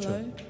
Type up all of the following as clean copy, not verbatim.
그렇죠.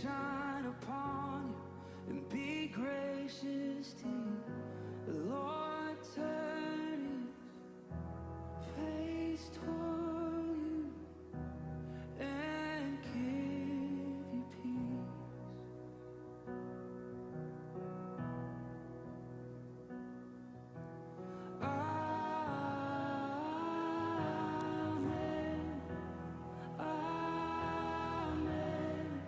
shine upon you and be gracious to you. The Lord turn his face toward you and give you peace. Amen. Amen.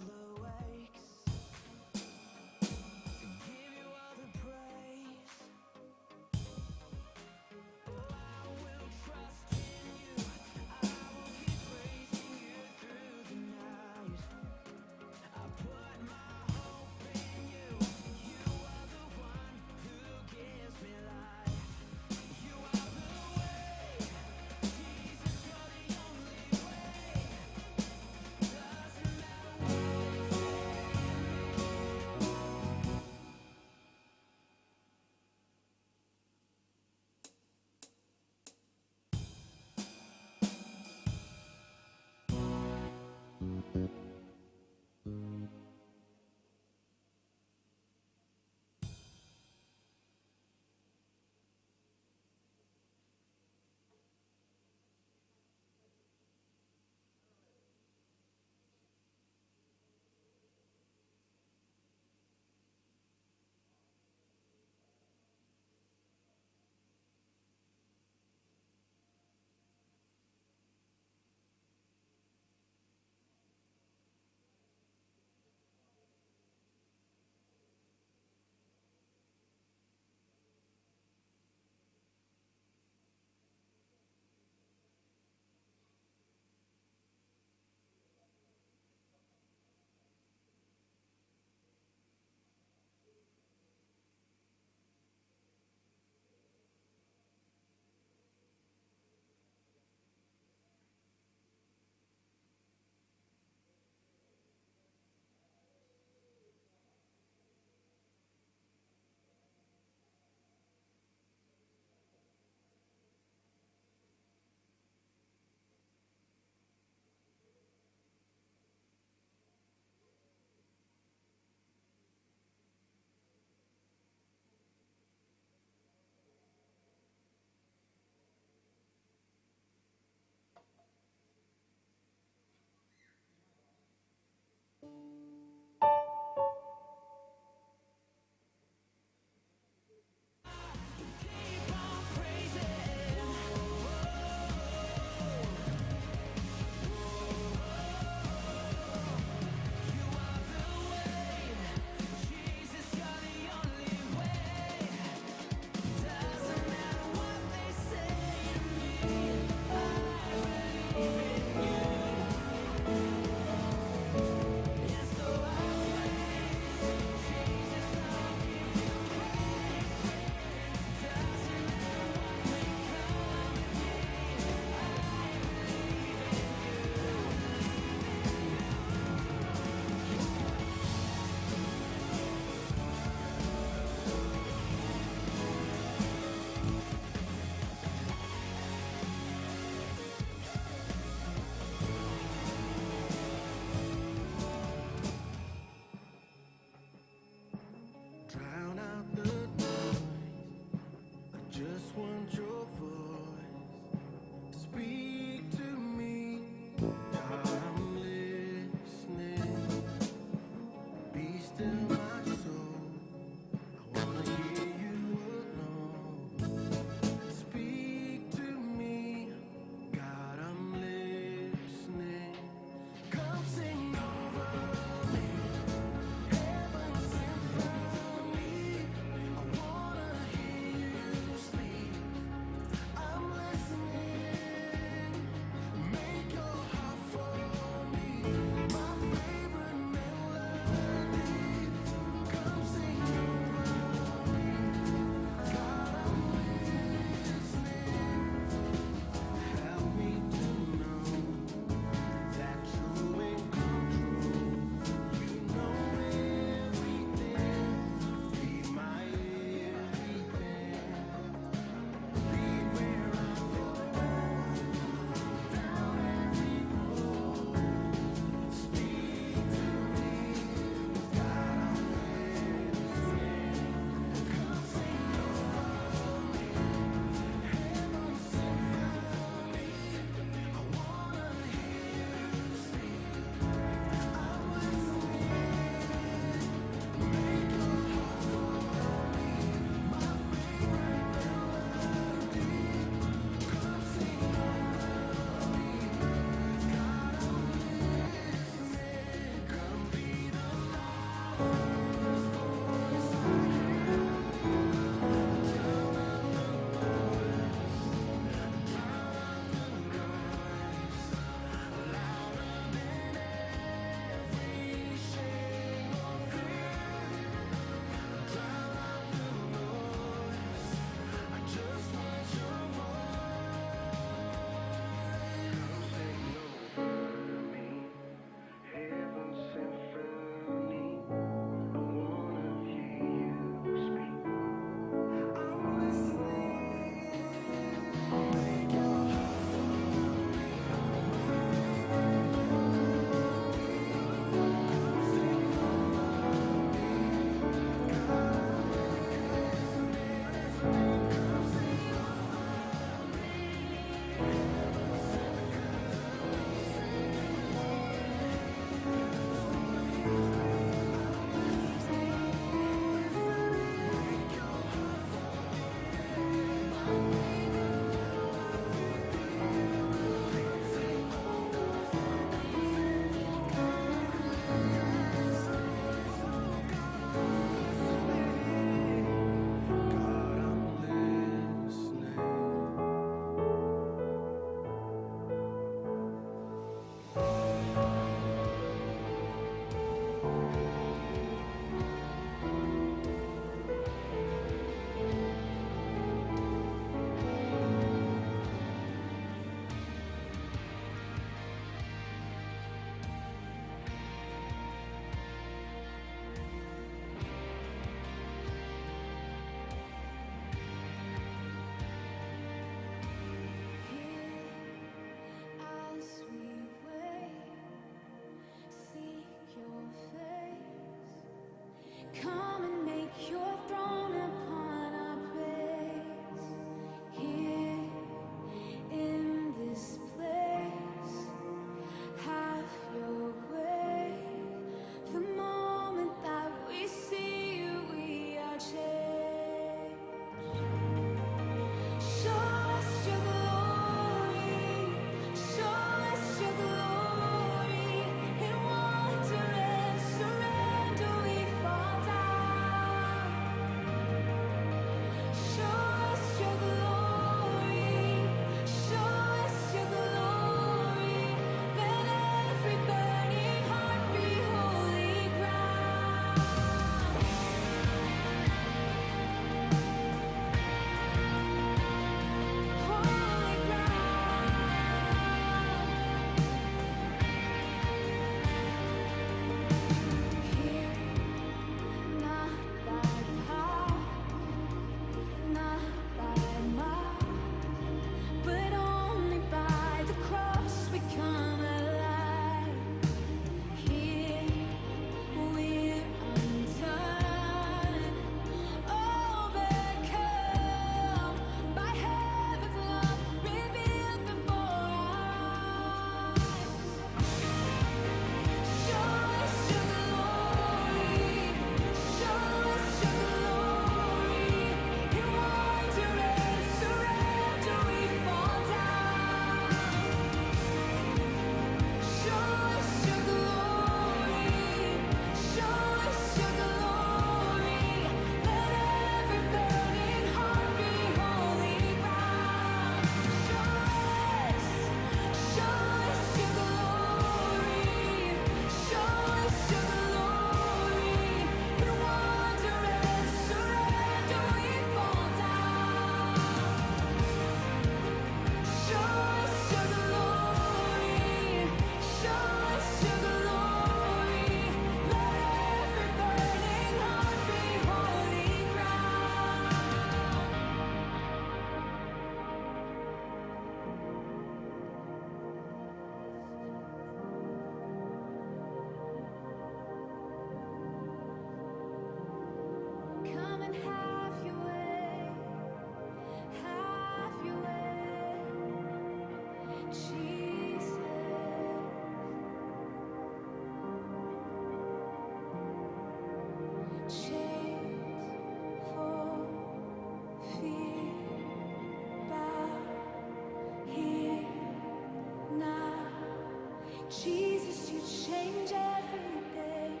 Jesus, you change everything.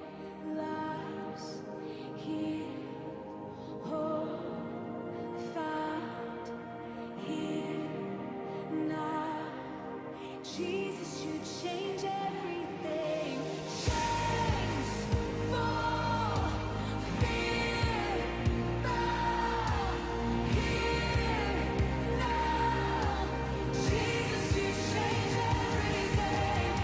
Lives healed, hope found here now. Jesus, you change everything. Chains fall, fear bow here now. Jesus, you change everything.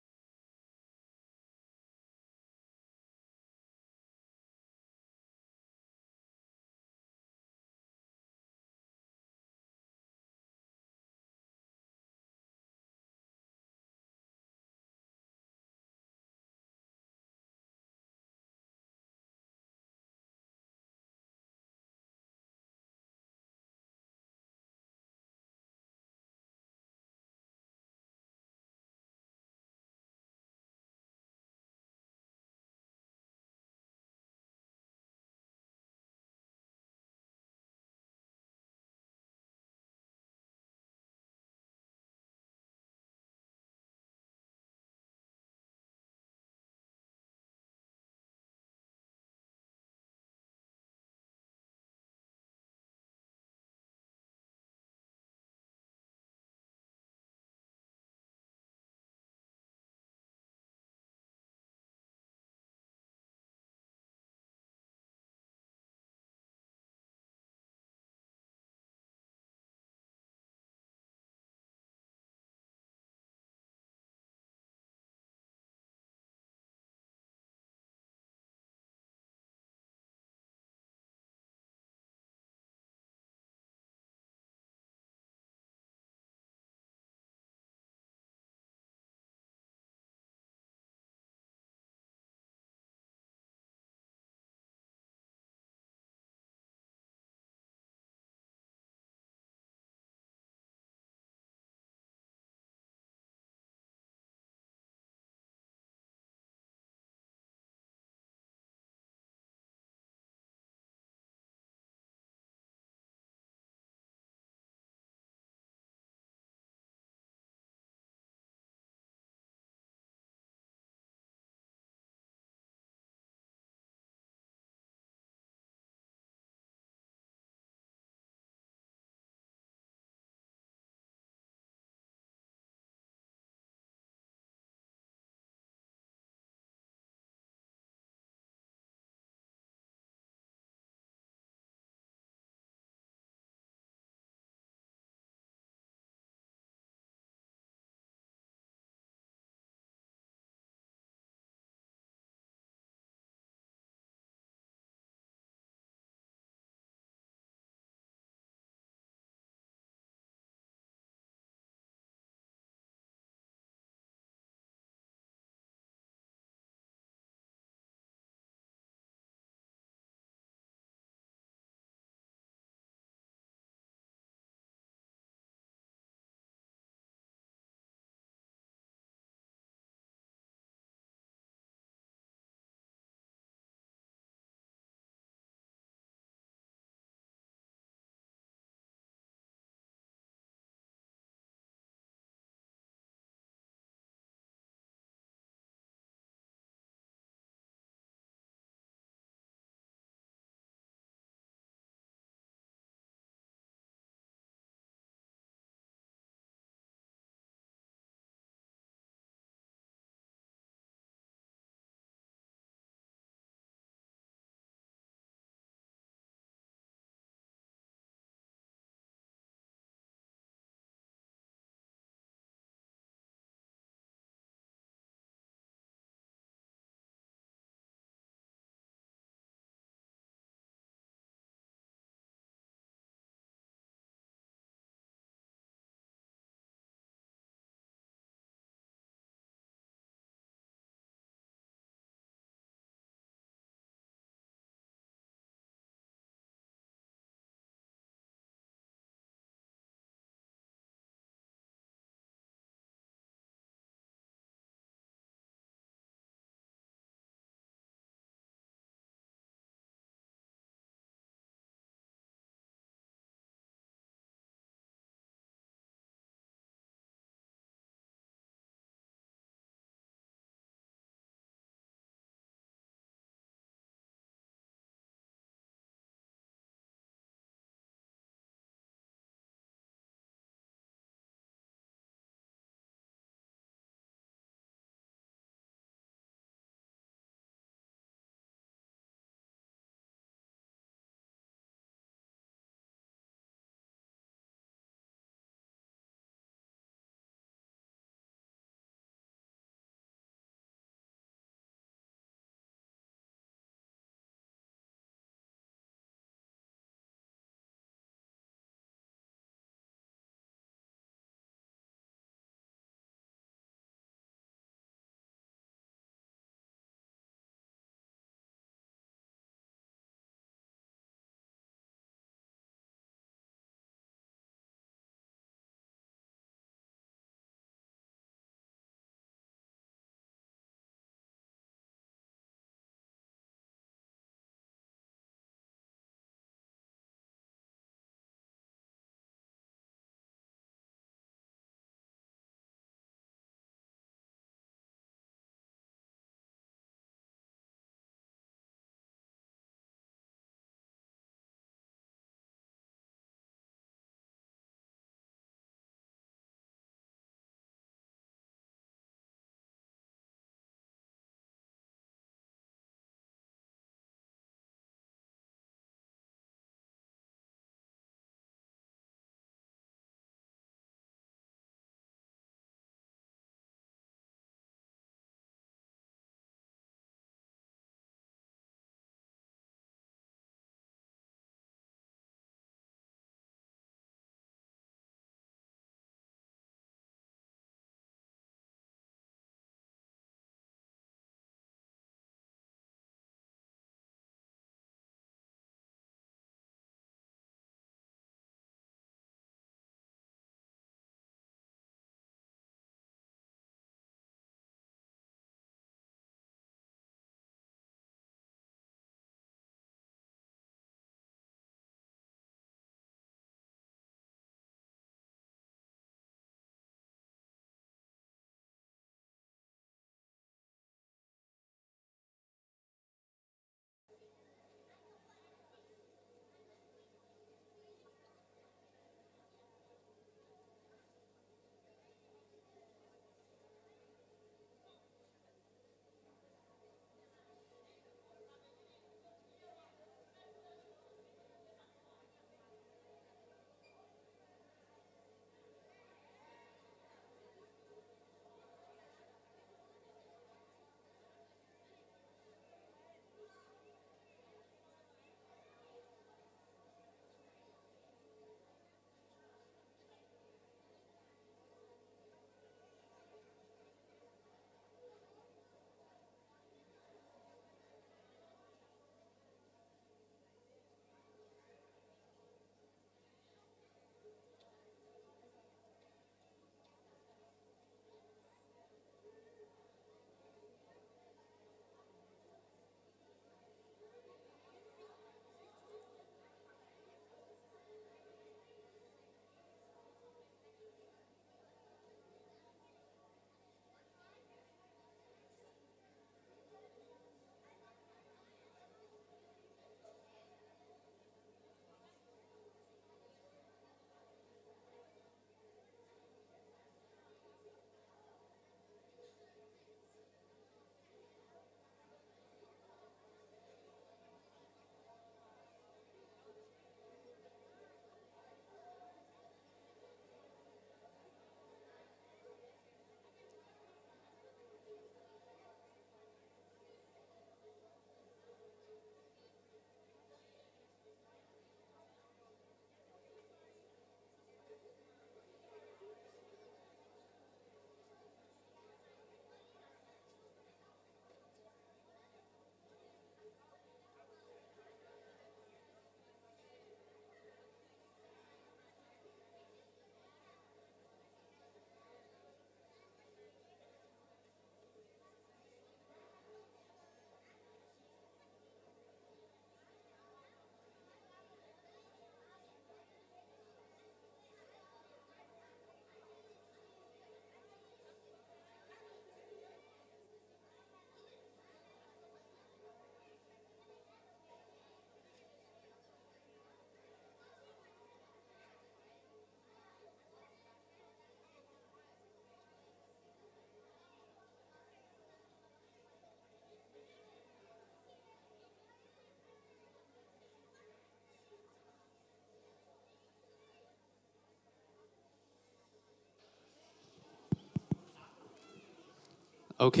โอเค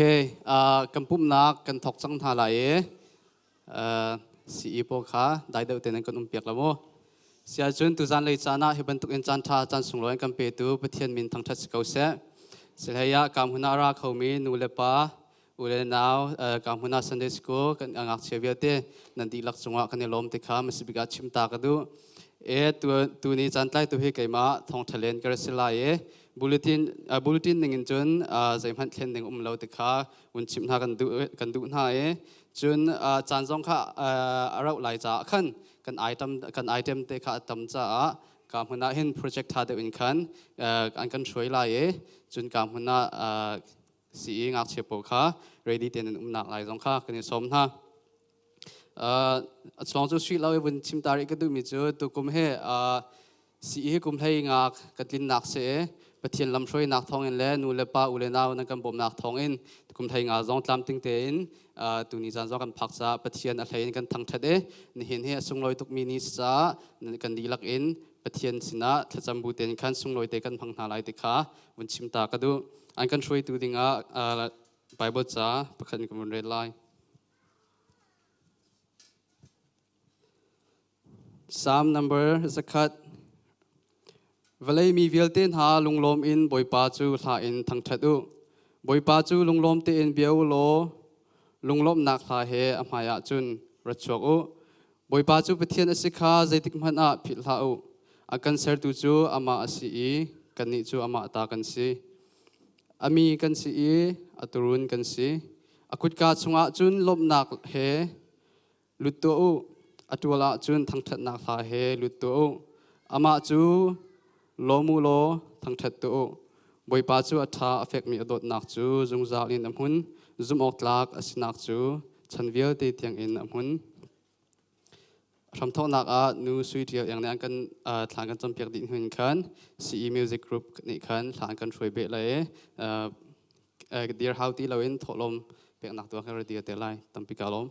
กันปุ่มนักกันทอกจังท่าไหลสีอีโปค่ะได้เดือดเต็นกันเปียกละโมเสียจนตุจันเลยจานะให้บรรทุกอินจันท่าจันส่งลอยกันเปตูปะเทียนมินทั้งทัศเกาเสะเสียยะกำหุนาราเขามีนูเลปาอุเลนาวกำหุนาซันเดสโกกันงักเชียเวียเตนันดีลักจงวะกันในลมติขามันสิบิกาชิมตากระดูตัวนี้จันไล่ตัวเฮกไอมาทองทะเลนกระสิลายbulletin ningin chun zai man thlen ning lo te kha un chim na kan du na chun chan jong kha arau lai cha khan kan item te kha tam cha ka huna hin project ha de in khan kan shoi lai chun ka huna si ngak che po kha ready ten nak lai jong kha kan som na chong chu street law un chim tari ka du mi chu tu kum he si kum hlei ngak katlin nak seปะเทียนลำช่วยนักทองอินและนูเลป้าอุเลนาวนักการบ่มนักทองอินคุมไทยงาจงตามติงเตนตุนีจันจงกันพักษาปะเทียนอะไรกันทั้งทัดนี่เห็นเหตุสุงลอยตุกมินิสากันดีลักอินปะเทียนสินะถ้าจำบูเตนขันสุงลอยเตกันพังนาลายติขาวันชิมตากระดูอันกันช่วยตูดิงาไบเบิลจ้าประคันกันบนเรดไลน์3 number zakatวันเลยมีวิลเตนหาลุงลมอินบอยปาจูหาอินทั้งทัดอุบอยปาจูลุงลมเตอินเบียวโลลุงลมนักหาเฮอมายาจุนรัชวกอุบอยปาจูเปทียนอสิกาใจติกมันอาพิลาอุอากันเสร์ตูจูอามาอสีกันนิจูอามาตากันสีอามีกันสีอัตุรุนกันสีอาคุดกาชงอาจุนลมนักเฮลุตตัวอุอัตุลาจุนทั้งทัดนักหาเฮลุตตัวอุอามาจูโลมูโลทั้งทัดตัวบอยปาจูอัฐาเอฟเฟกมีอดดนักจูจงจากอินอัมหุนจุมออกลากอสินักจูฉันเวียลตีเตียงอินอัมหุนรำทองนักนูสุยเดียวอย่างนี้กันทางกันจำเปียกดินหุ่นขันซีมิวสิกกรุ๊ปนี่ขันทางกันช่วยเบะเลยเดียร์ฮาวตี้เราเองถอดลมเปียกหนักตัวแค่เดียร์เตลัยตั้มปิกาลม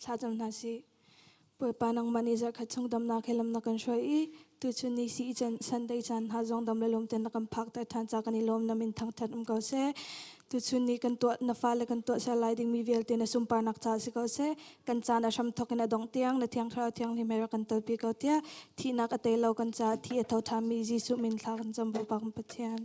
ชาจำนาซีปวยปานังมันอิจฉาชงดำนาเคลมนักกันช่วยตุชุนีสีจันสันได้จันหาจงดำเลลมเต็นนักกันพักแต่ทานจากกันลมน้ำมินทั้งทัดก็เสตุชุนีกันตัวนับฟ้าเลยกันตัวสลายดิ่งมีเวลเต็นสุมปานักจ่าสิก็เสกันจานอาชมทกินดงเตียงในเทียงเท้าเทียงที่เมรกันตัวปีก็เตียที่นักเตลเรากันจ่าที่เท่าทามีจิสุมินทากันจำบุปักปัจเจียน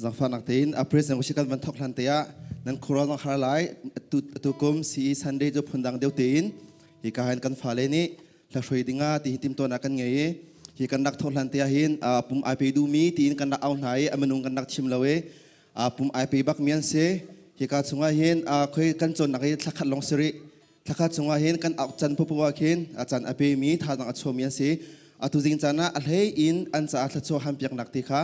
จังฟันนักเต้นพรีเซนต์วิชาการบรรทุกทันเตียนั้นครัวต้องหาหลายตุกมสีซันเดย์จะพูนดังเดียวเต้นฮีการเห็นกันฟ้าเลนี่หลักช่วยดิ้งที่หิมตัวนักกันไงฮีกันนักทุกทันเตียเห็นปุ่มไอพีดูมีที่กันนักเอาไหนมันนุ่งกันนักชิมเลวปุ่มไอพีบักเมียนเสฮีการสงวนเห็นเคยกันจนนักเห็นทักขัดลงสิริทักขัดสงวนเห็นกันเอาจันผู้ปกครองเห็นอาจารย์ไอพีมีท่าดังอัศวเมียนเสตุจิงจานะอะไรอินอันจะอัศวหันเปียกนักที่ข้า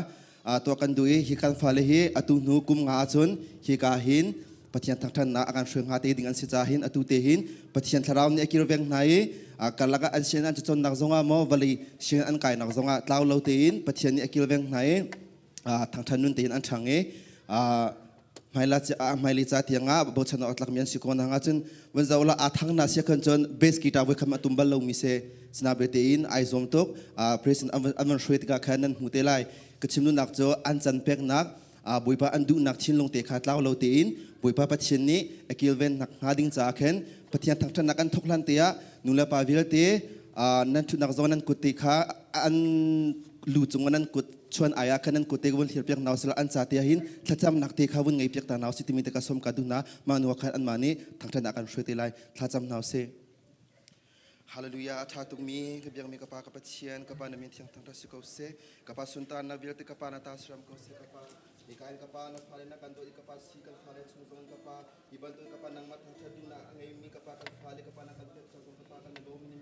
ตัวกันดูฮิกันฟ้าเลยฮิอตุนูกุมงาจนฮิกาหินปฏิญาณทางท่านนักการเชื่อมหาตีดิ่งอันสิจาหินอตุเตหินปฏิญาณทาราวเนี่ยกิโลเวงไหนกันละกันอันเชนอันจะจนนักจงอาโมวลีเชนอันไก่นักจงอาเล่าเล่าเตหินปฏิญาณเนี่ยกิโลเวงไหนทางท่านนุ่นเตหินอันช่างไม่ลิจ่าเทียงบุษนอัตลักเมียนสิโกนังจนวันเจ้าละทางนาเซียกันจนเบสกีตาร์ไว้ขมาตุมบัลลงมิเซสนาเบเตอินไอซอมตุกเพรสินอันวันช่วยติกาแค่นั้นหูเตไลก็ชิมนุนักโจอันจันเป็กนักบุยปะอันดูนักชินลงเตะขาดเล่าเราเตอินบุยปะปัจฉินนี้เกี่ยวเวนนักหาดิ้งจ่าเข็นปฏิญาณทางท่านนักอันทุกลันเตียนุเลปาวิลเตนั่นชุดนักโจนั้นกุฏิขาอันลู่จงนั้นกุดชวนอายาคันนั้นกุฏิกวนเทียบเปียกนาวสละอันจ่าเตียหินถ้าจำนักเตะขาวุ่นไงเปียกตานาวสิติมิตกสมกัดุนะมาหนัวขันอันมานี้ทางท่านนักอันช่วยเตไลถ้าจำนาวเซฮาเลลูยาชาตุมีกับยังมีกับปากับเชียนกับปานามินที่ทั้งทัศน์เขาเสกับปาสุนทานนาวิลติกับปานาตาสรามเขาเสกับปาอีกอันกับปานาฟาเลนักันโดยกับปาสีกันฟาเลสุนทรกับปาอีบันตุกับปานังมัดทั้งชาดุนะไงมีกับปากับฟาเลกับปานากันเกิดจากกับปากันโดมินิ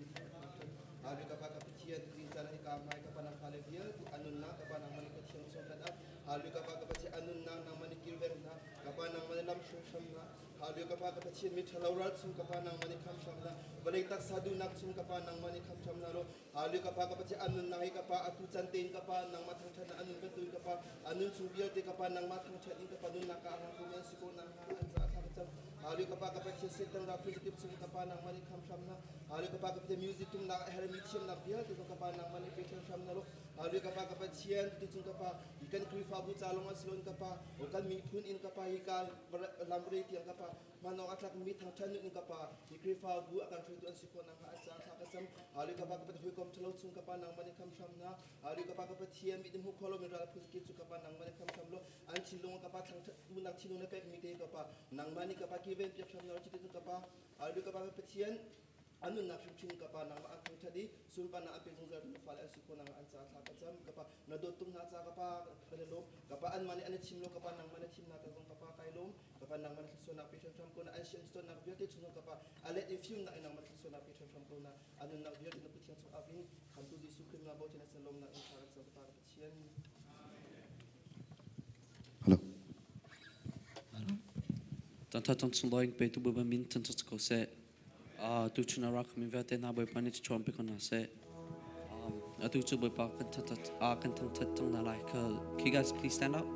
อาลีกับปากับเชียนที่จะให้กับไม้กับปานาฟาเลเดียอันนุนนะกับปานังมันกับเชียนสุนทรอาลีกับปากับเชียนอันนุนนะนังมันกิลเวนนะกับปานังมันลำชุชมนะอาลีกับปากับเชียนมิทลาวรัตสุนกับปานังมันคำชมนะbalik tak sadu nak sum kapa nang mani kam cham nalo alu kapa kapa ci anun nahi kapa atu cantin kapa nang matang chana anun betul kapa anun subiya te kapa nang matang chani kapa nun naka ang kumen siko nang anza kacam hali kapa kapa chisit tang da physical sung kapa nang mani kham sham na hali kapa kapa music tum na hermitium na bia ti kapa nang mani pecham sham na lo hali kapa kapa chien ti sung kapa ikan krifa bu chalong aslon kapa okan mi thun in kapa ikal lambre ti kapa mano atlak mi thang than in kapa ikrifa bu akan thun tu sikon nang ha sa kacam hali kapa kapa hui kom chlo sung kapa nang mani kham sham na hali kapa kapa chien mi dim hu kholo mi ra physical sung kapa nang mani kham sham lo an chilong kapa thang tu nak chilong na pek mi te kapa nang mani kapa ki ven piak sham na chi tu kapa hali kapa kapa chien anu nak chin kapa nang ma akung thadi sulpa na apel jung zar tu fal asiko nang an cha tha kacam kapa na do tum na cha kapa lo kapa an mani an chim lo kapa nang mani chim na ta jong kapa kai lo kapa nang mani so na pe cham ko na an shin sto na viate chung kapa ale ifim na nang mani so na pe cham ko na anu na viate na puthian so avin kan tu di sukrim na bo chen salom na in cha cha kapa chien hello Tan tan sung loing pe tu buba min tan ko se tu chuna rak mi vate na boy pani chu chom pe ko na se tu chu boy pa kan tang tat tang na like can you guys please stand up.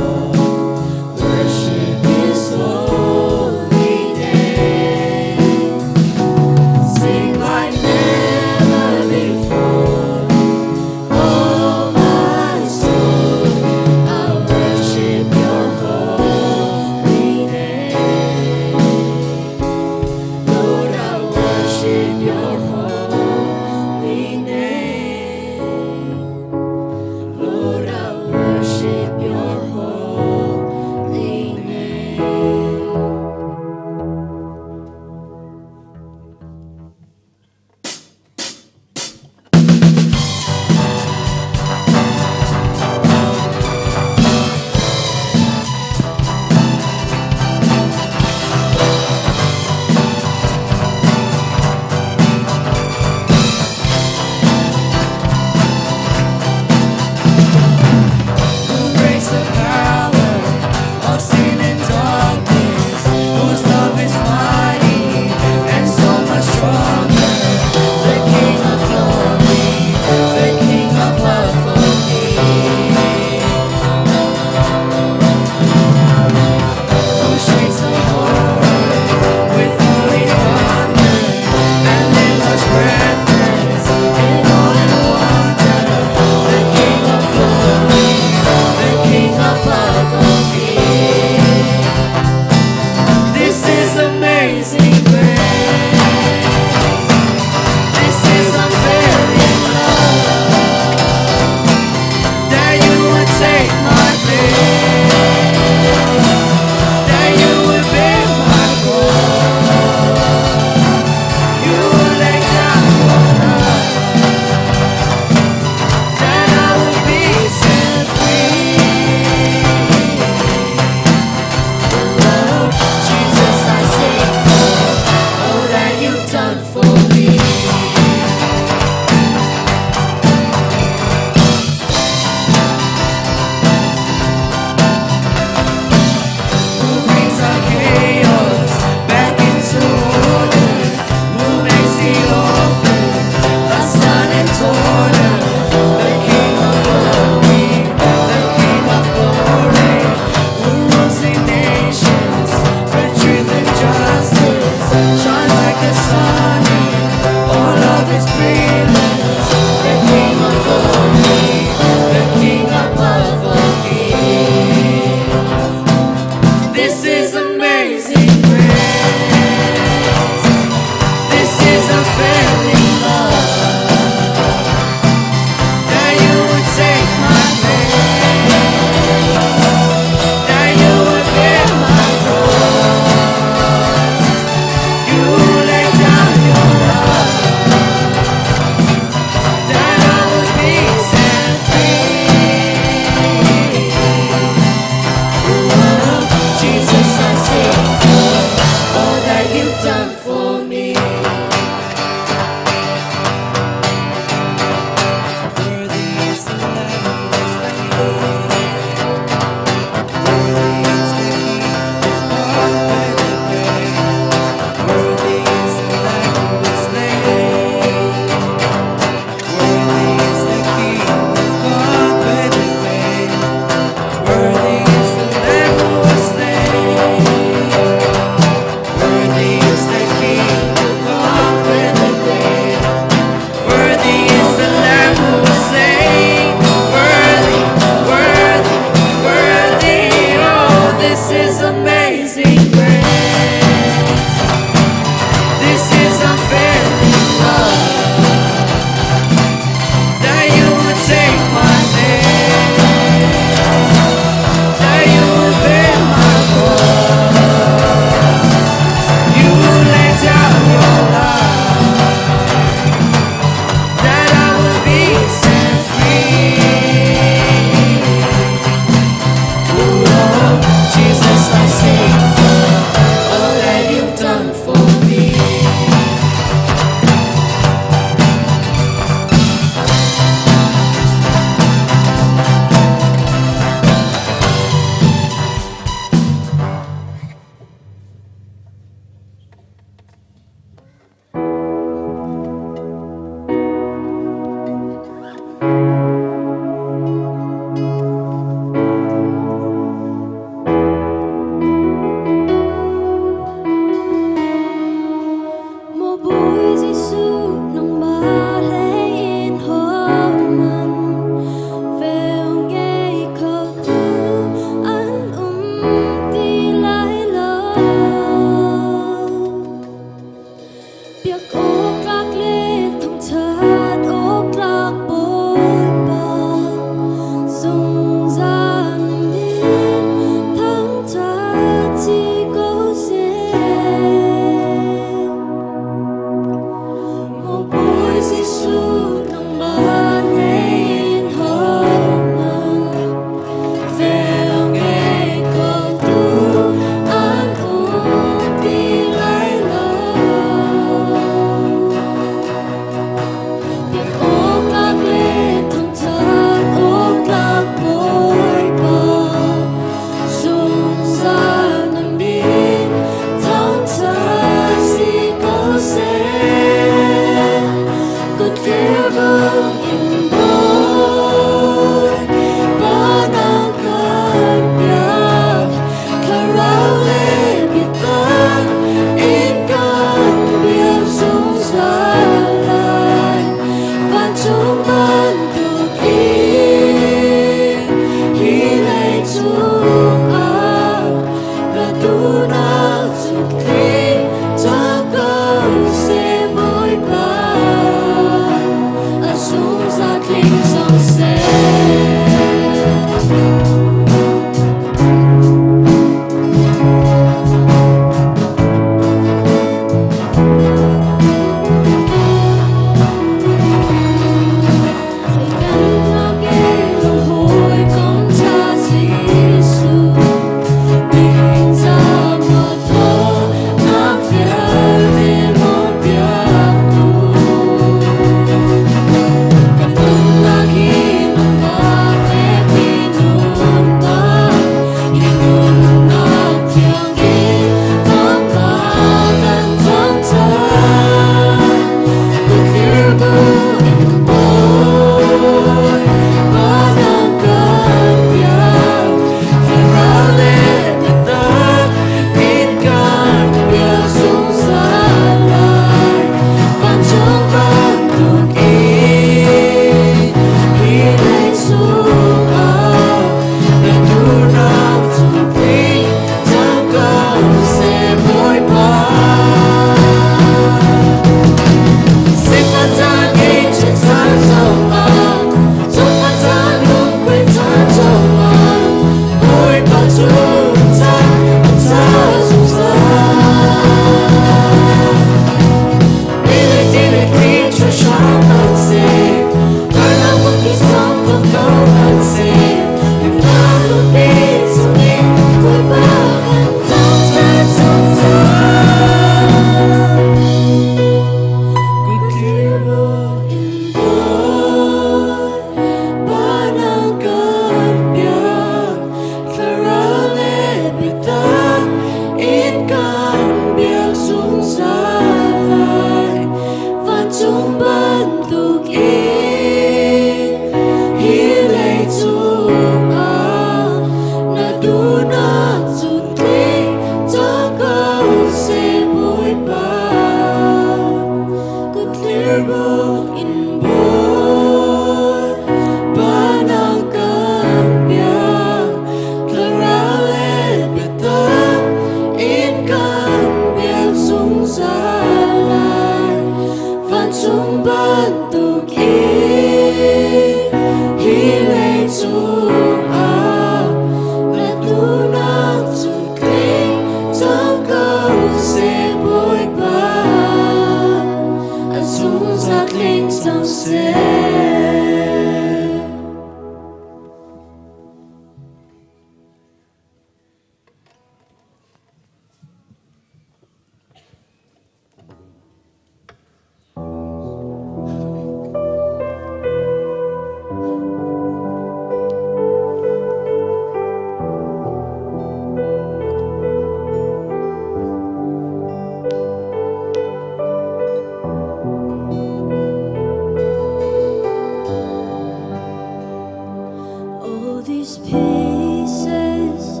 All these pieces,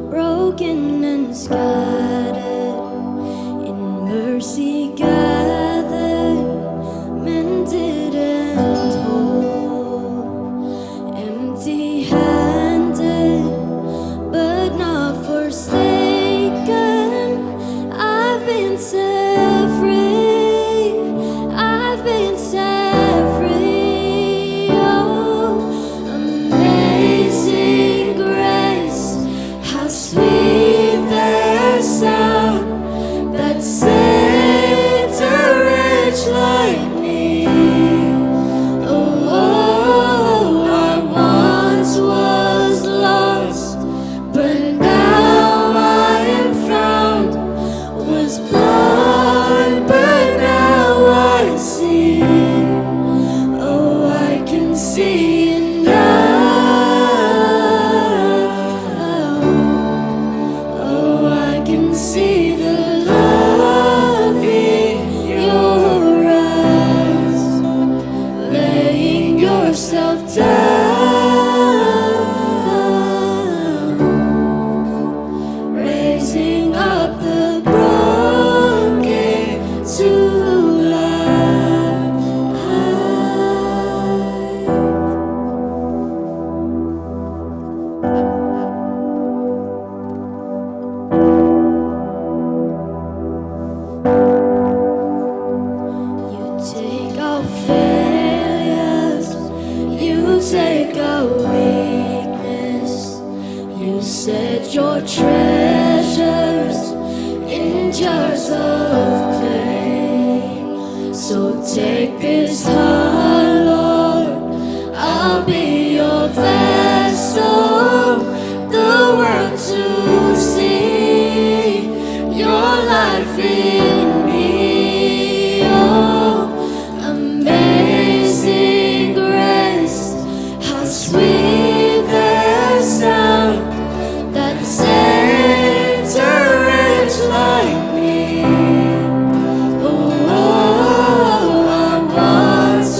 broken and scattered, in mercy gathered, mended and whole, empty-handed, but not forsaken. I've been set free. I've been set free. Oh, amazing grace, how sweet the sound that saved a wretch like me. Oh, I once was lost, but now I am found. Was blind, but now I see. Oh, I can see it now. Oh, I can see the love in your eyes, laying yourself down, raising up the broken to life. You take out failures, you take out weakness, you set your treasures in jars of clay. So take this heart, Lord, I'll be your vessel, the world to see your life in me. Oh, amazing grace, how sweet the sound that saves a wretch like me. Oh, I once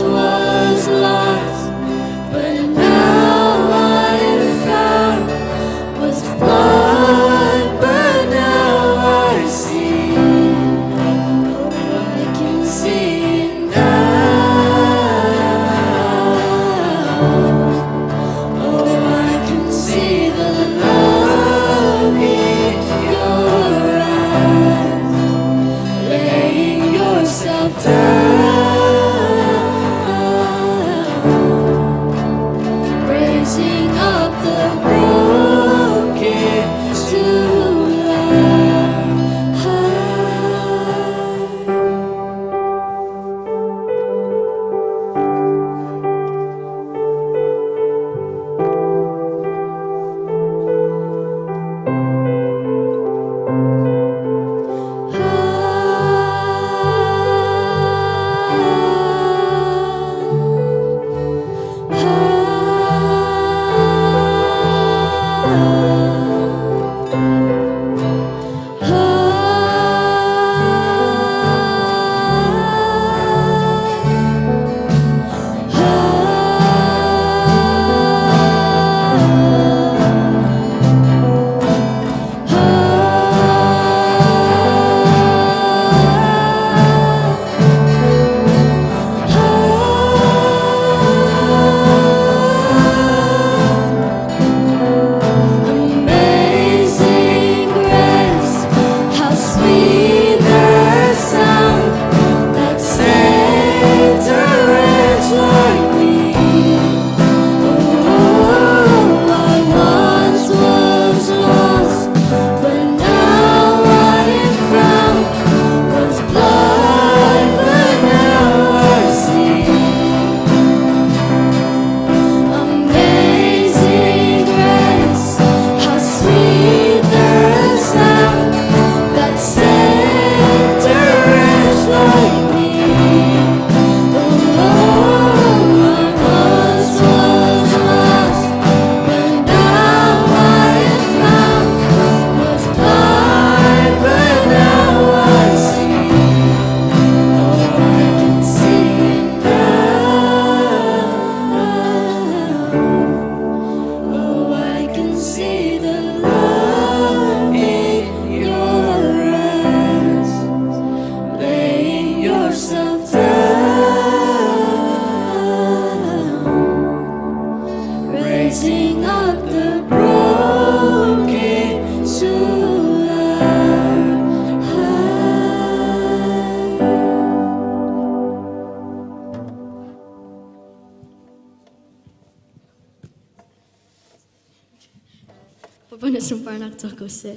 na sumparnak to se.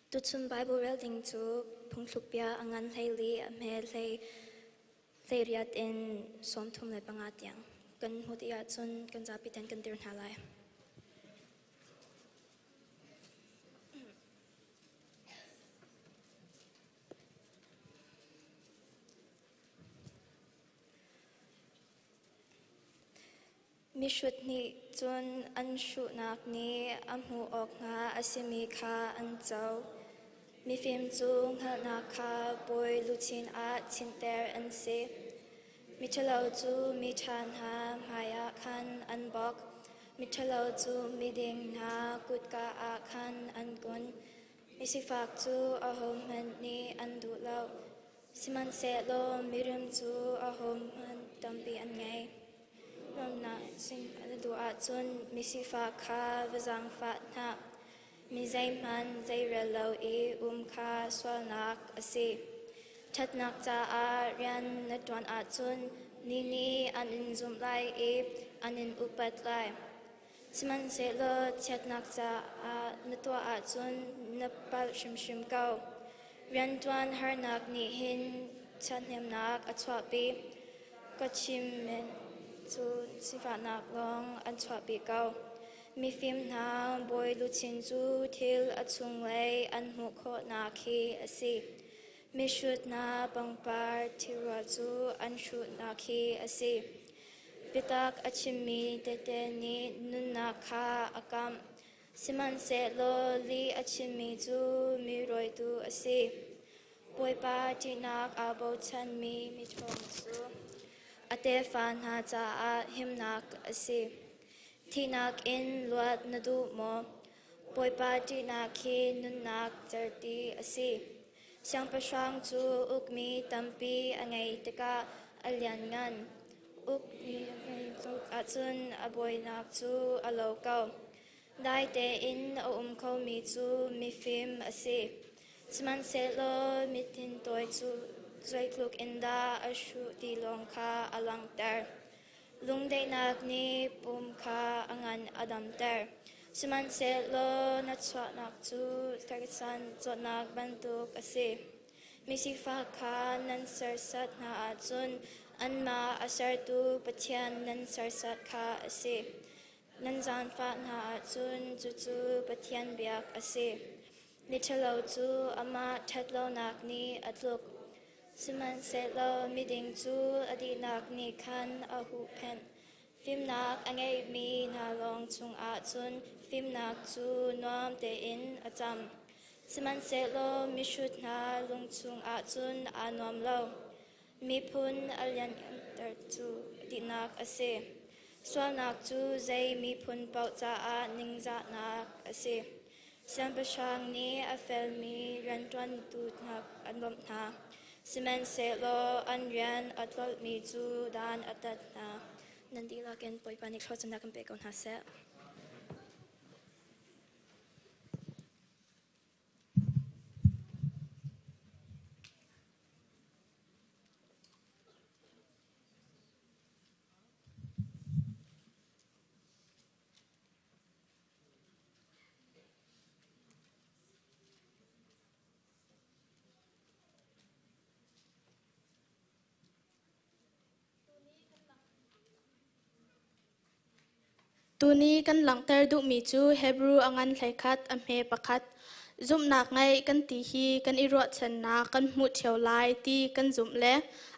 Tutsun Bible reading to Pumh angan Hailey Amel Riat in Somtum Le Pangatiang. Kan Hutiat Sun kan Zapitan kan Dirn Halai. Mishut ni Tun Anshu Nak ni Amhu Ok Nga Asimi Ka Anzau. Mi phim chu na kha boy lutin a chinter an se mi thalo chu mi than ha maya khan an bok mi thalo chu mi ding na kut ka a khan an gun mi sifak chu a hom man ni an du lo siman se lo mi rim chu a hom man tampi an ngai rom na sing an du a chun mi sifak kha vazang fa na mi zay man zay relo kha swalnak asi chatnak cha a rian natwan a chun ni an in zum lai an in upat lai siman se lo chatnak cha a natwa a chun napal shim kau rian twan harnak ni hin chatnem nak a chwa pi kachim men chu sifanak long an chwa pi kau mi phim na boy luchin chu thil achung lei an mu kho na khi asi mi shut na pangpar thira chu an shut na khi asi pitak achimi te ni nun na kha akam siman se lo li achimi chu mi roi tu asi boy pa ti nak abo chan mi thong chu ate fan ha cha a himnak asi Tinak in luat nadu mo, boy pa tinak hi nunak jarti asi. Siyang pasyang chu ukmi tampi angay tika alyan ngan. Ukmi atsun aboy nak chu alaw kau. Dai te in kau mi chu mi film asi. Siman selo mitin toy chu zay kluk inda asyu tilong ka alang ter. Lungday nak ni Pumh angan adam ter. Siman se lo na chwa nak chu kagisan chot nak bantuk asi. Misifa ka nan sarsat na achun anma asar tu patian nan sarsat ka asi. Nan zan fa na achun chu patian biak asi. Nitalo chu ama tatlo nak ni atluk. Siman se lo miding chu adi nak ni kan ahu pen. Phim nak angay mi na long chung a chun phim nak chu nuam te in acham. Siman se lo mi shut na lung chung a chun a nuam lo. Mi pun alyan ter chu adi nak ase. Swal nak chu zay mi pun pau cha a ning za nak ase. Siyan pasyang ni a fel mi rantuan tu nak anbom na. Siman se lo an rian atwal mi chu dan atat na. Nandila ken boy panik hlo chanda kan pekon ha se. Tuni kan langter du mi chu Hebrew angan thlaikat amhe pakhat zum nak ngai kan ti hi kan iro chan na kan mu theu lai ti kan zum le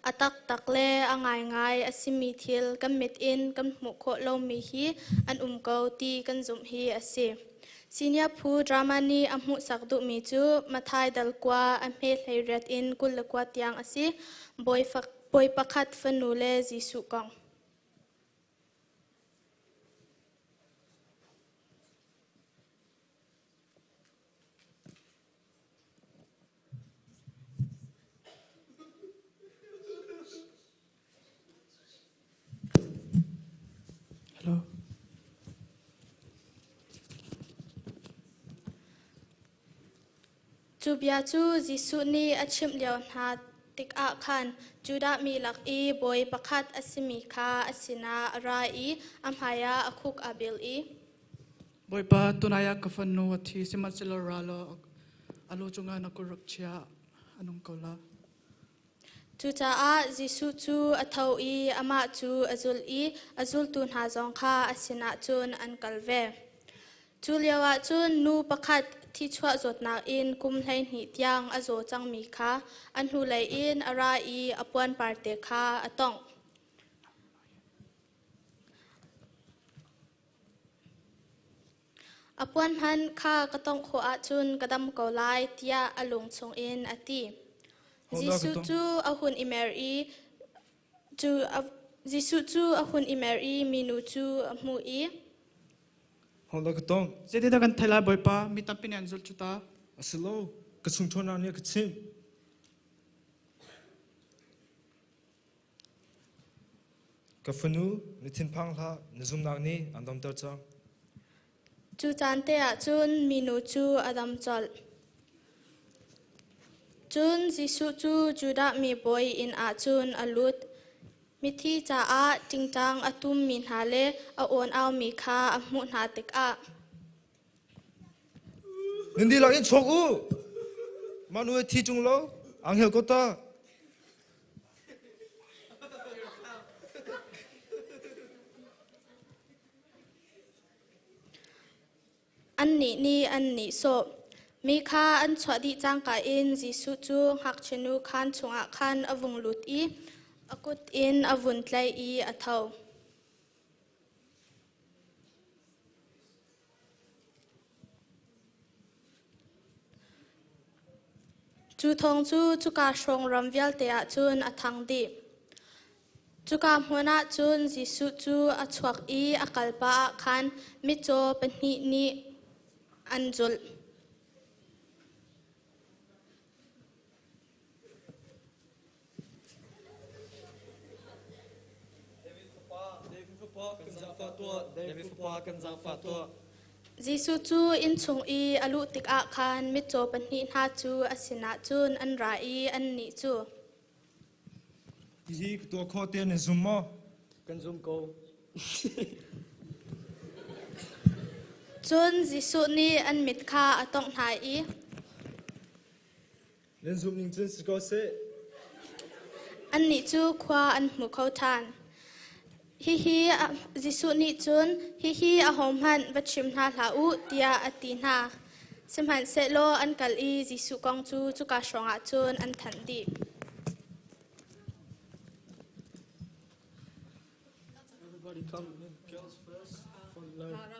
atak tak le angai ngai asimi thil kan mit in kan mu kho lo mi hi an ko ti kan zum hi ase senior phu drama ni amu sak du mi chu mathai dal kwa amhe hleirat in kul kwa tiang ase boy pakhat fanu le jisu kong Hello. Chu bia chu jisu ni achim leo na tik a khan juda mi lak I boy pakhat asimi kha asina rai amhaya akhuk abil I Boy pa tunaya kafanu athi simasilo ralo alo chunga nakurukchia anong kola. Chuta a jisu chu athau I ama chu azul tu na zong kha asina chun an kalve Chuliawa chun nu pakhat thi chwa zot na in kum hlain hi tiang azo chang mi kha an hu lai in ara I apuan parte kha atong apuan han kha katong kho a chun kadam ko lai tia alung chung in ati jisu chu ahun imer I chu jisu chu ahun imer I minu chu mu I Honda katong Zedi da kan thela boy pa mitapin anzul chuta. asilo kasungthona ne kachim kafanu nithin phangla nizum nagni andam tarcha chu chante a chun minu chu adam chol chun jisu chu juda mi boy in a chun alut mithi cha a tingtang atum min hale a on aw mi kha a mu na tek a nindi la in chogu manu thi chunglo anghel kota an ni so mi kha an chwadi chang ka in jisu chu hak chenu khan chunga khan avung lut I akut in avun tlai I athau chu thong chu ka shrong ramvial te a chun athang di chu ka hmona chun jisu chu achhuak I akalpa a khan mi cho pani ni anjul jisu chu in chung I alu tik a khan mi cho pani na chu asina chun an ra I an ni chu hi to khote ne zummo Kanzum ko. chun jisu ni an mit kha atong hnai I len zum ning chen siko se an ni chu khwa an mu khau than hi jisu ni chun hi a hom han vachim na hla u tia ati na simhan se lo an kal I jisu kong chu ka shronga chun an than di Everybody come in. Girls first. Follow.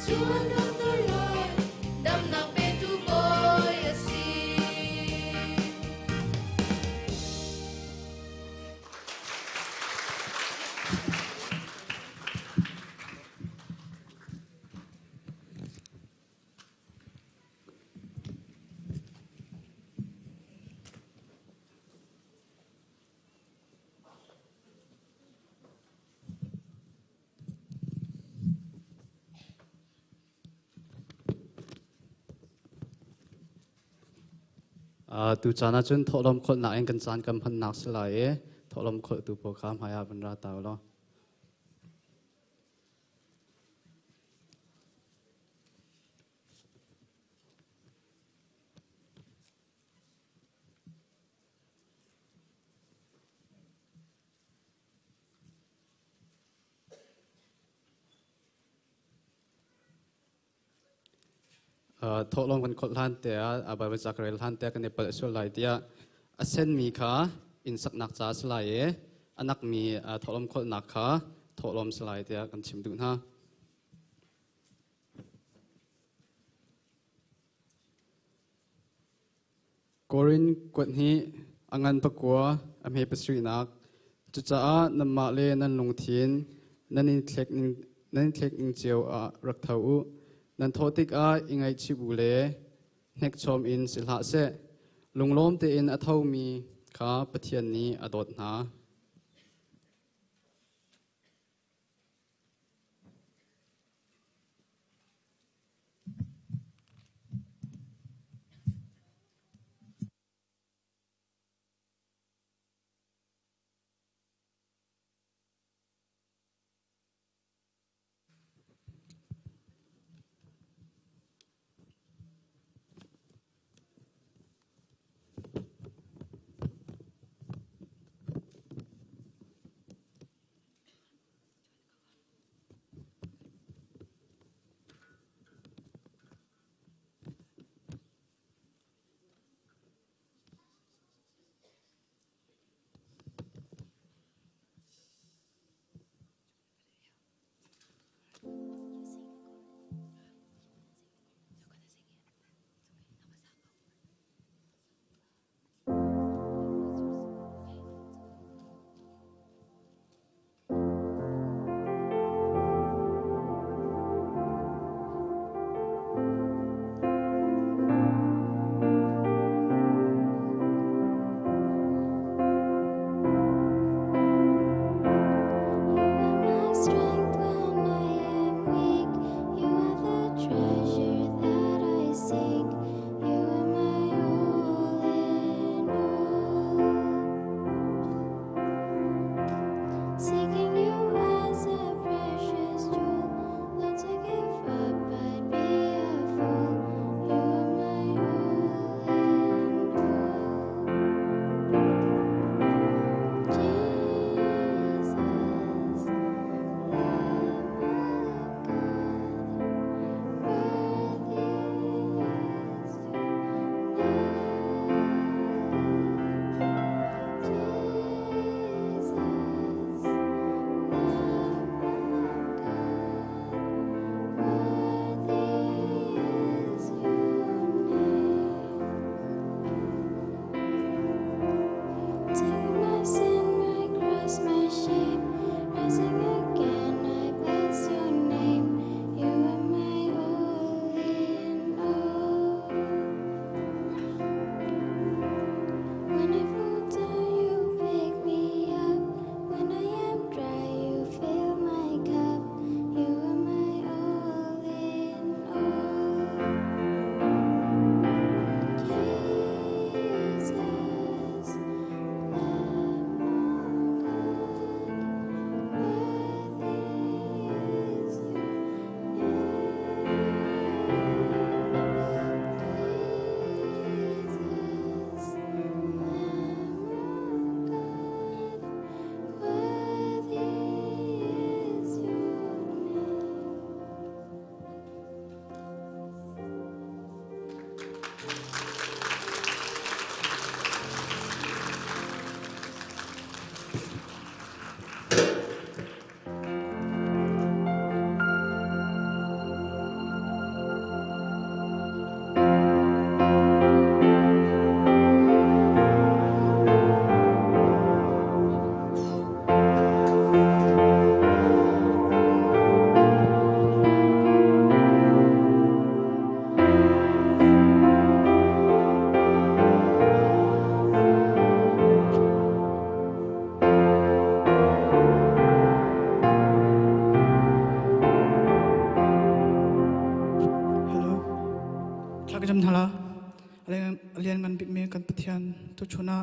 chuan dam na lai dam na pe tu boy asi tu chana chun tholom khol na en kan chan kam han nak slai e tholom khol tu po kham haya ban ra taw lo tholom kan khol han te a ba ba zakrel han te kan ne pal so lai tia a sen mi kha in sak nak cha slai e anak mi tholom khol nak kha tholom slai tia kan chim du na Korin kwat hi angan pakwa amhe pasri nak chu cha a namma le nan lungthin nanin thlek ning cheu a rak thau u nan thotik a ingai chi bu le nek chom in silha se lunglom te in a thau mi kha pathian ni adot na jam hala alian ngan big me kan pathian tu chuna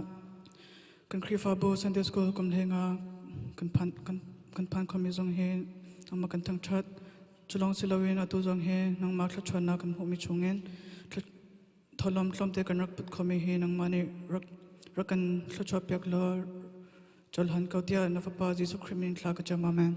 kan khrifa bo Sunday school kom lenga kan phan khomi jong he amma kan thang that chulong silawin atu jong he nang ma thla chwana kan homi chungen tholom tlom te kan rak put khomi he nang mani rakan thla chwa pek lo chol han kautia na fa pa jisu khrimin thla ka chama man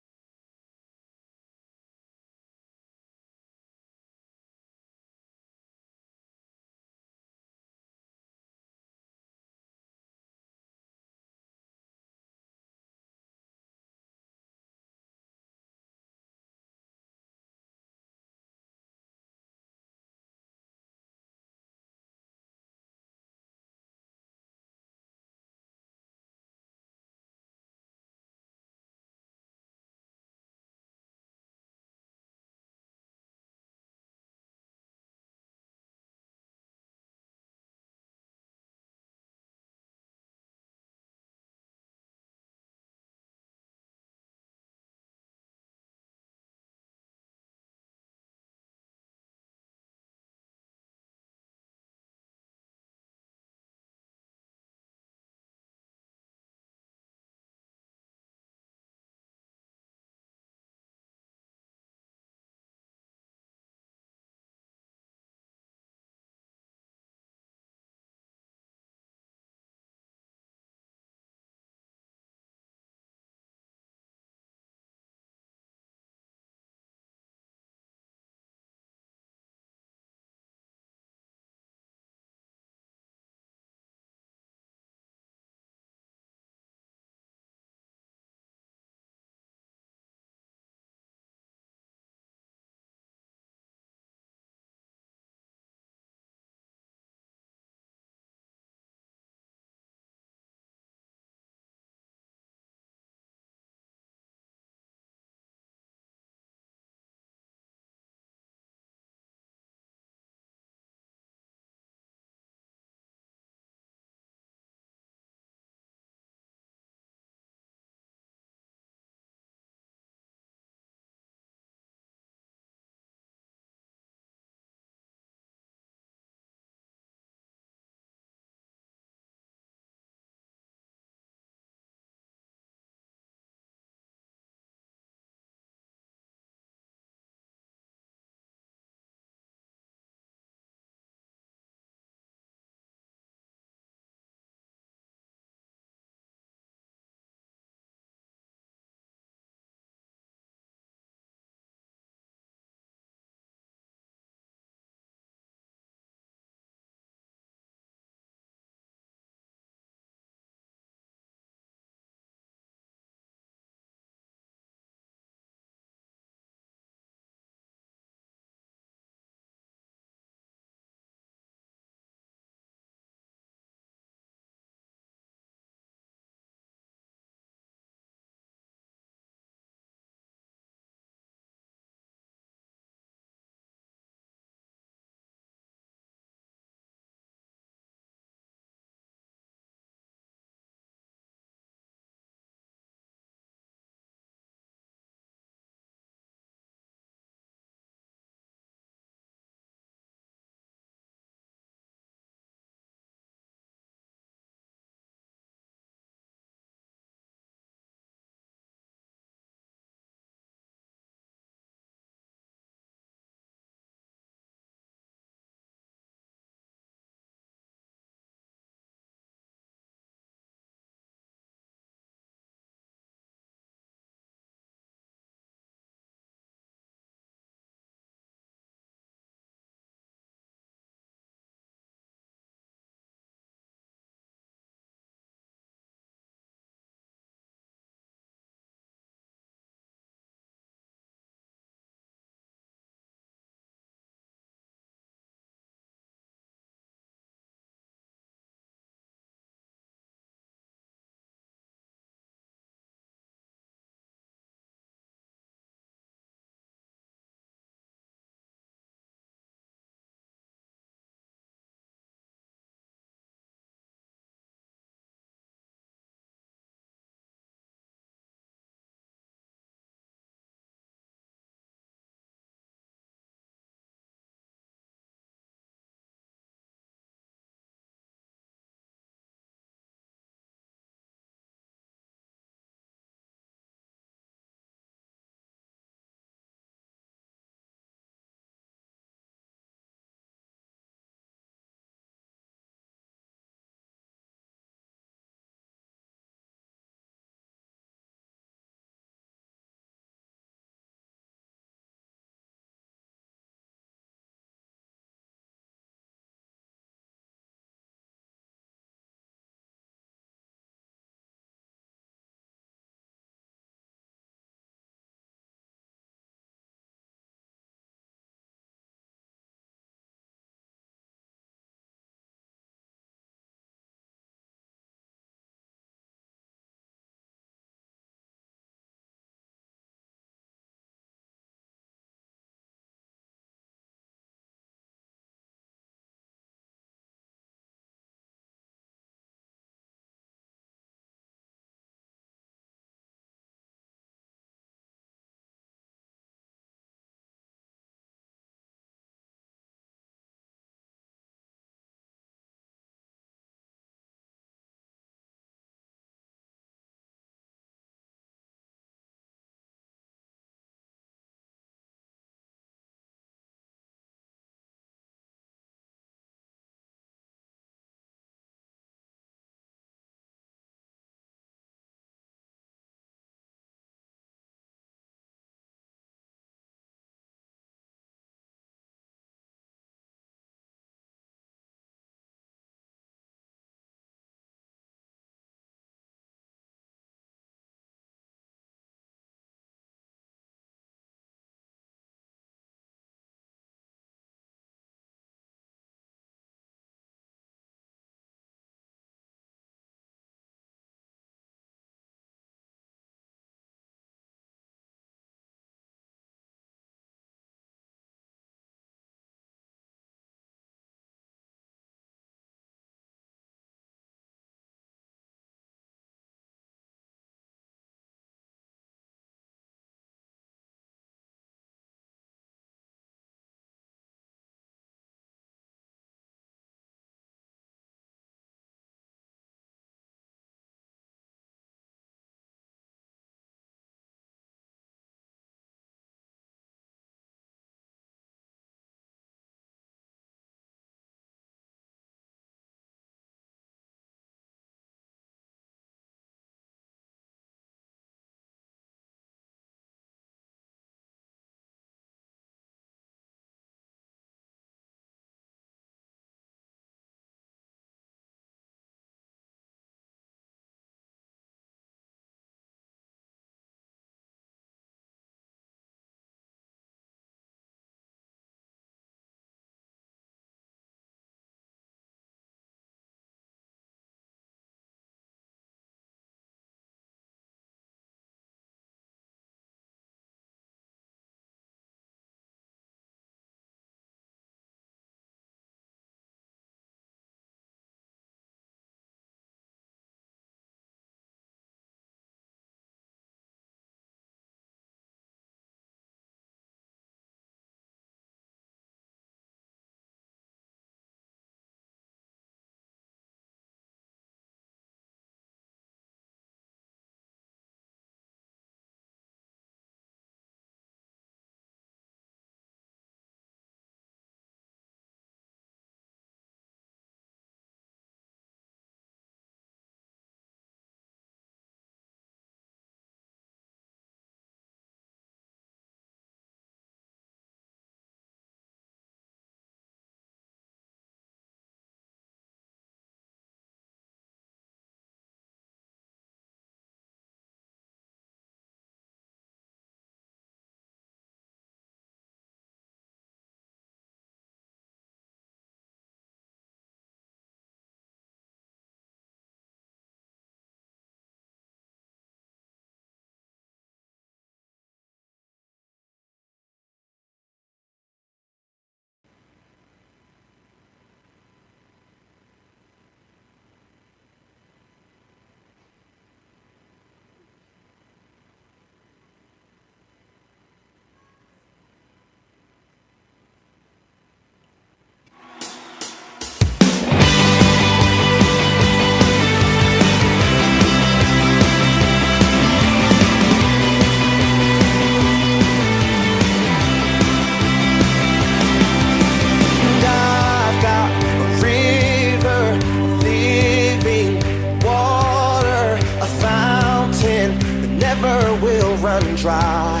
never will run dry.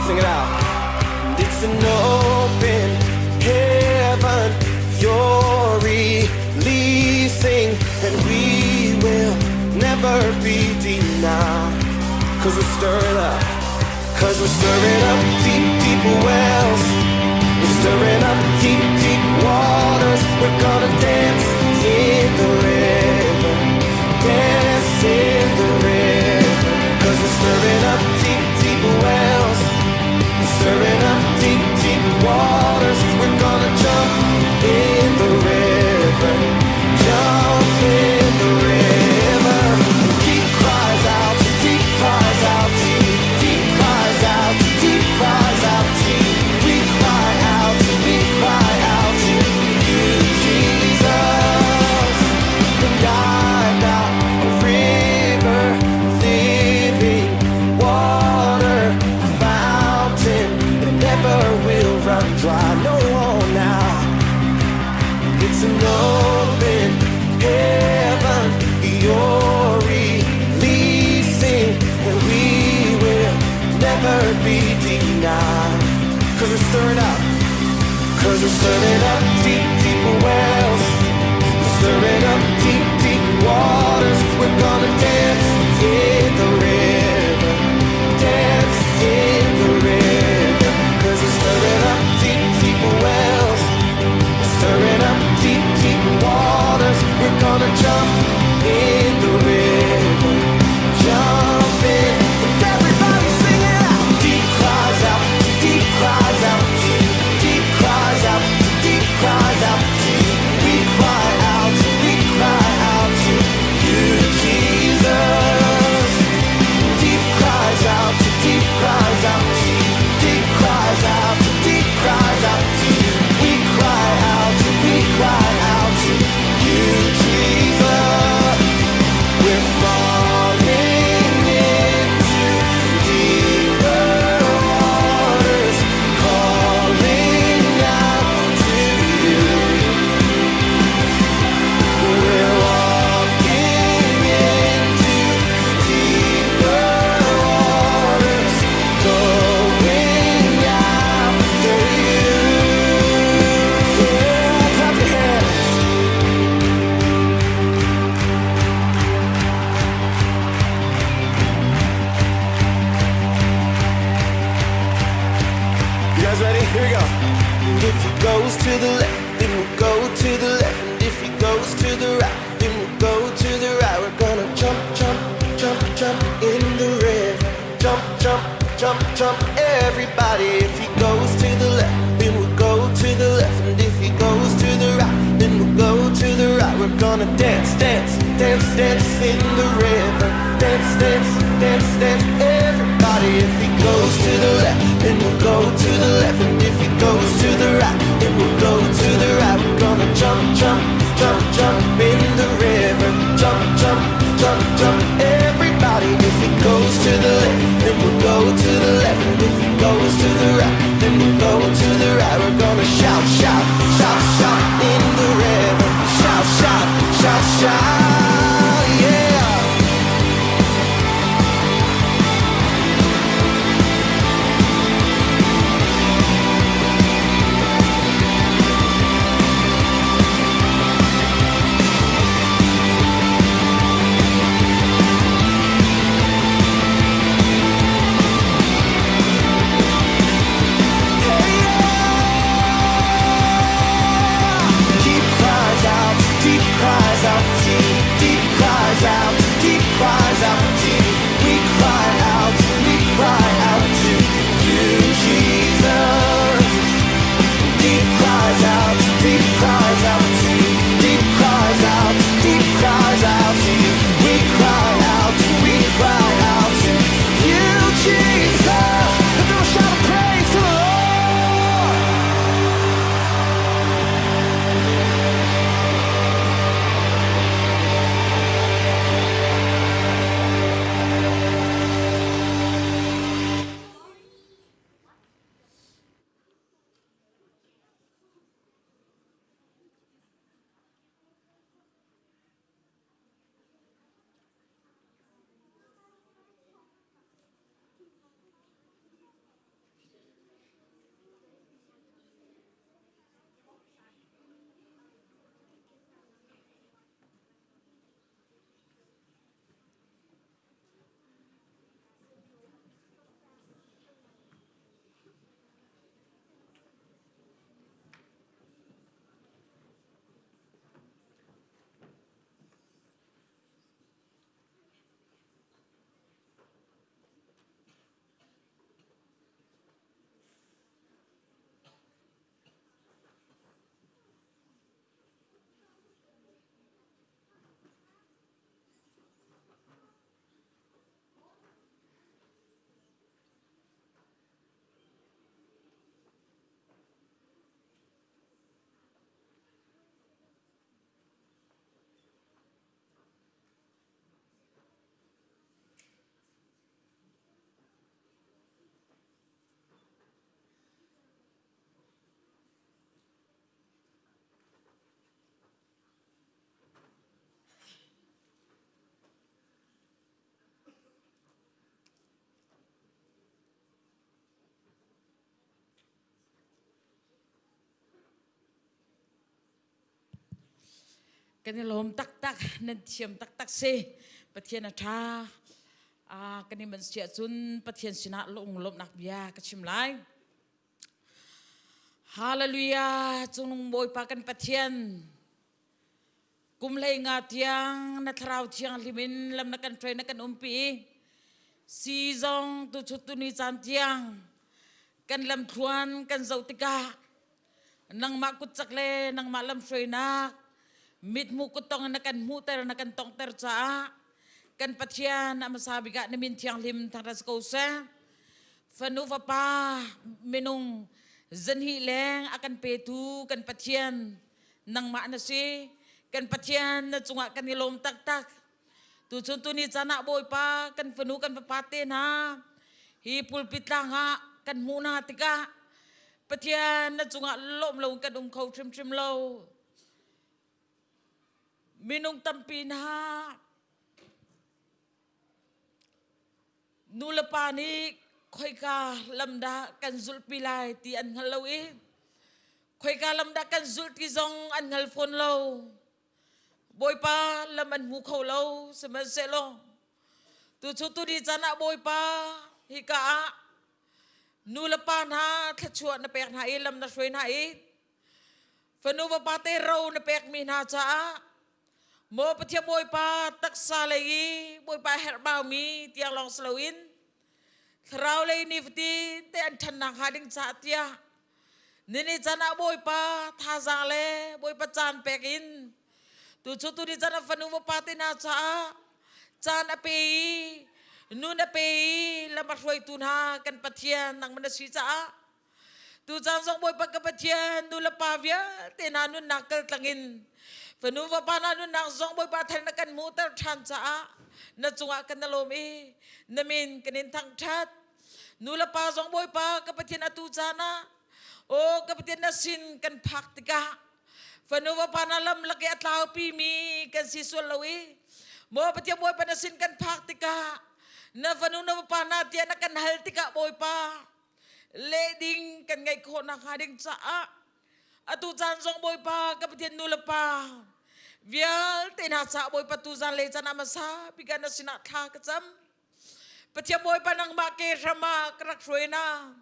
Sing it out. It's an open heaven you're releasing, and we will never be denied. Cause we're stirring up, cause we're stirring up deep, deep wells. We're stirring up deep, deep waters. We're gonna dance in the river, dance in the river. Cause we're stirring up deep, deep wells. We're stirring up deep, deep waters. We're gonna jump in the river, jump in the river. Deep cries out, deep cries out, deep cries out, deep cries out, we cry out to you, Jesus. And I've got a river, living water, a fountain that never will run dry. No, now it's an open heaven you're releasing, and we will never be denied. Cause we're stirring up, cause we're stirring up deep, deep wells. We're stirring up deep, deep waters. We're gonna dance in the river, dance in the river. Cause we're stirring up deep, deep wells. We're stirring up deep, deep waters. We're gonna jump in the river, jump in. And everybody sing it out. Deep cries out, deep cries out, deep cries out, deep cries out, we cry out to you, Jesus. Deep cries out, deep cries out, deep cries out, deep cries out, we cry out to you, Jesus. We're falling into deeper waters, calling out to you. We're walking into deeper waters, going after you. Yeah, clap your hands. You guys ready? Here we go. And if he goes to the left, then we'll go to the left. And if he goes to the right, then we'll go to the right. We're gonna jump, jump, jump, jump in the river. Jump, jump, jump, jump, everybody. If he goes to the left, then we'll go to the left. And if he goes to the right, then we'll go to the right. We're gonna dance, dance, dance, dance in the river. Dance, dance, dance, dance, everybody. If he goes to the left, then we'll go to the left. And if he goes to the right, then we'll go to the right. We're gonna jump, jump, jump, jump in the river. Jump, jump, jump, jump, everybody. If he goes to the left, then we'll go to the left. And if he goes to the right, then we'll go to the right. We're gonna shout, shout, shout, shout in the river. Shout, shout, shout, shout, yeah. Deep cries out, deep กันนี่ลมตักตักนั่นเทียมตักตักเซประเทศนาทากันนี่มันเสียจุนประเทศชนะลงลมนักเบียกชิมไลฮาเลลูยาจงลงบอยปากันประเทศกุมเลยงาเทียงนัทราวเทียงลิมินลำนักกันเทรนักกันปีซีซองตุชุตุนิจันเทียงกันลำทวนกันเจ้าติกานังมากุจักเลนังมาลำเทรนักมิดมุกุตองนักกันมูเตอร์นักกันตองเตอร์จ้ากันปัจจัยนามสาบิกะนมินเทียงลิมทางรัสโกเซฟันุฟปาเมนุงจันฮิแรงอากันเปตูกันปัจจัยนังมาณสีกันปัจจัยนจุงะกันนิลมตักตักtu contoh ni canak boy pa kan penukan pepaten ha hi pulpit lang ha kan muna tika patian na chunga lom lo kan khau trim trim lo minung tampin ha nulapa ni khoi ka lamda kan zul pilai ti an halo e khoi ka lamda kan zul ti zong an hal phone lo boy pa laman mu khâu lâu semen selo tu chutu di chana boy pa hika nu la pan ha thachua na pek na ilam na soi na I fanu ba pa te ro na pek mi na cha mo pathia boy pa tak sa le boy pa her ba mi tiang long slowin thrau le ni fti te an than na ha ding cha tia ni chana boy pa tha jang le boy pa chan pek in tu chutu di jana fanu pati na cha chan api nun api lama Hruaitu na kan pathian nang manasi cha tu chan song boy pag pathian nu la pavya te na nun nakal tangin fanu pa na nun nak song boy pathan na kan mutar than cha na chunga kan nalomi namin kanin thang that nu la pa song boy pa kapathian atu chana o kapathian na sin kan phak tika fanu panalam laki atlaw pimi kan siswal lawi mo patia boy panasin kan praktika na fanu na panatia na kan haltika boy pa leding kan ngai ko na hading sa atu jan song boy pa kapatien nula pa vial tena sa boy pa tu jan le jana masa bigan na sinat tha kacham patia boy panang make sama krak Hruaina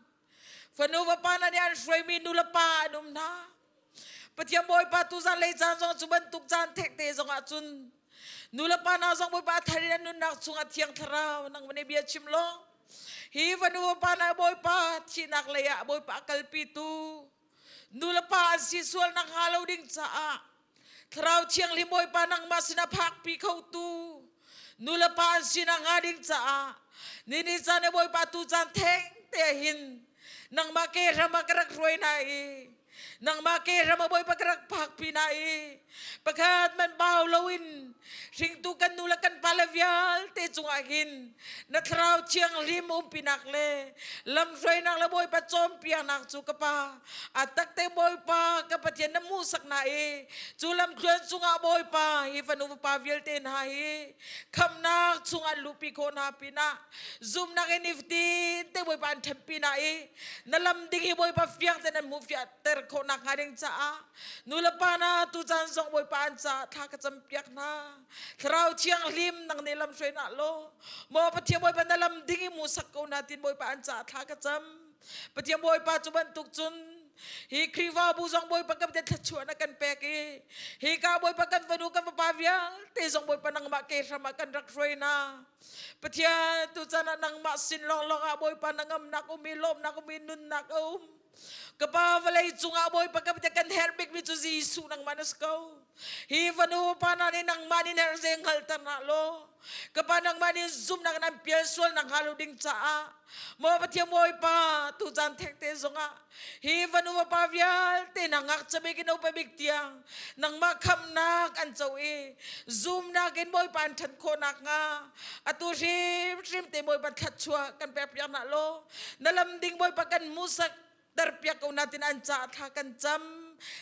fanu pana ni an Hruaimi nula pa num na patiam boy pa tu zan le jan zong chuban tuk jan thek te zong a chun nula pa na zong boy pa thari na nun nak chunga thiang tharau nang mane bia chimlo hi vanu pa na boy pa thinak le ya boy pa kalpi tu nula pa si sual nang halo ding cha a tharau thiang li boy pa nang masina phak pi khau tu nula pa si nang ngading cha a ni jane boy pa tu jan thek te hin nang ma ke rama krak Hruaina nang make rama boy pagrak pak pinai pagkat man baw lawin ring tu kan nula kan palavyal te chungahin na thrau chiang lim pinakle lam Hruaina la boy pa chom pianak chu kapa atak te boy pa kapatyan na musak na chulam chuan chunga boy pa ifanu pa vyal te na khamnak chunga lupi ko na pina zoom na kenifti te boy pa thampi na nalam dingi boy pa fiang te nan mu fiat ter ko na kading cha nula pa na tu jan song boy pa an cha tha ka cham piak na thrau chiang lim nang nilam Hruaina lo mo pathia boy pa nalam dingi mu sak ko na tin boy pa an cha tha ka cham pathia boy pa chuban tuk chun hi kriwa bu song boy pa kap te thachua na kan pek hi ka boy pa kan vanu kan pa vya te song boy pa nang ma ke sama kan rak Hruaina pathia tu chana nang ma sin long long a boy pa nangam na ko mi lom na ko mi nun na ko kapawalay chunga boy pagkapit kan herbik mi chu Jesu nang manas ko hi vanu pa na ni nang mani ner zeng haltar na lo kapanang mani zoom nang nan pielsol nang haluding cha mo patia boy pa tu jan thek te zonga hi vanu pa vyal te nangak chabe kino pa bigtiang nang makham nak an chawi zoom na gen boy pan than ko nak nga atu rim te boy pa thatchua kan pe pya na lo nalam ding boy pa kan musak darpya ko natin an cha tha kan cham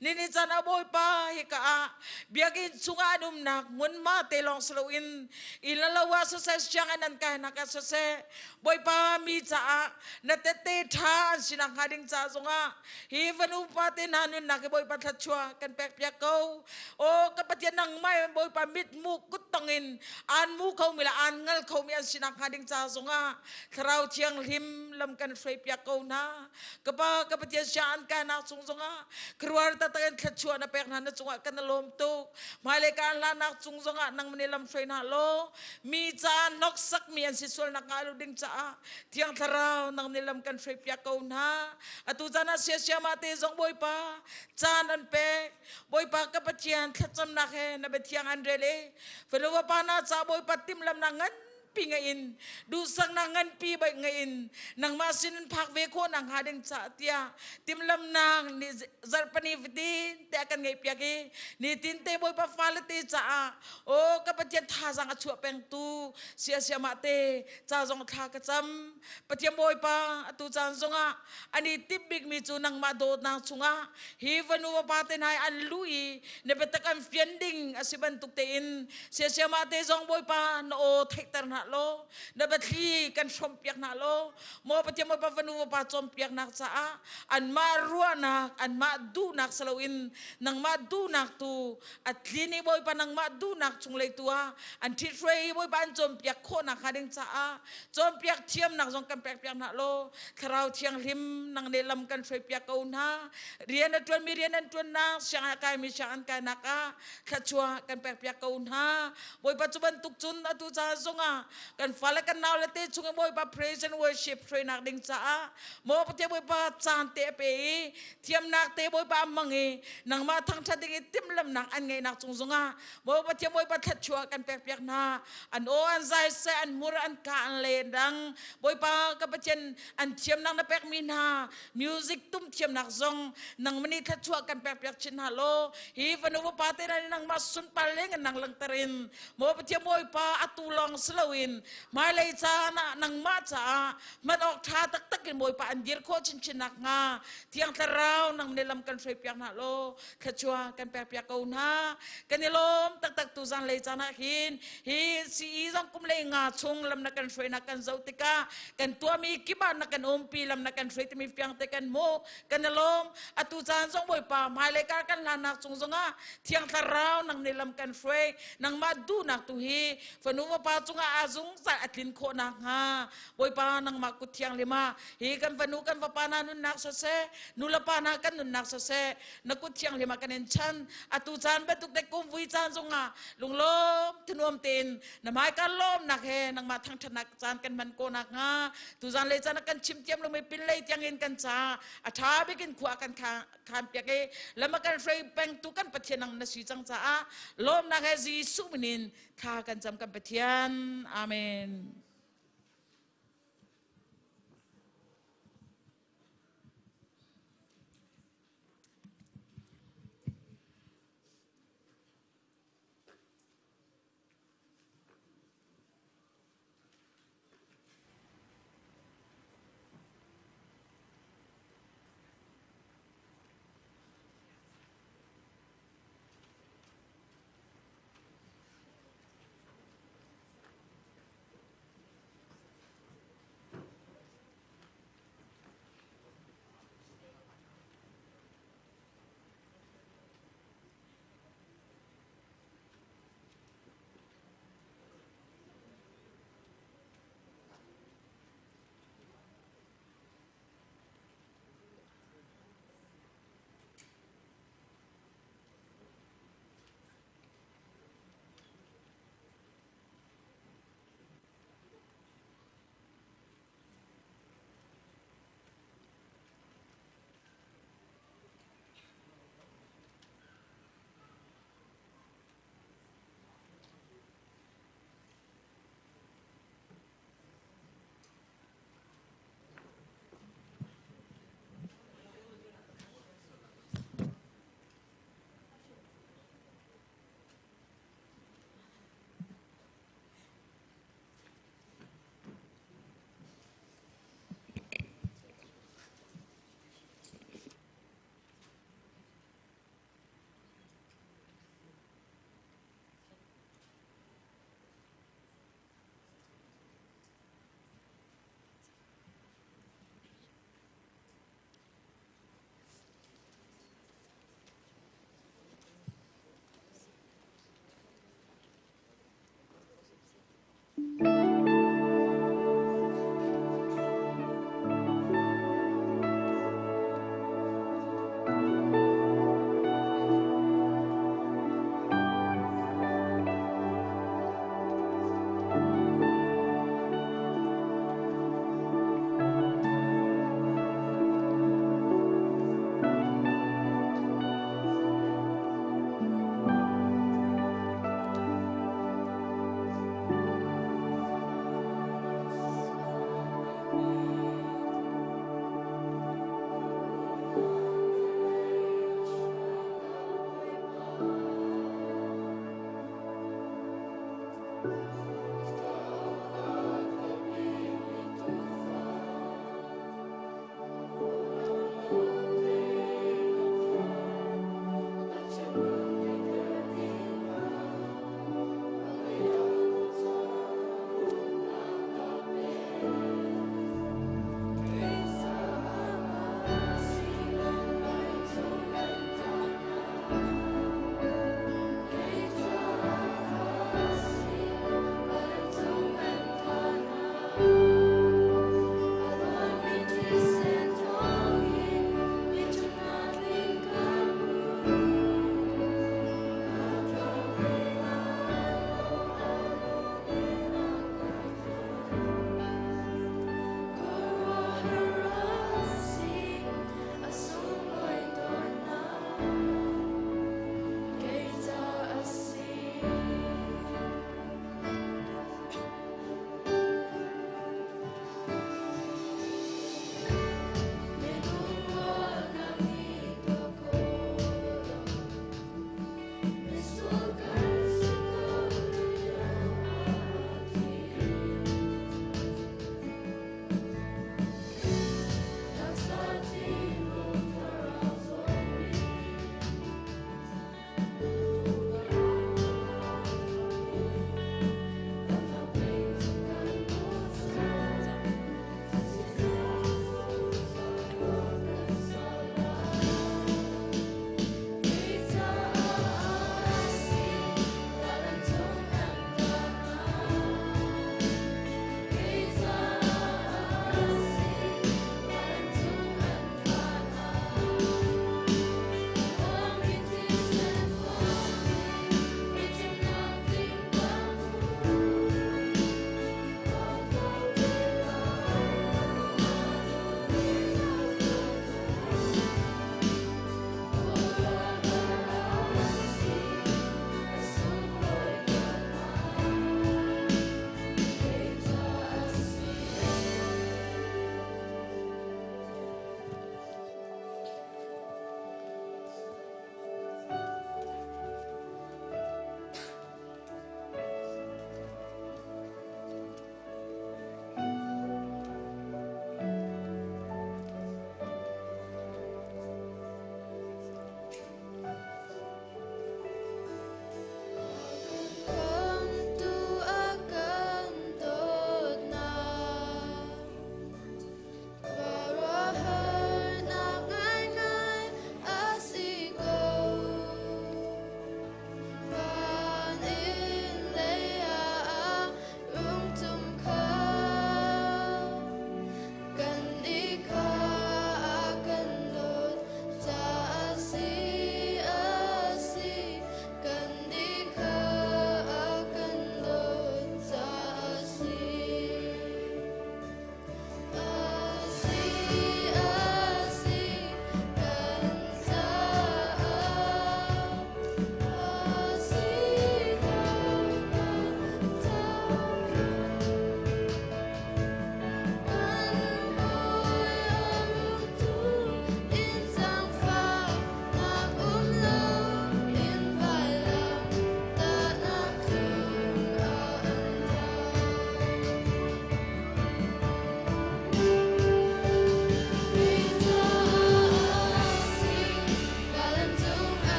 nini sana boy pa hika biagin sunga nak mun ma telong sloin ilalawa sa siyang anan ka nakasase boy pa mi sa na tete tha sinang hading sa sunga even upate nanun nak boy pa tatchua kan pek ko o kapatyan nang may boy pa mit mu kutangin an mu kau mila an ngal kau mi an sinang hading sa sunga karau tiang lim lam kan frei ko na kapatyan siya an ka na sungsunga keluar tatakan tatchua na pek na sunga kan lom tu malaikat la nak sungsunga nang menilam frei na lo mi sa noksak mi an sisol na kalu ding sa tiang tarau nang menilam kan frei ko na atu jana sia mate zong boy pa chan an pe boy pa kapatyan thatsam na he na betiang andrele feluwa pa na sa boy pa timlam nangan pingain dusang nangan pi bay ngain nang masinin pakve ko nang hading sa tia timlam nang ni zarpani vitin te akan ngai piake ni tinte boy pa falete sa o kapatyan thasang achua peng tu sia mate cha jong tha ka cham patya boy pa atu chan zonga ani tibig mi chu nang madot nang chunga hi vanu pa te nai an lui ne betakam fiending asiban tuktein sia mate jong boy pa no thektar na lo na batli kan sompiak na lo mo patya mo pa vanu pa sompiak na sa an marua na an madu nak salawin nang madu nak tu at lini boy pa nang madu nak chunglay tua an titrey boy pa an sompiak ko na kading sa sompiak tiam nak jong kan piak na lo karau tiang lim nang nilam kan frei piak ko na rian na tuan mi rian na tuan na siang kai mi siang kai naka kachua kan piak ko na boy pa chuban tukchun atu sa zonga kan fala kan naw lete chunga boy pa praise and worship frei nak ding sa mo patya boy pa chan te pe tiam nak te boy pa mangi nang ma thang tha ding timlam nak an ngai nak chungzonga mo patya boy pa thachua kan piak na an o an zai se an mur an ka an le dang boy pa kapatyan an tiam nang na pek mina music tum tiam nak zong nang mani thachua kan piak chin halo hi vanu pa te nang masun paleng nang lang tarin mo patya boy pa atulong slowin malay cha na nang ma cha manok tha tak takin boy pa andir ko chin nak nga tiang taraw nang nilam kan frei piak na lo khachua kan piak ko na kanilom tak tu zan lei cha na hin hi si izang kum lei nga chung lam na kan frei na kan zautika kan tua mi kiba na kan umpi lam na kan frei mi piang te kan mo kanilom atu chan zong boy pa malay ka kan lanak chung zonga tiang taraw nang nilam kan frei nang madu nak tu hi fanu pa chunga azung sa atlin ko na nga boy pa nang makutiang lima hi kan fanu kan pa na nun nak sa se nula pa na kan nun nak sa se nakutiang lima kanen chan atu chan betuk te kum vui chan zonga lunglom tinuam tin na mai kan lom nak he nang ma thang thanak chan kan man ko nak nga tu zan le chan kan chim tiam lo mai pin le tiang in kan cha atha bikin khwa kan kan pya ke lama kan frei peng tu kan pathian nang na si chang cha lom nak he ji su minin kha kan cham kan pathian amen.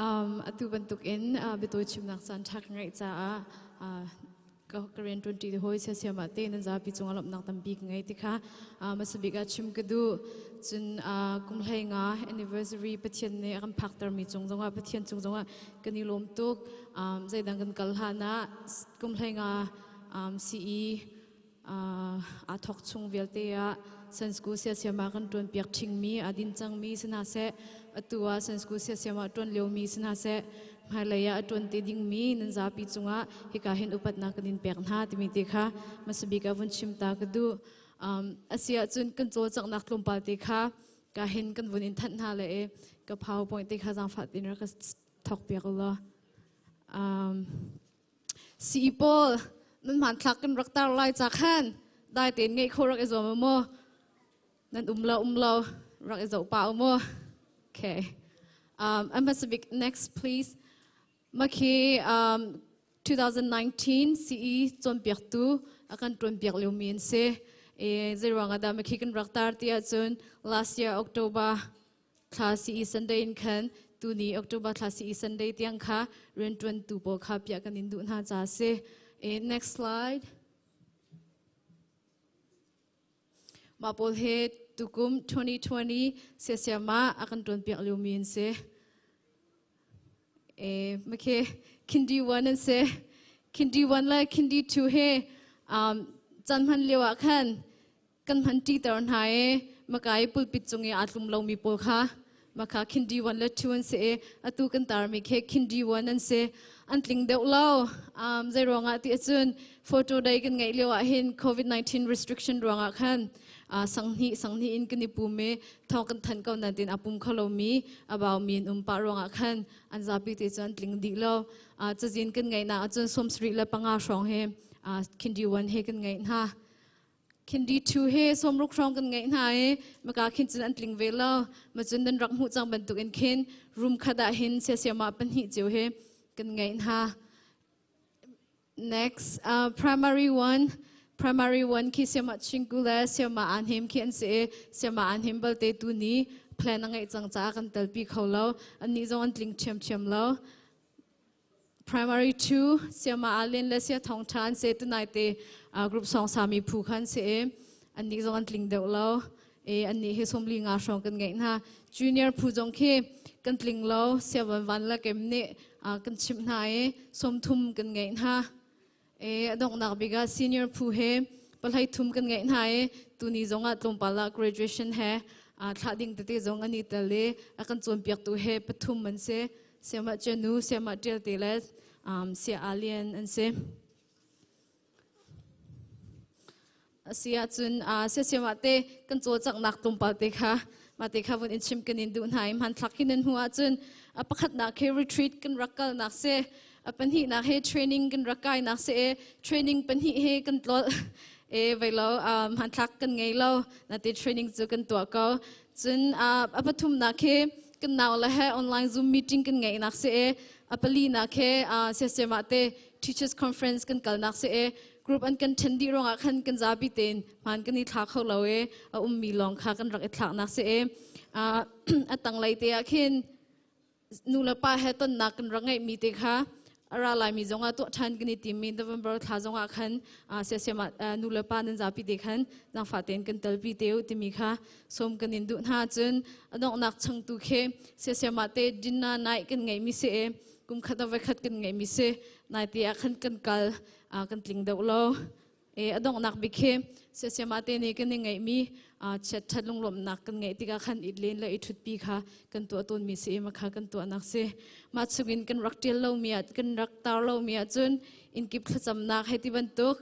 atu bentuk in betul cimnak san thak ngai chaก็เรียนดนตรีที่ห้อยเสียมาเต้นจะพิจงอารมณ์นักตั้งปีไงที่ค่ะมาสบิกาชิมกระดูจนกุมเฮงา anniversary ปะเทียนเนี่ยกันพักตรมีจงว่าปะเทียนจงว่ากันนิลมตุกใจดังกันกัลฮานะกุมเฮงาCE ทอกชงเวลเตียสันสกุเสียมากันตวนเปียกชิงมีดินจังมีสนาเสตัวสันสกุเสียมาตวนเลียวมีสนาเสมาเลยอะตวนเตดิ้งมีนันจะพิจงว่าฮิกาเห็นอุปัตนากันดินเปียกหน้าที่มีเด็กค่ะมาสบิกาวันชิมตากระดูอาเซียจุนกันโจจากนักลมปาติค่ะกาเห็นกันวันอินทันหาเลยกับ PowerPoint ที่ค่ะจังฟัดดินรักทอกเปียกละสีโปนั่นมันทักกันรักตาลายจากขันได้เต็นไงโครักไอโซมโมนั่นเรารักไอโซป่าโมโอเคI'm Pacific next please เมื่อกี้2019 CE จนเปียกตูอาการจนเปียกเลี้ยวมีนเซ่จะรองอดาเมื่อกี้กันรักตาที่อาจน last year October class CE Sunday คันตูนี้ October class CE Sunday ที่ยังค่ะเรียนจนตูโปค่ะเปียกกันดินดูน่าจะเซ่ next slide มาพบเหตุตุกุม2020 เสียมาอาการจนเปียกเลี้ยวมีนเซ่เมื่อกี้คินดีวันนั่นเซ่คินดีวันและคินดีทูเฮจันพันเลียวขันกันพันตีตอนหายเมื่อกี้ปุ่นปิดจงอาตุมเรามีโปค่ะมาค่ะคินดีวันและทูวันเซ่อาตุกันตาร์มีแค่คินดีวันนั่นเซ่อันลิงเดวเล่าใจรองที่จุนโฟโต้ได้กันไงเลียวเห็น COVID-19 restriction รองขันสังหิอินกันนิปูเมทองกันทันเก่านั่นตินอาปุ่มขลมีบ่าวมีนปารองขันอันจะพิจารณาลิงดีเล่าจะจินกันไงนะจนสมสรีและปังอาสองเฮคินดีวันเฮกันไงนะคินดีทูเฮสมรุกรองกันไงนะเมื่อกี้คินจินอันลิงเวลามาจนดันรักหูจังบรรทุกอินคินรุมขดาหินเสียมาเป็นหิเจียวเฮกันไงนะ next primary one คิเสียมาชิงกุเลเสียมาอันเฮมคิอันเสียมาอันเฮมเบลเตตูนี้เพลนงไงจังจ้ากันเตลปีเขาแล้วอันนี้จะวันลิงเชียมแล้ว primary 2 เสียมาอาเลนและเสียทองทานเซตุนายเตกรุ๊ป2 สามีผู้ขันเสอันนี้จะวันลิงเดวแล้วอันนี้ให้สมลิงอาชองกันไงนะ junior ผู้จงเคกันลิงแล้วเสียวันละเกมนี้กันชิมนายสมทุมกันไงนะดอกนักบิกา senior ผู้เฮปลายทุ่มกันไงนายตัวนี้จงอาตรงปลา graduation เฮถ้าดิ่งตัวจงอันนี้แต่เล่กันจวนเปียกตัวเฮปทุ่มมันเสียมาเจนูเสียมาเจลเตเลสเสียอาเลียนอันเสียจุนเสียมาเตกันจวนจากนักตรงปลาเตค่ะมาเตค่ะวันอินชิมกันอินดูนายมันทักขินันหัวจุนประคัดนักเฮ retreat กันรักกันนักเสปัญหานักเฮ training กันรักกันนักเส training ปัญหาเฮกันตลอดไปแล้วมันทักกันไงแล้วนัด training จะกันตัวเขาจนปฐุมนักเฮกันนาวละเฮ online zoom meeting กันไงนักเสปลีนักเฮเสียมาเต teachers conference กันกันนักเสgroup อันกันเทนดีรองอันกันจะพิเตนมันกันนี่ทักเขาเลยมีลองค่ะกันรักทักนักเสตั้งไลเตียขึ้นนูละป้าเฮต้นนักกันรักไงมีเตค่ะอะไรมีจงอาตัวทันกันนี่ทีมมีนเวมเบอร์ท่าจงอาขันเสียมานูละป้านั้นจะพิเตขันจังฟาเตนกันเตลพิเตวทีมีค่ะสมกันนินดูหน้าจนน้องนักช่างตุเคเสียมาเตดินนาไนกันไงมีเสกุมขัดเอาไว้ขัดกันไงมีเสนายเตียขันกันกัลกันลิงเดาโลน้องนักบิเคเสียมาเตนี่กันไงมีเช็ดทัดลงลมนักกันไงที่กขันอิดเลนและอิทุดปีค่ะกันตัวต้นมีเสมาค่ะกันตัวนักเสมาสุกินกันรักเดียวเรามีกันรักตาเรามีจนอินกิบขจำนักให้ที่บรรทุก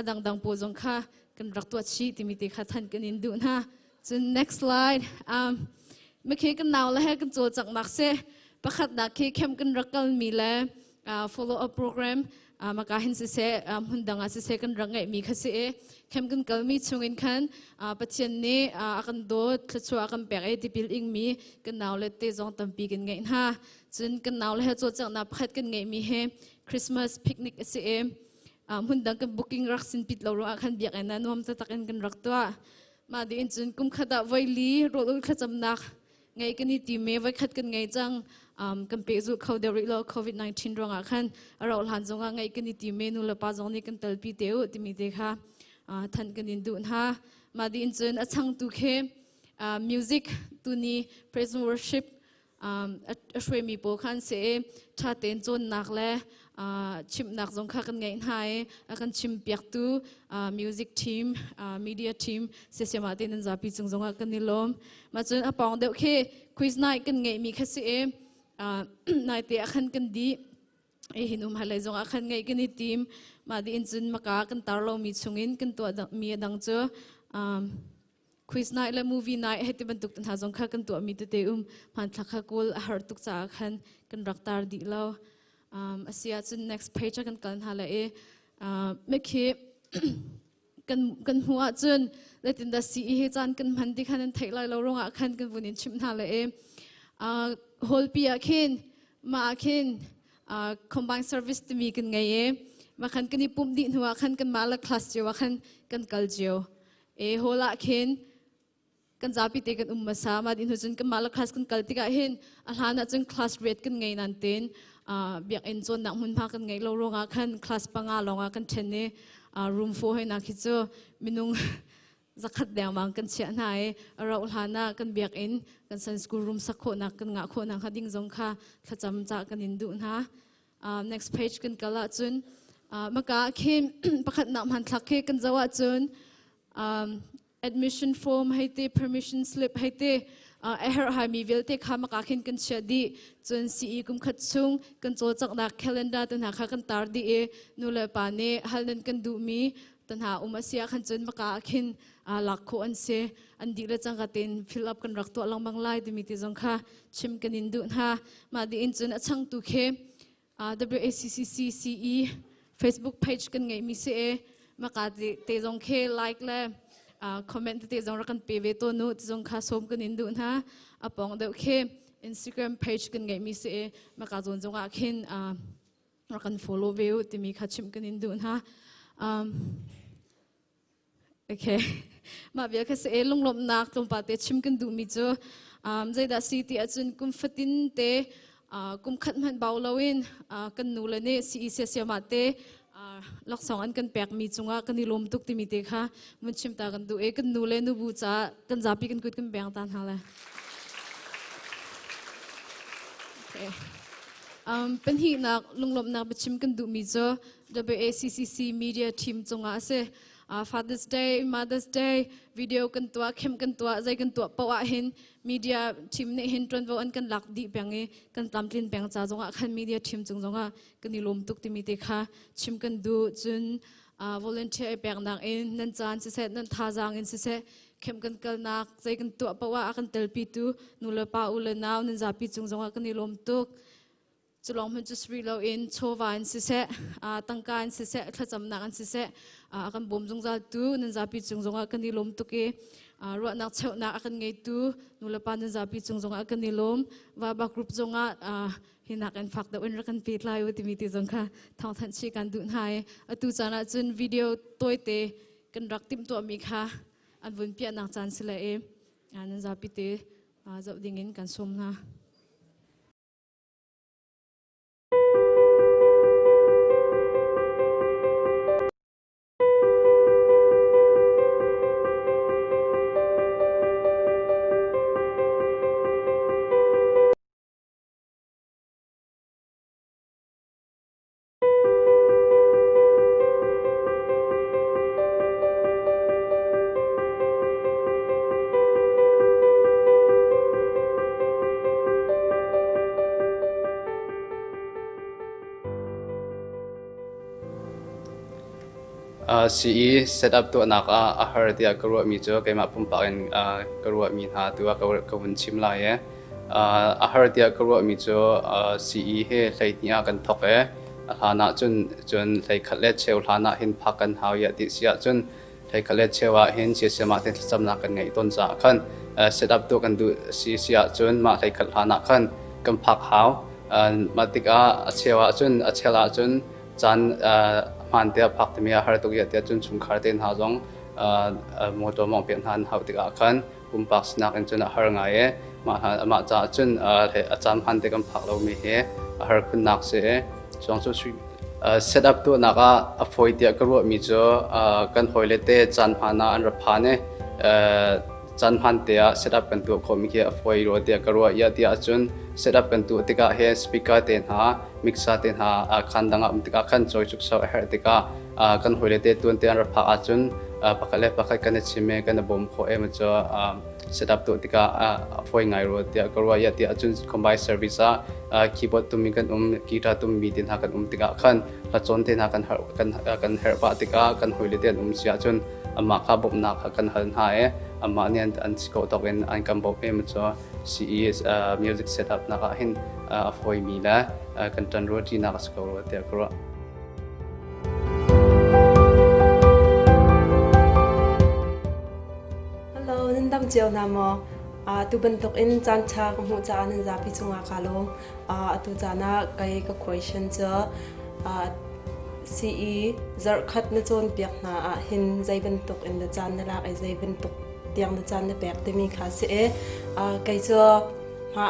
ดังปูจงค่ะกันรักตัวชีที่มีที่ขัดทันกันอินดูนะจน next slide เมื่อกี้กันนาวและให้กันโจจากนักเสประคัดนักเคเข้มกันรักกันมีและ follow up program มาการเห็นเสหุ่นดังอาเสกันรังไงมีข้าเสเข้มกันกัลมีชงอินขันปัจจุบันนี้กันโดดทชัวกันแปลกที่พิลอิงมีกันนาวเลตเตจงตั้มปีกันไงนะจนกันนาวและให้โจจากนับขัดกันไงมีเฮ Christmas picnic เสหุ่นดังกัน booking รักสินปิดเราอาคันเบียกนั้นวมจะตักกันรักตัวมาดีจนกุมขัดไวลีรถขัดจำนัก ngay kan ni team me vai khat kan ngay chang kan pe zu khau de ri lo COVID-19 ronga khan arol han zonga ngay kan ni team me nu la pa zong ni kan talpi teu ti mi te kha than kan in du ha ma di in chun achang tu khe music tu ni praise and worship a shwe mi po khan se tha ten chon nak le chim nak zong kha kan ngai hai akan chim piak tu music team media team se se ma ten zapi chung zonga kan ni lom ma chun apong deuh khe quiz night kan ngai mi kha se night te akhan kan di hinum halai zong akhan ngai kan ni team ma di in chun maka kan tar lo mi chungin kan to mi dang cho quiz night la movie night heti bantuk tan ha zong kha kan to mi te man thakha kol har tuk cha khan kan raktar di lo asia chun next page kan kan hala e me khi kan huwa chun letin da si he chan kan man di khan thai lai lo ronga khan kan bunin chim hala e hol pi akhin ma akhin combined service to mi kan ngai e ma khan kan ni pum di huwa khan kan mala class je wa khan kan kal jeo e hola khin kan zapi te kan masa ma din chun kan mala class kan kalti ka hin alhana chun class rate kan ngai nan ten biak en chon nak mun pha kan ngai lo ronga khan class panga longa kan thenne room 4 he na khi chu minung zakhat dang mang kan chia nai ara ulhana kan biak in kan san school room sakho na kan nga kho na hading jong kha thacham cha kan in du na next page kan kala chun maka khem pakhat na man thakhe kan zawa chun admission form haite permission slip haite her ha mi velte khama ka khin kan chadi chun ce kum khat chung kan cho chak na calendar tan ha kha kan tar di e nula pa ne halnan kan du mi tan ha umasia khan chun maka khin lakho an se an di la chang gaten fill up kan rak to lang bang lai di mi ti jong kha chim kan in du ha ma di in chun achang tu khe WACCCCE Facebook page kan ngai mi se e maka te jong khe like la comment te jong rakan pv to nu jong kha som kan in du na apong de khe Instagram page kan ngai mi se maka jon jonga khin rakan follow view ti mi kha chim kan in du na okay ma bia kha se lunglom nak tum pa te chim kan du mi cho zai da city achun kum fatin te kum khat man bawlawin kan nu la ne si se se ma te laksong an kan pek mi chunga kan ilom tuk ti mi te kha mun chim ta kan du e kan nu le nu bu cha kan zapi kan kut kan beng tan hala okay pen hi na lunglom na bachim kan du mi cho WACCC media team chunga se Father's Day, Mother's Day, video kan tua, khem kan tua, zai kan tua pawa hin media team ne hin tron vo an kan lak di pengi kan tamtlin peng cha zonga khan media team chung zonga kan ni lom tuk ti mi te kha chim kan du chun volunteer pek nak in nan chan se set nan tha jang in se se khem kan kal nak zai kan tua pawa akan telpi tu nula pa ula naw nan zapi chung zonga kan ni lom tuk chulong mun just reload in chowa in se se tangka in se se thacham nak an se se akan bom jong za tu nan zapi chung zonga kan ni lom tuke ro nak cheu na akan ngai tu nula pa nan zapi chung zonga kan ni lom wa ba group zonga hinak en fak da un rakan pit lai u ti mi ti jong kha Thawngtha chi kan du hai atu chana chun video toite kan rak tim to mi kha an bun pia nak chan sila e nan zapi te zau dingin kan som na CE set up to anak a har dia karua mi cho kaima pumpa en karua mi ha tu ka bun chim lai e a har dia karua mi cho CE he hlai nia kan thok e hlana chun hlai khatle cheu hlana hin phakan haw ya ti sia chun hlai khatle chewa hin che sema te chamna kan ngai ton cha khan set up to kan du si sia chun ma hlai khal hlana khan kan phak haw matika chewa chun achela chun chan man tia phak te mia har tuk ya tia chun chum khar ten ha jong moto mong pen han hau tika khan pumpak snak en chuna har nga e ma cha chun acham han te kam phak lo mi he har khun nak se chong chu set up to naka a foi tia karwa mi cho kan hoile te chan phana an ra phane chan phan te set up kan tu khomi ke a foi ro tia karwa ya tia chun set up kan tu tika he speaker ten ha mixer ten ha khan danga tika khan choi chuk so her tika kan hoile te tun te an ra pha a chun pakale pakai kan chime kan bom kho em cho set up to tika foi ngai ro tia karwa ya tia chun combined service keyboard tum kan guitar tum mi tin ha kan tika khan la chon ten ha kan her pa tika kan hoile te sia chun ama kha bom na kha kan han ha e ama nian an ko token an kam bom em cho CES music setup na ka hin foi mi la kan tan ro ti na ka sko ro tia karwa Nandam jeo namo tu bentuk in Thawngtha kamu caan zapi chunga kalong atu jana kai ka question cho CE zar khat na chon piak na hin zai bentuk in da chan na la kai zai bentuk tiang da chan na pek te mi kha se kai cho ha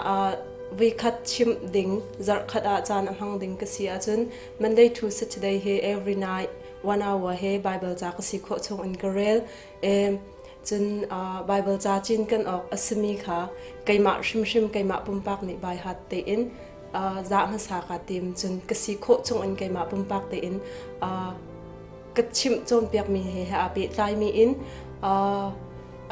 we khat chim ding zar khat a chan amhang ding ka sia chun Monday to Saturday he every night 1 hour he Bible cha ka si kho chung in karel chun Bible cha chin kan ok asmi kha kaima shim kaima pumpak ni bai hat te in za ma sa ka tim chun kasi kho chung an kaima pumpak te in kachim chon piak mi he ha pe tlai mi in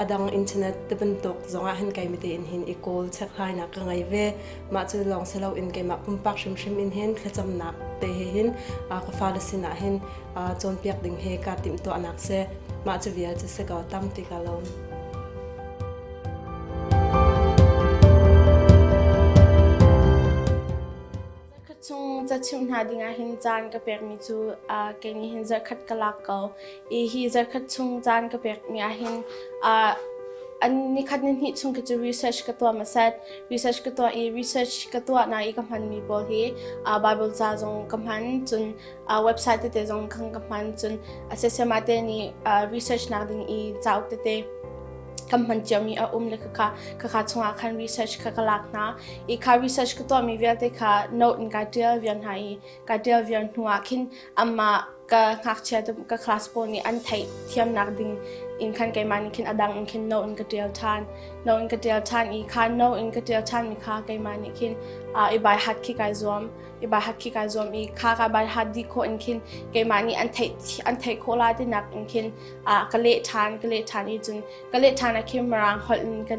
adang internet te bentuk zonga han kai mi te in hin equal chak hai na ka ngai ve ma chu long selo in kaima pumpak shim in hen khacham nak te he hin ka fa la sina hin chon piak ding he ka tim to anak se ma chu via chu se ka tam ti ka lon chung za chim na dinga hin chan ka pek mi chu ke ni hin za khat ka lak ko e hi za khat chung chan ka pek mi a hin an ni khat nin hi chung ka chu research ka to ma set research ka to research ka to na I kam han mi bol hi Bible za jong kam han chun website te jong khang kam han chun Sayamah te ni research na ding I chau te kam han chami le kha chunga khan research ka kalak na I kha research ka to mi vel te kha note in ka tel vian hai ka tel vian nuwa khin amma ka ngak che ka class po ni an thai thiam nak ding in khan kai mani khin adang in khin no in ka tel than I kha no in ka tel than mi kha kai mani khin I bai hat ki kai zom I kha bai hat di ko in khin kai mani an thai ko la de nak in khin ka le than I chun ka le than a kim marang hol in ka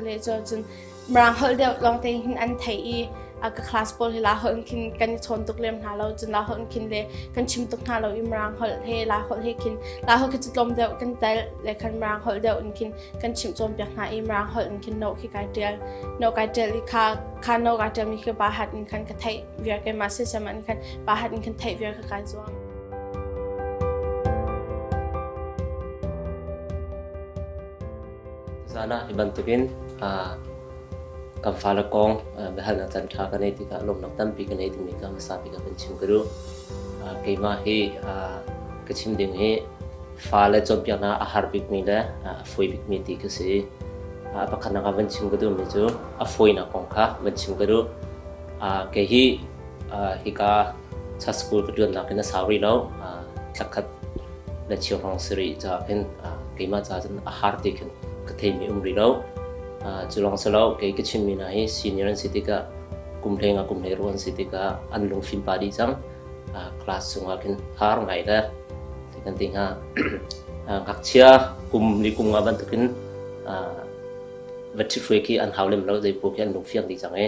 le jo chun marang hol de long te hin an thai I ka class pol hi la hol kin kan chon tuk lem na lo chun la hol kin le kan chim tuk na lo imrang hol he la hol he kin la hol ki chutlom de kan tel le kan marang hol de in kin kan chim chom pyak na imrang hol in kin no ki kai tel I kha no ka tel mi ki ba hat in kan ka thai vir ke ma se saman kan ba hat in kan thai vir ka kai zo sana ibantukin kam fala kong behal na Thawngtha kan eti ka lom nak tam pi kan eti mi ka masapi ka penchim guru keima he kachim ding he fala job ya na ahar bik mi la foi bik mi ti ka se apakhana ka penchim guru mi jo afoi na kong kha penchim guru ke hi ka cha school ka dun na kana sauri no thakhat la chiu rong sri cha pen keima cha jan ahar ti kan ka thei mi umri no Julong Salau kay kachin minahi senior city ka kumhle ruan city ka anlong film padi jang class sunga kin har ngai da tikan tinga ngakchia kumli kunga ban tukin vachhi freki an hawlem lo dei poki an long fiang di jang e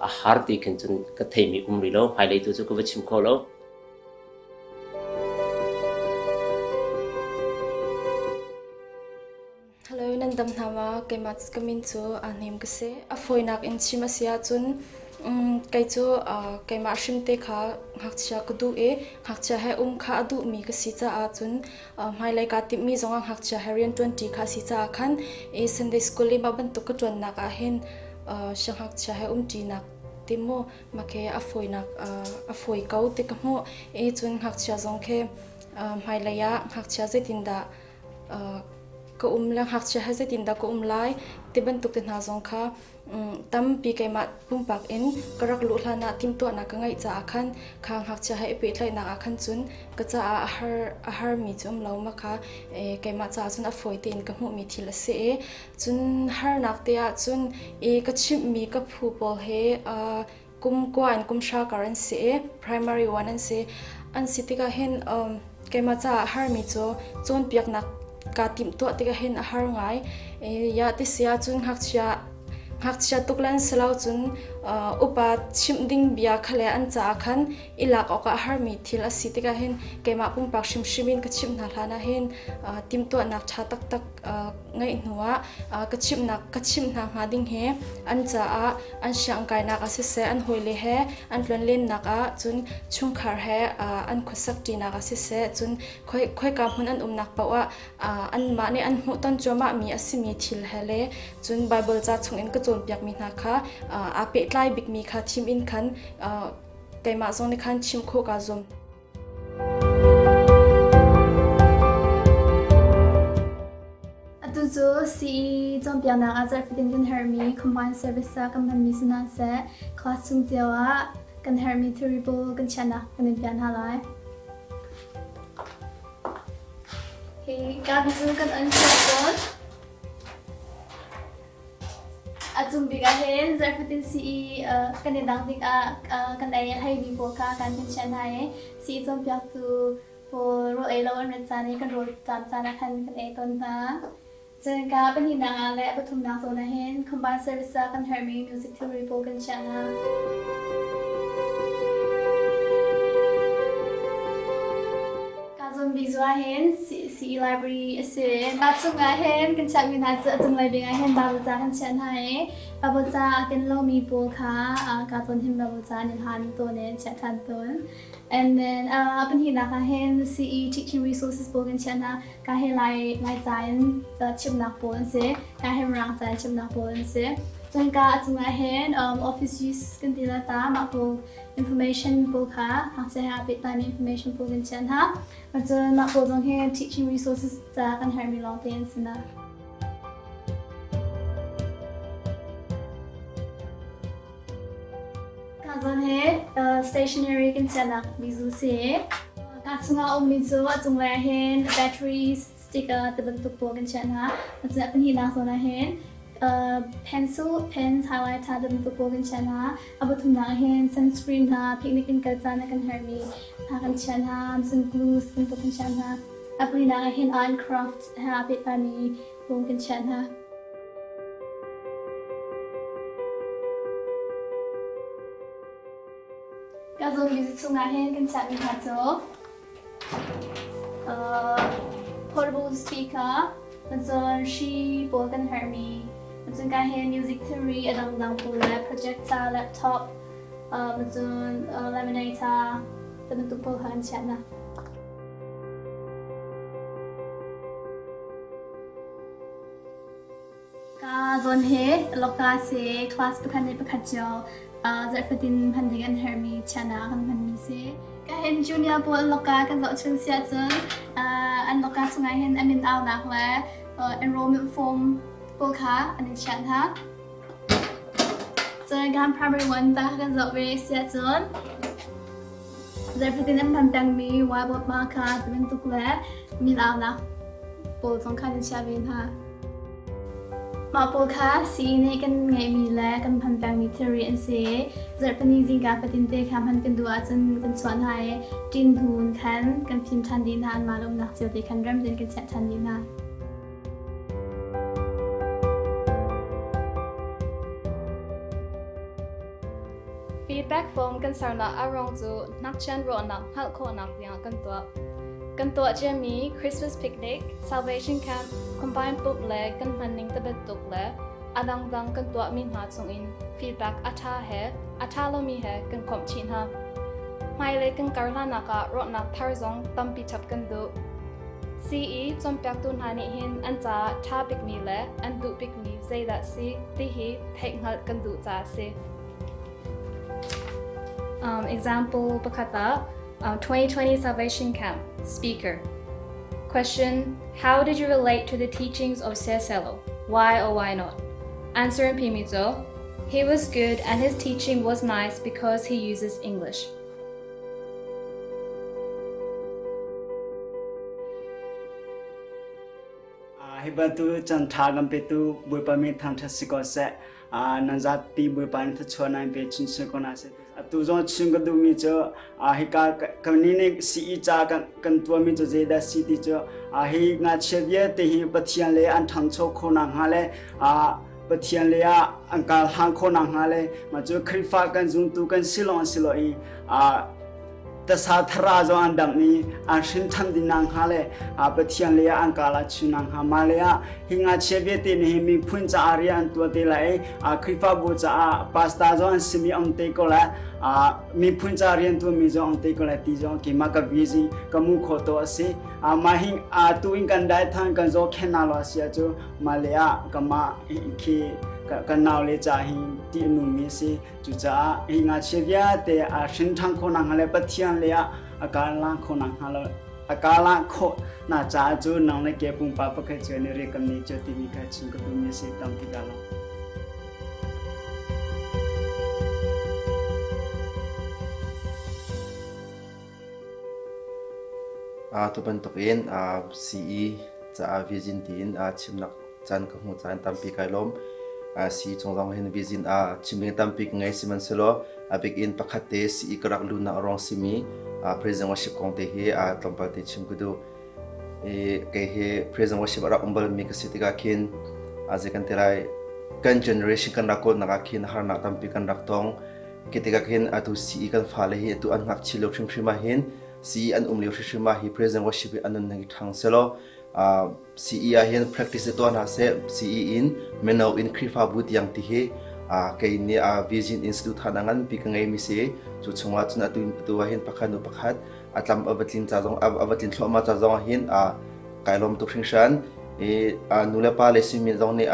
a har ti kin chun ka thei mi umri lo highlight tu chu ko vachim kho lo Nandam nama kay mat kamin chu anim kase afoi nak in chimasia chun kai chu kai ma shimte kha hakcha kudu hakcha he kha adu mi ka si cha a chun mai lai ka tip mi zonga hakcha harian 20 kha si cha khan Sunday school li baban to ka twan na ka hen shang hakcha he ti nak timo make afoi nak afoi kau te ka mo chun hakcha zong khe mai lai ya hakcha zetin da ko lang hak cha ha zatin da ko lai te ban tuk te na zong kha tam pi kai ma pum pak in karak lu hla na tim to na ka ngai cha khan khang hak cha hai pe thlai na khan chun ka cha a har mi chum lo ma kha kai ma cha chun a foi te in ka mu mi thil se chun har nak te a chun ka chim mi ka phu pol he kum kwan kum sha karan se primary one an se an sitika hen kai ma cha har mi cho chon piak nak ka tim to te ka hen a har ngai ya te sia chun hak cha tuklan salau chun upa chimding bia khale an cha khan ilak oka har mi thil a sitika hen keima pum pak shimin ka chim na hlana hen tim to nak tha tak tak ngai nuwa ka chim na nga ding he an cha a an shang kai nak ase se an hoile he an plan len nak a chun chung khar he an khosak ti nak ase se chun khoi ka hun an nak pawa an ma ne an hu ton choma mi asimi thil hele chun bible cha chung in ka chon piak mi na kha a pe tlai big mi kha thim in khan keima zong ne khan chim kho ka zom Atuzo si Zombiana Azar Fitting Hermi combined service Kampan Misuna se class Chung Jawa kan Hermi Terrible kan Chana kan Bian Halai. Hey, kan Zoom kan Unshot. Atum bigahin Zar Fitting si kan Dang Dik kan Ayah Hai Biboka kan Chana si Zombia tu for ro elo an retsani kan ro chana kan Thawngtha Zing ka pani na le pathum na so na hen combined service kan Hermi music theory program chana ka zombie zwa hen si library ase na chunga hen kan chak min ha chung lai binga hen babu cha kan chan hai babu cha kan lo mi po kha ka ton hin babu cha ni han to ne chat han ton and then upon here na hen CE teaching resources program chana ka he lai zain the chim nak pon se ka he rang zain chim nak pon se chang ka chunga hen office use kan tila ta ma po information po kha ha se ha bit time information program chana ma chon ma po jong hen teaching resources ta kan Hermi long ten sina Kazan he stationery kan chana bizu se katsunga omizo atung la hen batteries sticker the bentuk po kan chana atsa pen hina so na hen pens highlight ta the bentuk po kan chana abatum na hen sunscreen na picnic in kalsana kan Hermi ha kan chana some glues bentuk kan chana apni na hen iron craft ha bit pani po kan chana Kazong music sunga hen kan chat mi hato portable speaker Kazong she po kan Hermi Kazong ka hen music theory adang pula projector laptop Kazong laminator bentuk po kan chat na Kazong he lokasi class pekan ni pekajau Zar Fatin Panding Hermi Chana kan Panmi se kahen junior po loka kan zo chung sia chun an loka sungai hen amin aw nak la enrollment form po kha an chan ha chun gan primary 1 ta kan zo ve sia chun Zar Fatin an Pandang mi wa bot ma kha ben tuk la min aw nak po jong khan sia vin ha Ma polka si ne kan ngai mi la kan Pandang mi theory an se zar pani Zing ka patin te kham han kan dua chun kan chuan hai tin dhun khan kan phim than din han malum nak cheu te khan ram den kan chat than din ha feedback form kan sarna arong chu nak chan ro nak hal kho nak yang kan to Jemmy Christmas picnic salvation camp combined book le kan manning ta betuk le adang dang kan to min ha chung in feedback atha lo mi he kan kom chin ha mai le kan karla na ka ro nak thar zong tam pi chap kan do CE chom pyak tun hani hin an cha tha pik mi le an du pik mi zai da si ti hi thek ngal kan du cha se example pakata 2020 Salvation Camp speaker Question: How did you relate to the teachings of Seselo? Why or why not? Answer in Pimito: He was good and his teaching was nice because he uses English. Hibatu Chantagam Petu, Bupami Tantasikose, Nanzati Bupan Tachona and Pechin Seconase. Atuzon Chungadumicho, Hika Kanini Siita Kantuamito Zeda City, He not Cheviet, he Batianle and Tanto Konanghale, Batianlea, Uncle Hankonanghale, Majo Krifa and Zuntukan Silon Siloi, Tasatarazo andamni Ashintam dinanghale Batianlea Ankala Chunanghamalea Hinga Cheveti Nehemi Punza Arian Tuatelae Krifa Buza Pastazo and Simi on Tecola Mi Punza Arian to Mizo on Tecola Tizo Kimaka Vizi Kamukoto Si Mahin Tuing Gandai Tankanzo Kenalo Siajo Malea Kama Ki Kanao Lejahin Tinumisi Juja Hinga Chevia de Ashintang Konanghale Batianlea Akala Konanghalo Akala Ko Najaju Nang Gepung Papa Kajani Rekamnature Timika Chinkumisi Tampigalo. Tupantokin CE Za Vizintin Chimnak Chan Kamutan Tampikalom si Chongdong Hen Visin Chiming Tampik Ngay Siman Selo Big in Pakate si Ikarak Luna Orong Simi President Worship Kongte He Tompati Chimkudu Kay President Worship Arak Umbal Mika Sitika Kin Azikan Terai Kan Generation Kan Rakot Nakakin Harna Tampikan Raktong Kitika Kin Atu si Ikan Falehi Tu Anak Chilok Shimshimahin si An Umliok Shishimahi President Worship Anun Nangitang Selo CE ahian practice itu anase CE in menau in krifa but yang tihe kay ni Vision Institute hanangan pikangai misi chu chunga chuna tu ahian pakhanu pakhat atlam abatlin chazong abatlin thloma chazong ahian kailom tukshingshan nula pa lesimi zong ni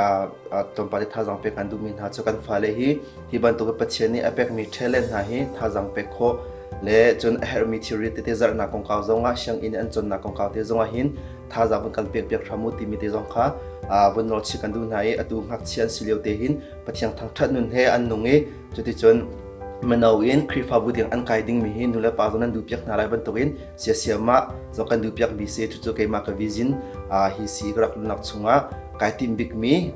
tompali thazang pe kandu min ha chokan phale hi ban to pacheni apek mi talent ha hi thazang pe kho le chun her meteorite te zar na kong kaw zonga siang in an chon na kong kaw te zonga hin tha za bun kal pek pek thamu ti mi te zong kha bun ro chi kan du nai atu ngak chian sileu te hin pathiang thang that nun he an nungi chuti chon manau in krifa bu ding an kai ding mi hin nula pa zonan du pek na lai ban tokin Sayamah zo kan du pek bi se chu chu ke ma ka vision hi si grak lunak chunga kai tim big mi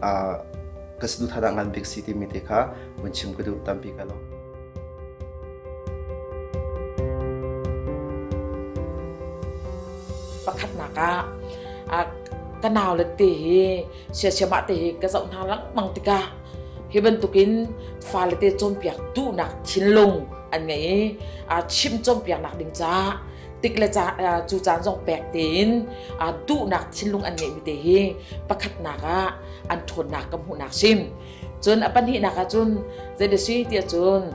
kasdu thada ngan big city mi te kha bunchim ku du tampi kalo Pakhat naka kanao lete Sayamah te ka zau na lang mang tika hiban tukin falete chompiak tu nak chinlung an ngai chim chompiak nak ding cha tikle cha chu chan jong pek tin tu nak chinlung an ngai mi te hi pakhat naka an thon nak kam hu nak sim chun apan hi naka chun zedesi tia chun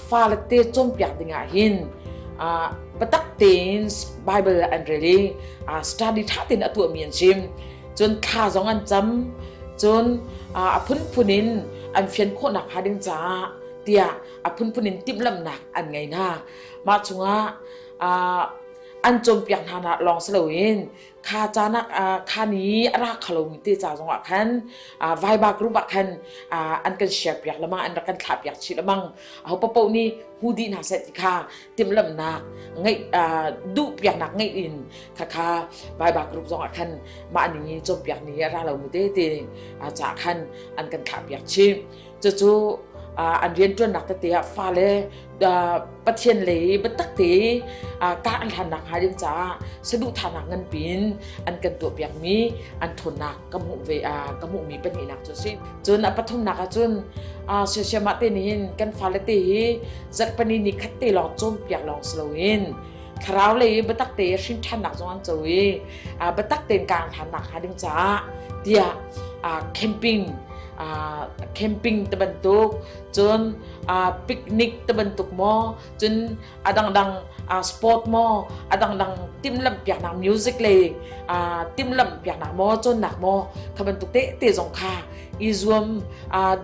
falete chompiak dinga hin patak tin Bible and really study thatin atu mian sim chun kha jong an cham chun phun phunin an fian kho nak hading cha tia phun phunin timlam nak an ngai na ma chunga an chom piak hana long slowin kha cha nak kha ni ra khalong te cha jong khan vai ba group khan an kan share piak lama an kan thla piak chi lamang ho papo ni hudi na set kha timlam nak ngai du piak nak ngai in kha vai ba group jong khan ma ni chom piak ni ra lo te te cha khan an kan thla piak chi chu an rian tron nak te fa le pathian le batak te ka an than nak ha ring cha sadu thana ngan pin an kan to piak mi an thon nak kamu ve kamu mi pan ni nak chu si chun apathum nak a chun Sayamah te ni kan fa le te hi zat pani ni khat te long chom piak long slowin khrau le batak te shin than nak jong an choi batak ten kang than nak ha ring cha tia camping camping tebentuk จนปิกนิกตะบันตุกมอจนดังสปอร์ตมอดังติมลำเปียกหนักมิวสิกเลยติมลำเปียกหนักมอจนหนักมอขบันตุกเตะจงคาอีรวม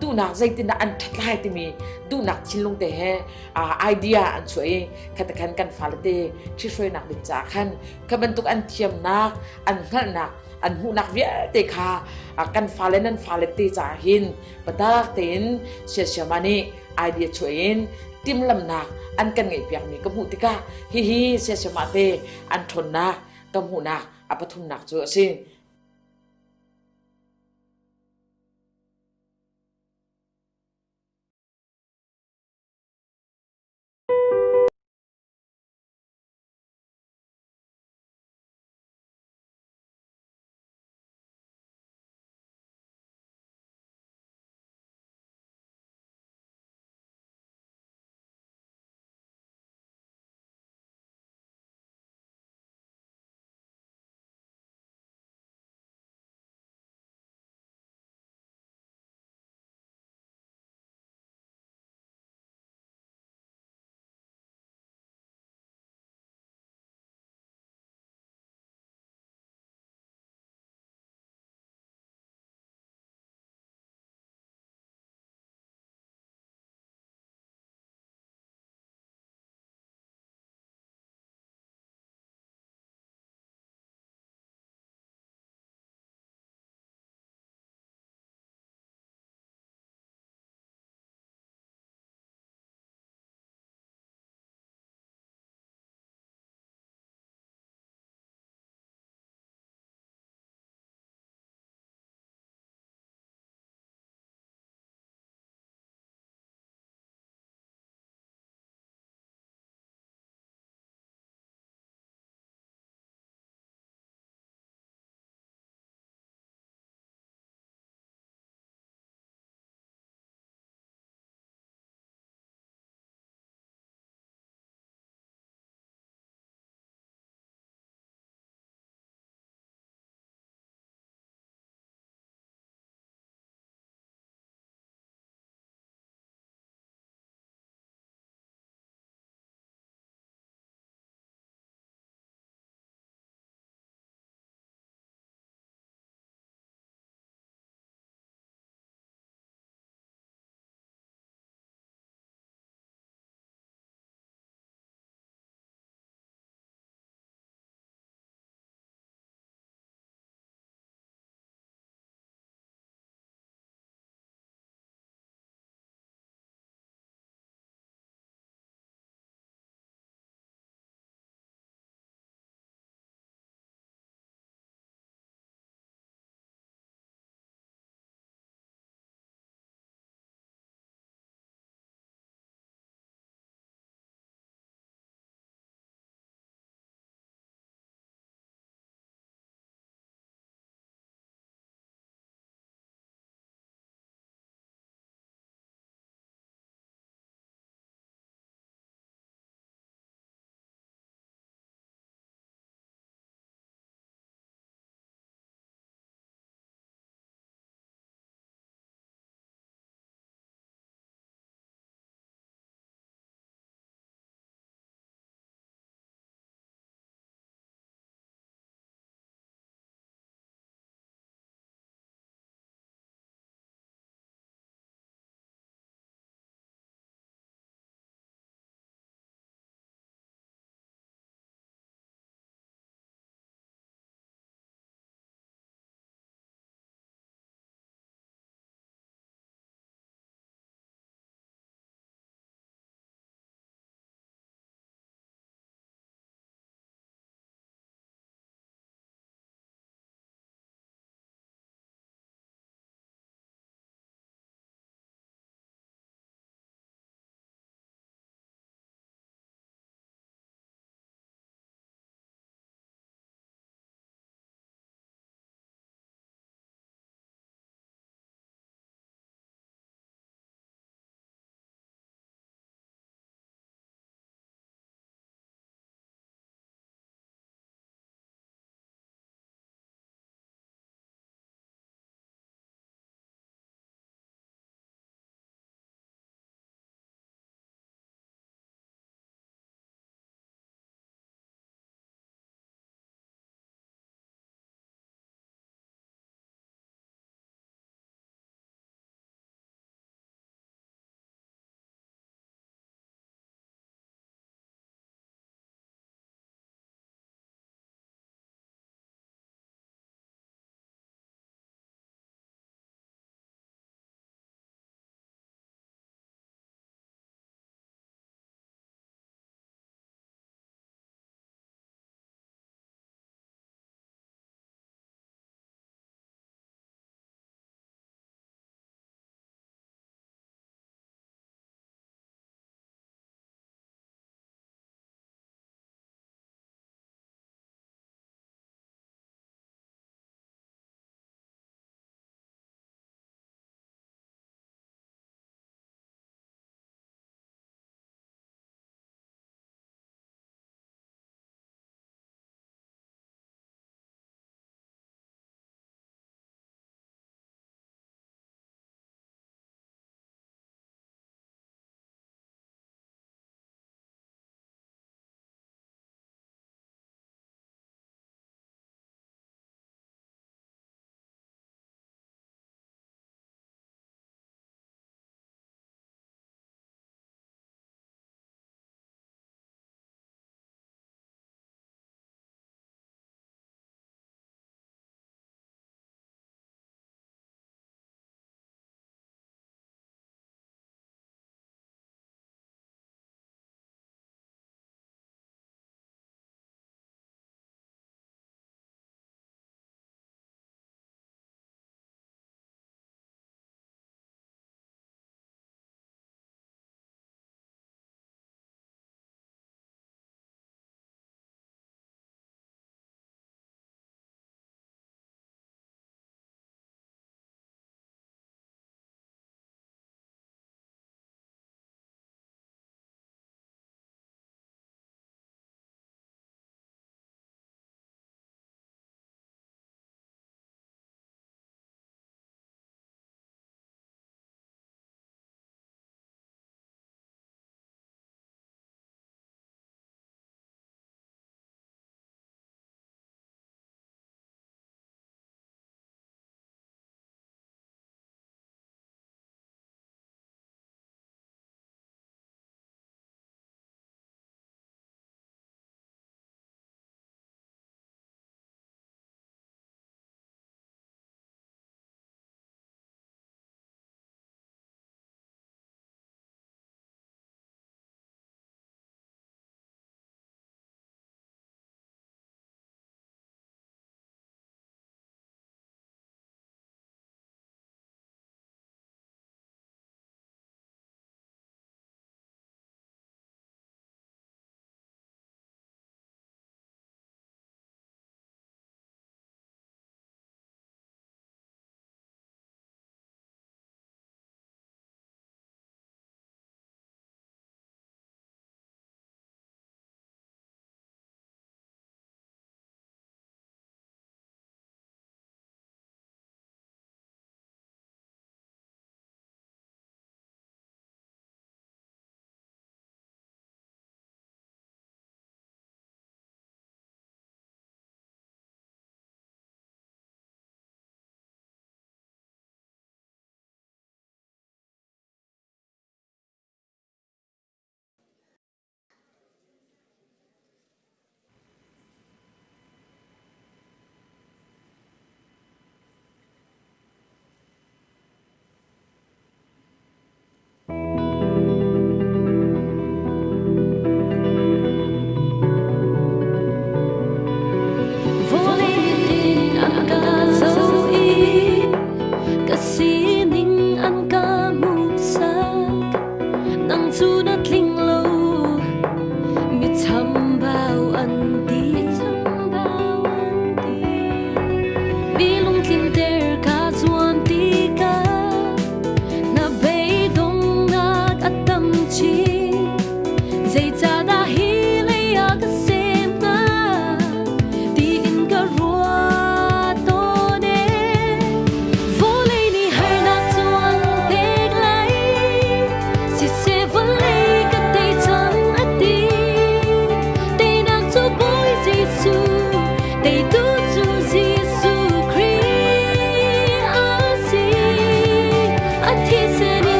ดูหนักใจตินอันทัดไล่ติมีดูหนักชินลงเตะไอเดียอันช่วยขัดกันกันฟาลเตที่ช่วยหนักดิจ่าขันขบันตุกอันเทียมหนักอันเงินหนักอันหูนักเวียเตคากันฟาเลนันฟาเลตีจ่าหินปะตากเต็นเชียมานีไอเดียช่วยติมลำหนักอันกันไงเปียกมีกับหูติกาฮิเชียมาเตอันทนนักกับหูนักปทุมนักจัวสิ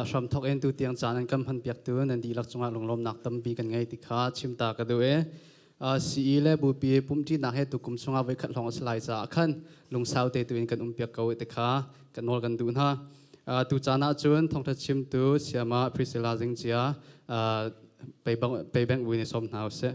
Sham thok en tu tiang chan an kam han piak tu nan di lak chunga longlom nak tam bi kan ngai ti kha chimta ka do e si le bu pi pum ti na he tu kum chunga vai khat long slai cha khan lung sau te tu in kan piak ko te kha kan nol kan du na tu chana chun Thawngtha Chimtu Sayamah Priscilla Zing chia pe bang wi ni som nau se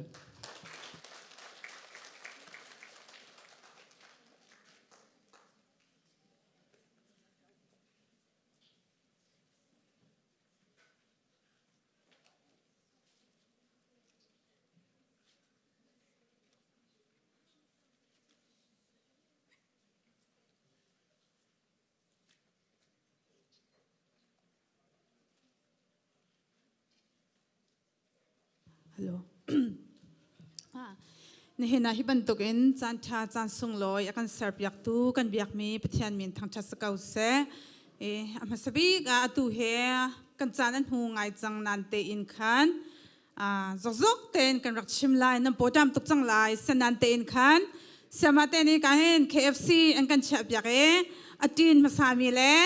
Hello. Nihina hibantukin chan cha chan sung loy akan serp yak tu kan biak mi pathian min Thawngtha sakau se amasabi ga atu he kan chanan hu ngai chang nan te in khan zok ten kan rak chim lai nam podam tuk chang lai sanan te in khan sama te ni ka hen KFC an kan chap ya ke atin masami le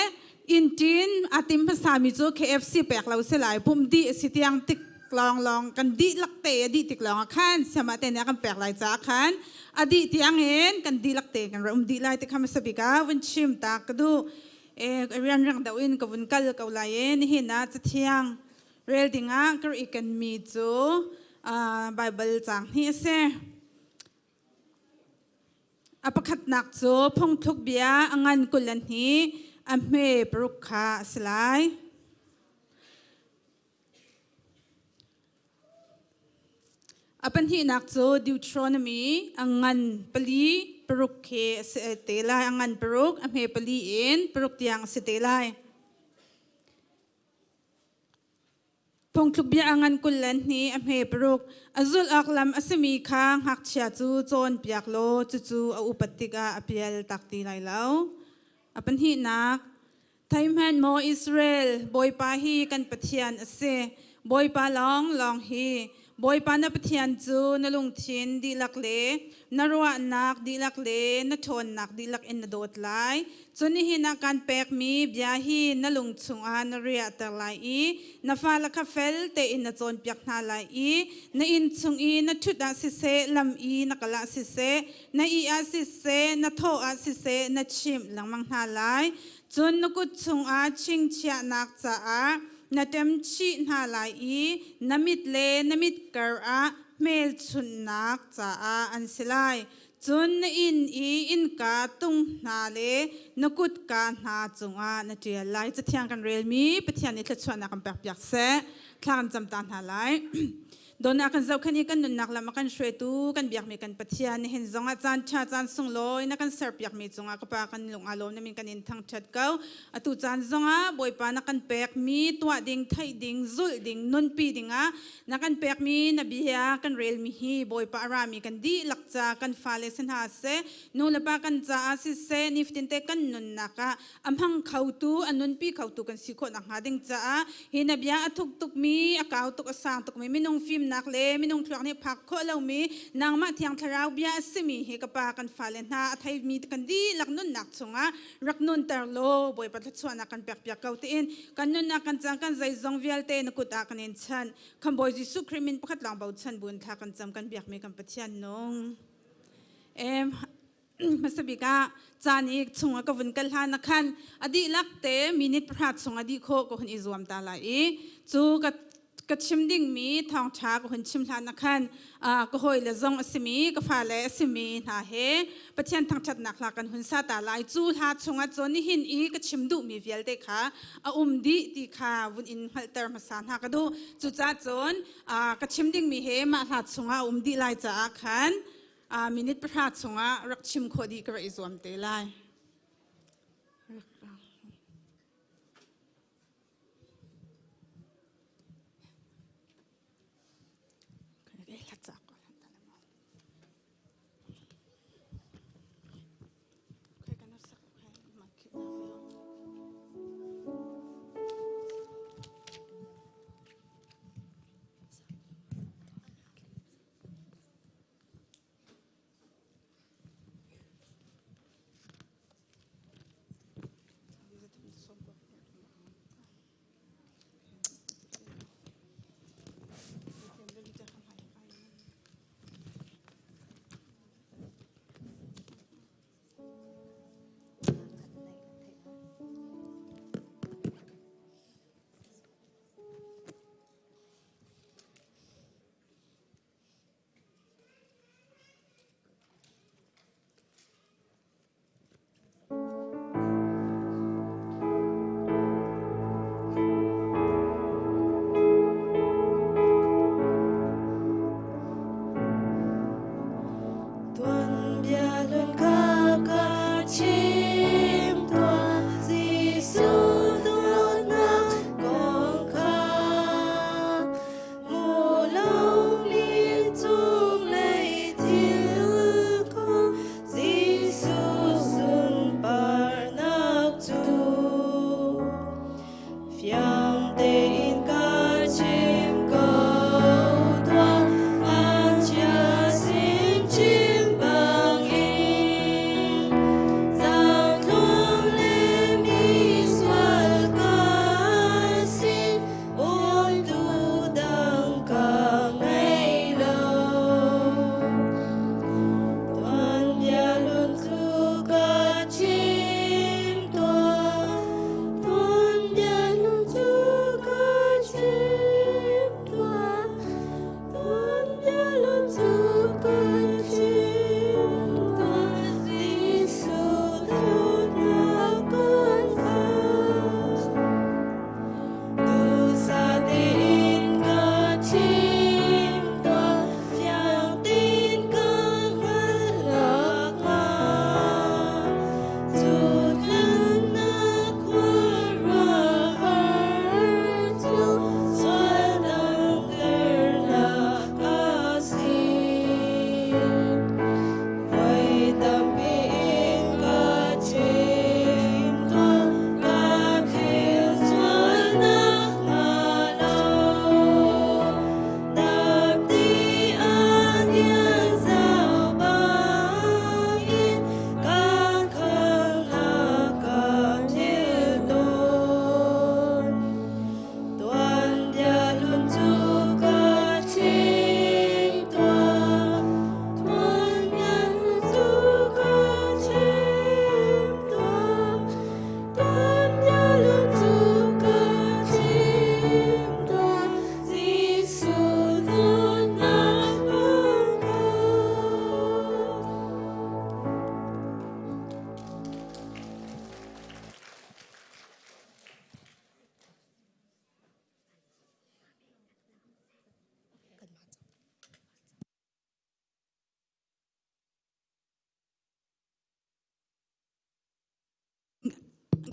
in tin atim masami chu KFC pek lo se lai pum di sitiang tik long kan di lak te di tik long khan sama te ni kan pek lai cha khan adi tiang hen kan di lak te kan rom di lai te kham sabika wan chim ta ka du rian rang da win ka vun kal ka lai ni hin na chathiang rel dinga kar ikan mi chu Bible chang hi se apakhat nak chu phong thuk bia angan kulan hi ame prukha slai apan hi nak chu Deuteronomy angan pali prukhe se telai angan pruk ame pali in pruk tiang se telai phong thuk bia angan kulan hi ame pruk azul aklam asemi khang hak chia chu chon piak lo chu a upatika apial takti lai lo apan hi nak thaimhan mo Israel boy pa hi kan pathian ase boy pa long hi boy pa na pathian chu na lung thin di lak le na ruwa nak di lak le na thon nak di lak in na dot lai chuni hi na kan pek mi bia hi na lung chung a na ria tar lai I na fa la kha fel te in na chon piak na lai I na in chung I na thuda si se lam I na kala si se na I a si se na tho a si se na chim lang mang na lai chun na kut chung a ching chia nak cha a na tem chi na lai I namit le namit kar a mel chun nak cha a an silai chun na in ka tung na le na kut ka na chunga na tia lai chathiang kan rel mi pathian ni thachwa na kan pek se thlan jam ta na lai dona kan zau khani kan nun nak lama kan Hruaitu kan biak mi kan pathian ni hen zonga chan sung loi na kan ser piak mi chunga ka pa kan lung alom na min kan in thang that kau atu chan zonga boy pa na kan pek mi twa ding thai ding zul ding nun pi dinga na kan pek mi na biya kan rel mi hi boy pa ara mi kan di lakcha kan fale sen ha se nu la pa kan cha asi se niftin te kan nun naka amhang khautu anun pi khautu kan sikho na ngading cha hi na biya athuk tuk mi akaw tuk asang tuk mi minung film nak le minung thlak ni phak kho lo mi nangma thiang tharau bia simi he ka pa kan falen na thai mi kan di lak nun nak chunga rak nun tar lo boy pa thachwa kan pek pek kau te in kan nun na kan chang kan zai zong vial te na kuta kan in chan kham boy ji su krimin pakhat lang bau chan bun tha kan cham kan biak mi kan pathian nong masabika chani chunga ka vun kal ha na khan adi lak te minute prat chunga di kho ko hun izwam ta la I chu ka chimding mi Thawngtha ko hun chim hlan na khan ko hoi le zong asimi ka fa le asimi na he pathian thang chat nak la kan hun sa ta lai chu ha chunga choni hin I ka chimdu mi vial te kha a di ti kha vun in halter masan ha ka du chu cha chon ka chimding mi he ma hla chunga di lai cha khan minute prat chunga rak chim kho di ka izwam te lai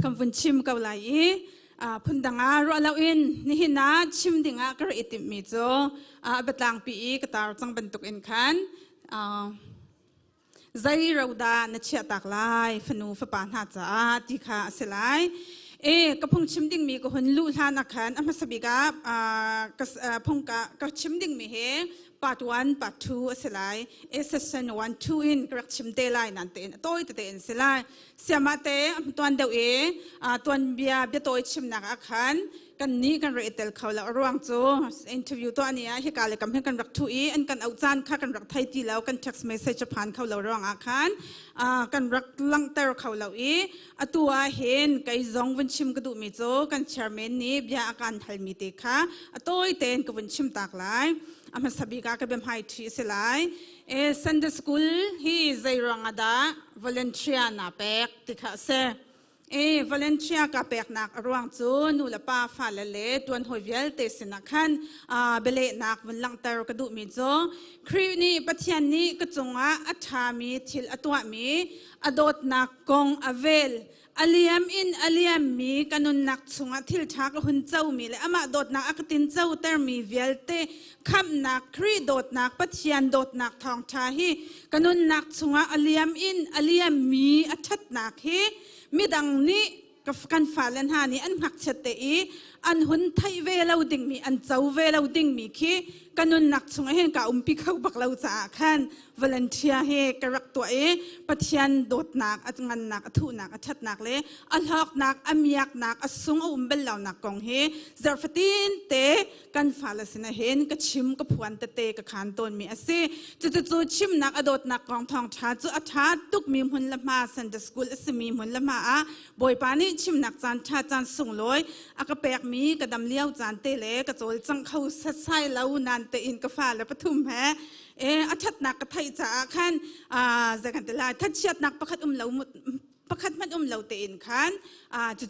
คำฟุนชิมเกาหลีพุ่นดังรัวเราอินนี่นะชิมดิ่งกระอิติมิโจบัดลางปีกตาจังบรรทุกอินขันใจเราดานเชียตักลายฟนูฟปานหาจ้าที่ขาเสลายกระพงชิมดิ่งมีก็หุ่นลู่ลานักขันมาสบิกาพงกระชิมดิ่งมีเฮpart 1 part 2 selai session 1 2 in correct chimte lai nante toy te en selai siamate tuan deu tuan bia toy chimnak akhan kan ni kan retel khawla ruang chu interview to ania hi kale kam hen kan rak thu an kan auchan kha kan rak thai ti law kan text message phan khawla ruang akhan kan rak lang ter khawla atua hen kai zong win chim ka du mi chu kan chairman ni bia akan halmi te kha toy ten ka win chim tak lai ama sabi ka bem hai thi selai Sunday school hi zairangada volunteer na pek tikha se volunteer ka pek nak ruang chu nu la pa fa la le tuan hoivel te sinakhan bele nak win lang tar ka du mi zo khri ni pathian ni ka chunga atha mi thil atwa mi adot nak kong avel aliam in aliam mi kanun nak chunga thil thak hun chau mi le ama dot nak akatin chau ter mi velte kham nak khri dot nak pathian dot nak Thawngtha hi kanun nak chunga aliam in aliam mi athat nak hi midang ni kan falan ha ni an hak chate an hun thai ve lo ding mi an chau ve lo ding mi khi kanun nak chunga hen ka umpi khau bak lo cha khan volunteer he karak to pathian dot nak atngan nak athu nak athat nak le alhak nak amiak nak asung umbel law nak kong he zarfatin te kan falasina hen ka chim ka phuan te ka khan ton mi ase chu chim nak adot nak kong Thawngtha chu atha tuk mi hun lama Sunday school asmi hun lama boy pani chim nak chan tha chan sung loi aka pek mi ka dam liao chan te le ka chol chang khau sa sai lau nan te in ka fa la pathum he athat nak ka thai cha khan zakan te la that chat nak pakhat lau pakhat mat lau te in khan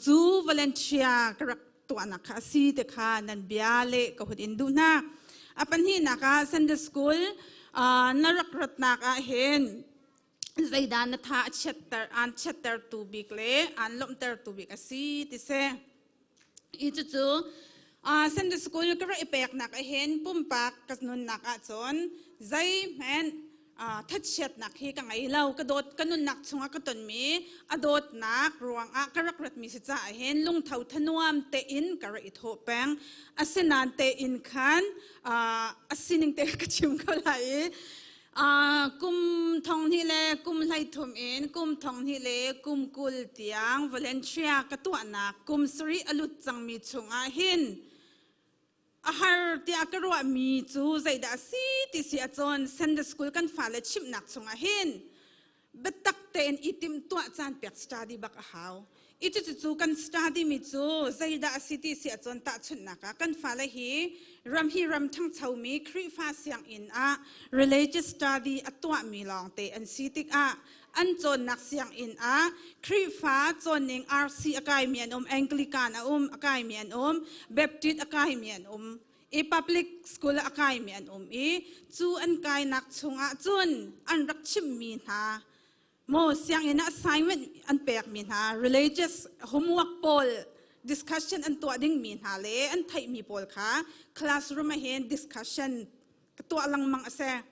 chu volunteer ka rak to anak kha si te kha nan bia le ka hudin du na apan hi naka Sunday school narak rat nak hen zaidan na tha chatter tu bik le an lom ter tu bik asi ti se chu Sunday school ka ra ipek nak hen pumpak kasnun nak chon zai men that chat nak hi ka ngai lau ka dot kanun nak chunga ka ton mi adot nak ruang karak rat mi si cha hen lung thau thanuam te in ka ra itho peng asinan te in khan asining te ka chim ka lai kum thong hi le kum lai thum in kum thong hi le kum kul tiang volunteer ka tu anak kum sri alut chang mi chunga hin ahar ti akarwa mi chu zaida si ti si achon Sunday school kan fale chim nak chunga hin betak ten itim tu chan pek study bak haw itu chu kan study mi chu zaida si ti si achon ta chun naka kan fale hi ram thang chau mi khri fa siang in religious study atwa mi long te an si tik an chon nak siang in khri fa chon ning RC akai mian Anglican akai mian Baptist akai mian public school akai mian chu an kai nak chunga chun an rak chim mi na mo siang in assignment an pek mi na religious homework poll discussion an to ding mi na le an thai mi pol kha classroom hen discussion to lang mang ase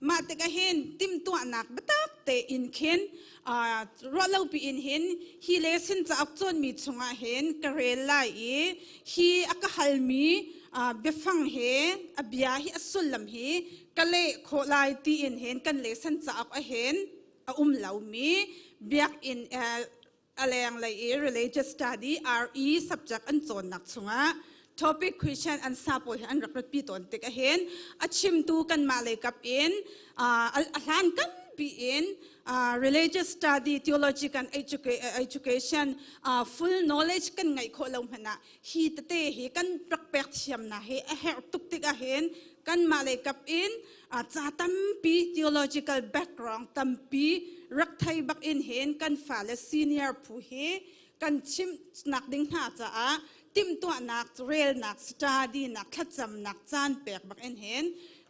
ma te ka hen tim to anak batak te in khen ro pi in hen hi lesson cha ak chon mi chunga hen karel lai hi akahal mi befang he abia hi asulam hi kale kholai ti in hen kan lesson cha ak hen lau mi biak in aleng lai religious study RE subject an chon nak chunga topic question and sample an rak pi ton te ka hen Chimtu kan ma le kap in alan kan pi in religious study theological education full knowledge kan ngai kho lo hana hi te hi kan rak pek thiam na he a her tuk te ka hen kan ma le kap in cha tam pi theological background tam pi rak thai bak in hen kan fa le senior phu he kan chim nak ding ha cha tim to nak rel nak study nak khacham nak chan pek bak en hen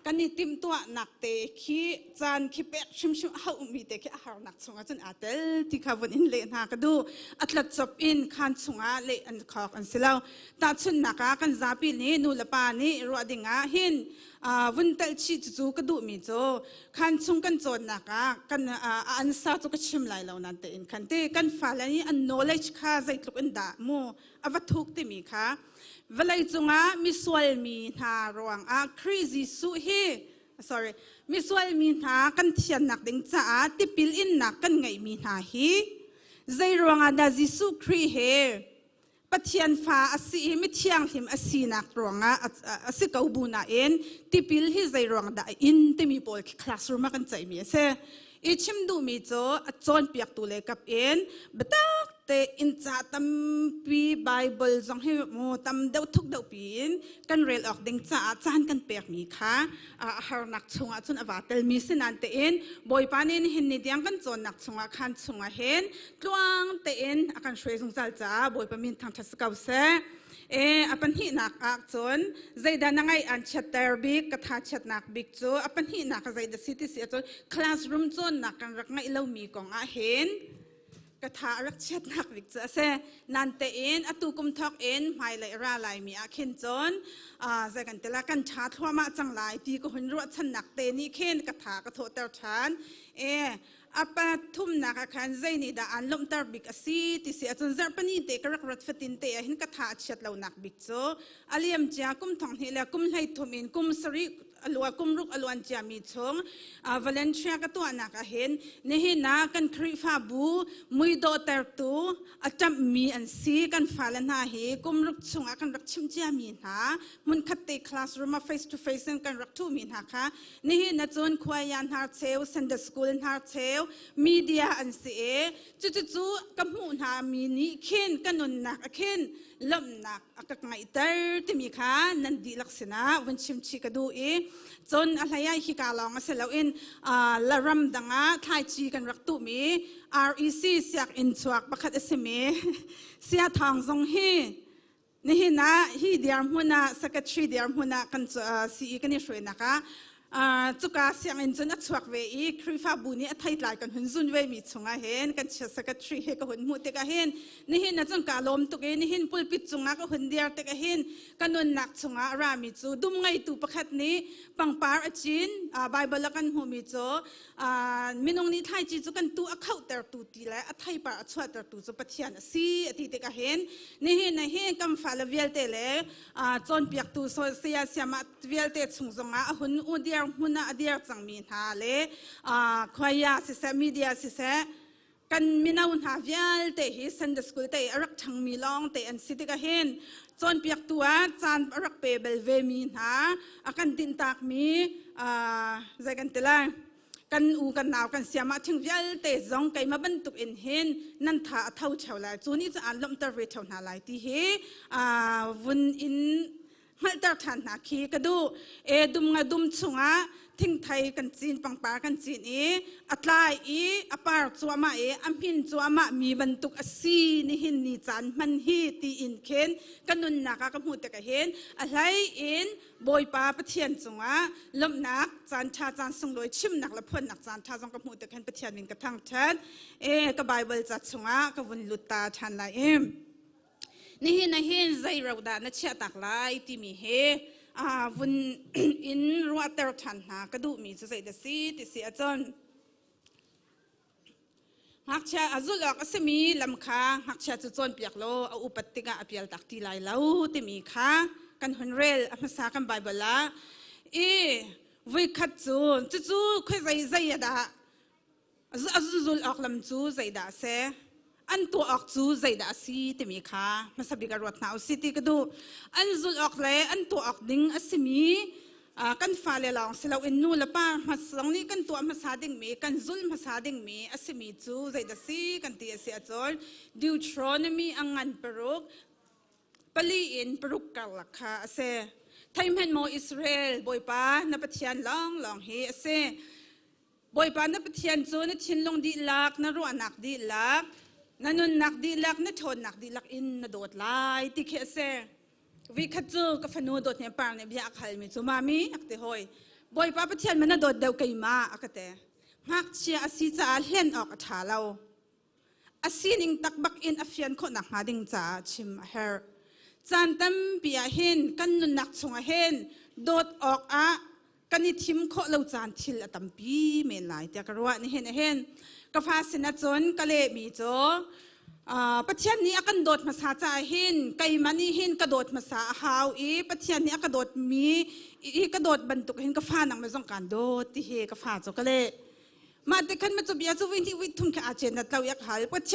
กันนี่ติมตัวหนักเตะขี้จานขี้เป็ดชิมเขามีเตะขี้อาหารหนักสงจนอาเตลที่เขาวันอินเล่นหากระดูอัตลัดจบอินขันสงเล่อันขอกอันสิเลาตัดชุนนักกันซาปีนี้นูละปานี้รัวดิ่งหินวันเตลชีจูกระดูมีโจขันสงกันโจนนักกันอันซาจุกชิมไหลเหล่านั้นเตอินขันเตกันฟ้าแล้วนี่อัน knowledge ข้าใจลุกอินดามูอวัตถุที่มีค่ะเวลาจุงมิสวลมีหารวงcrazy สุฮี sorry มิสวลมีหากันเทียนนักดิ่งจ้าติปิลอินนักกันไงมีหาฮีใจรวงดาจิสุครีเฮปัทยันฟ้าอสีมิเทียงหิมอสีนักรวงอสีเกาบูนาเอ็นติปิลฮีใจรวงดาอินติมีบอลคลาสรูมกันใจมีเสอีชิมดูมีโจจอนเปียกตุเลกับเอ็นบัดเตอินจ่าตัมปีไบเบิลจงให้โมตัมเดาทุกเดาปีนกันเรลออกดิ่งจ่าจานกันเปียกมีค่ะหานักชงจนอวตารมีสินันเตอินบอยปานินเห็นนิดยังกันจนนักชงขันชงเห็นกลางเตอินอาการช่วยสงสารจ่าบอยปามินทางทัศกาวเสอปันหินักอักจนใจดานังไออันชัดเตอร์บิกกระทาชัดนักบิกโจอปันหินักใจดาซิตี้เสียจนคลาสรูมจนนักกันรักไงเล่ามีกองเห็นกระทารักชัดนักบิกโจเสนันเตอินอตุกุมทอกเอ็นไม่เลยราลายมีอาเข็นจนใจกันแต่ละกันชาทัวมาจังหลายตีก็หุ่นรัวชันนักเตนี่เข็นกระทากระโถเตอร์ชันอาปะทุ่มนักขันใจนี่ดาอันล้มตาบิกสีที่เสียจนเจอปนีเตกรักรัดฟตินเตะหินกระทาชัดเหล่านักบิกโซอาเลียมจ้ากุมทองเฮลกุมให้ทุมินกุมสริอลัวกุมรุกอลวนจ้ามีชงวาเลนเชียก็ตัวนักเห็นนี่เห็นนักกันคริฟาบูมุยโดเตอร์ตูอาจำมีอันซีกันฟาเลนาเฮกุมรุกชงกันรักชิมจ้ามีนะมุนคัดเตะคลาสรูมface to faceกันรักทูมีนะค่ะนี่เห็นนักจนควายันฮาร์เซลซันเดอร์สกูลฮาร์เซลมีเดียอันเสียจู่ๆกับหูนามีนี่เข็นกันนนนักเข็นลำนักอากาศไงเตอร์ที่มีค่ะนันดีลักษณะวันชิมชิกดูจนอะไรฮิกาลองเสร็จแล้วอินละรำดังทายจีกันรักตุมี REC เสียกอินสวักบักขัดเสมีเสียทางทรงฮีนี่นะฮีเดียร์มุนาสกัดชีเดียร์มุนากันซีกันนี่ช่วยนะคะจุกาเสียงอินจนอัดสวักเวอีคริฟาบุนีอัดไทยหลายกันหุ่นซุนเวมีชงอาเห็นกันเชื่อสกัดชีเฮก็หุ่นมุดเตกาเห็นนี่นะจนกาลมตุกนี่เห็นปุลปิดจงอาก็หุ่นเดียร์เตกาเห็นกันนนนักชงอารามิจูดุมไงตูประคัดนี้ปังปาร์อจินไบเบิลกันหูมิจูมินงนี้ไทยจีจูกันตูอักเข้าเตอร์ตูตีและอัดไทยปาร์อัดสวัดเตอร์ตูจูปะเทียนซีอธิเตกาเห็นนี่เห็นกำฟ้าละเวลเตเลจนเปียกตูโซเซียเสียมาเวลเตชงจงอาหุ่นอุเดียร์หุ่นอดีตจังมีหาเลยขวายาสิเสมีเดียสิเสกันมีนาวุ่นหาเวลเตะฮิสันเดสกุลเตะรักชังมีลองเตะอันสิติกาเห็นจนเปียกตัวจานรักเปเบลเวมีหาอากันดินตากมีใจกันเตลังกันอูกันหนาวกันเสียมาถึงเวลเตะจงไก่มาบรรทุกเอ็นเห็นนั่นท่าเท่าเฉาเลยจูนี้จะอ่านลมตะเวทเท่านาลายที่เฮวุ่นอินไม่ตัดทันนักขี้กระดูดุมงาดุมชงะทิ้งไทยกันจีนปังปากันจีนอัตไลอปาร์จัวมาอัมพินจัวมามีบรรทุกอสีนี่หินนี่จันมันฮีตีอินเข็นกันนุนนักกับหูตะกะเห็นอะไรอินบอยปาปะเทียนจงะลมนักจันชาจันทรงลอยชิมนักละพ่นนักจันชาจงกับหูตะเห็นปะเทียนมินกับทางชัดกับไบเบิลจัดจงะกับวันลุตตาชันไลนี่เห็นใจเราด่านัชเชตักไลที่มีเฮวันอินรัวเตอร์ทันหากระดูมีจะใส่เดซีติเสียจนหักเชาจุลอกสมีลำคาหักเชาจุจนเปียกโลเอาอุปติกาอภิลตักที่ไหลเล่าที่มีค่ะกันฮุนเรลภาษากันไบเบิลละวิคัดจู่คุยใจดาจุลออกลำจู่ใจดาเสอันตัวออกจูใจดาซีติมีค่ะมาสบิการวัดนาวสิติกดูอันจุลออกเลยอันตัวออกดิ่งอสมีกันฟ้าเลลองสิเราอินนูละป้ามาสองนี้กันตัวมาสาดิ่งมีกันจุลมาสาดิ่งมีอสมีจูใจดาซีกันตีเสียจอยดิวทรอนมีอังงันปรุกปลีอินปรุกกัลลักค่ะเสไทม์เห็นโมอิสราเอลบอยป้านับเทียนลองเฮเสบอยป้านับเทียนจูนับชินลงดีลักนรัวนักดีลักนั่นนักดีลักนั่นชนนักดีลักอินนโดดไล่ที่เคเซวิคัดจูกับฟนูโดดเนี่ยปางเนี่ยบิอาคัลมีจูมามีอักเตหอย บอยป้าประเทศมันน่ะโดดเดวกันมาอะก็แต่หักเชียอาศิจะเล่นออกถาเราอาศินิงตักบักอินอฟิยันคนหนักหาดิงจ่าชิมเฮอร์จันตั้มปียเห็นกันนุนนักชงเห็นโดดออกกันนิทิมโคเราจานทิลตั้มปีเมนไลแต่กระว่านี่เห็นกฟ้าสินะจนกะเลมีโจประเทศนี้กันโดดมาสาจ่าเห็นไก่มันนี่เห็นกระโดดมาสาหาวประเทศนี้กระโดดมีกระโดดบรรทุกเห็นกฟ้าหนังไม่ต้องการโดดที่เฮกฟ้าโจกะเลมาแต่ขันมาจุบยาจุวินที่วิทุ่มแค่อาเจนนัดเราอยากหาประเท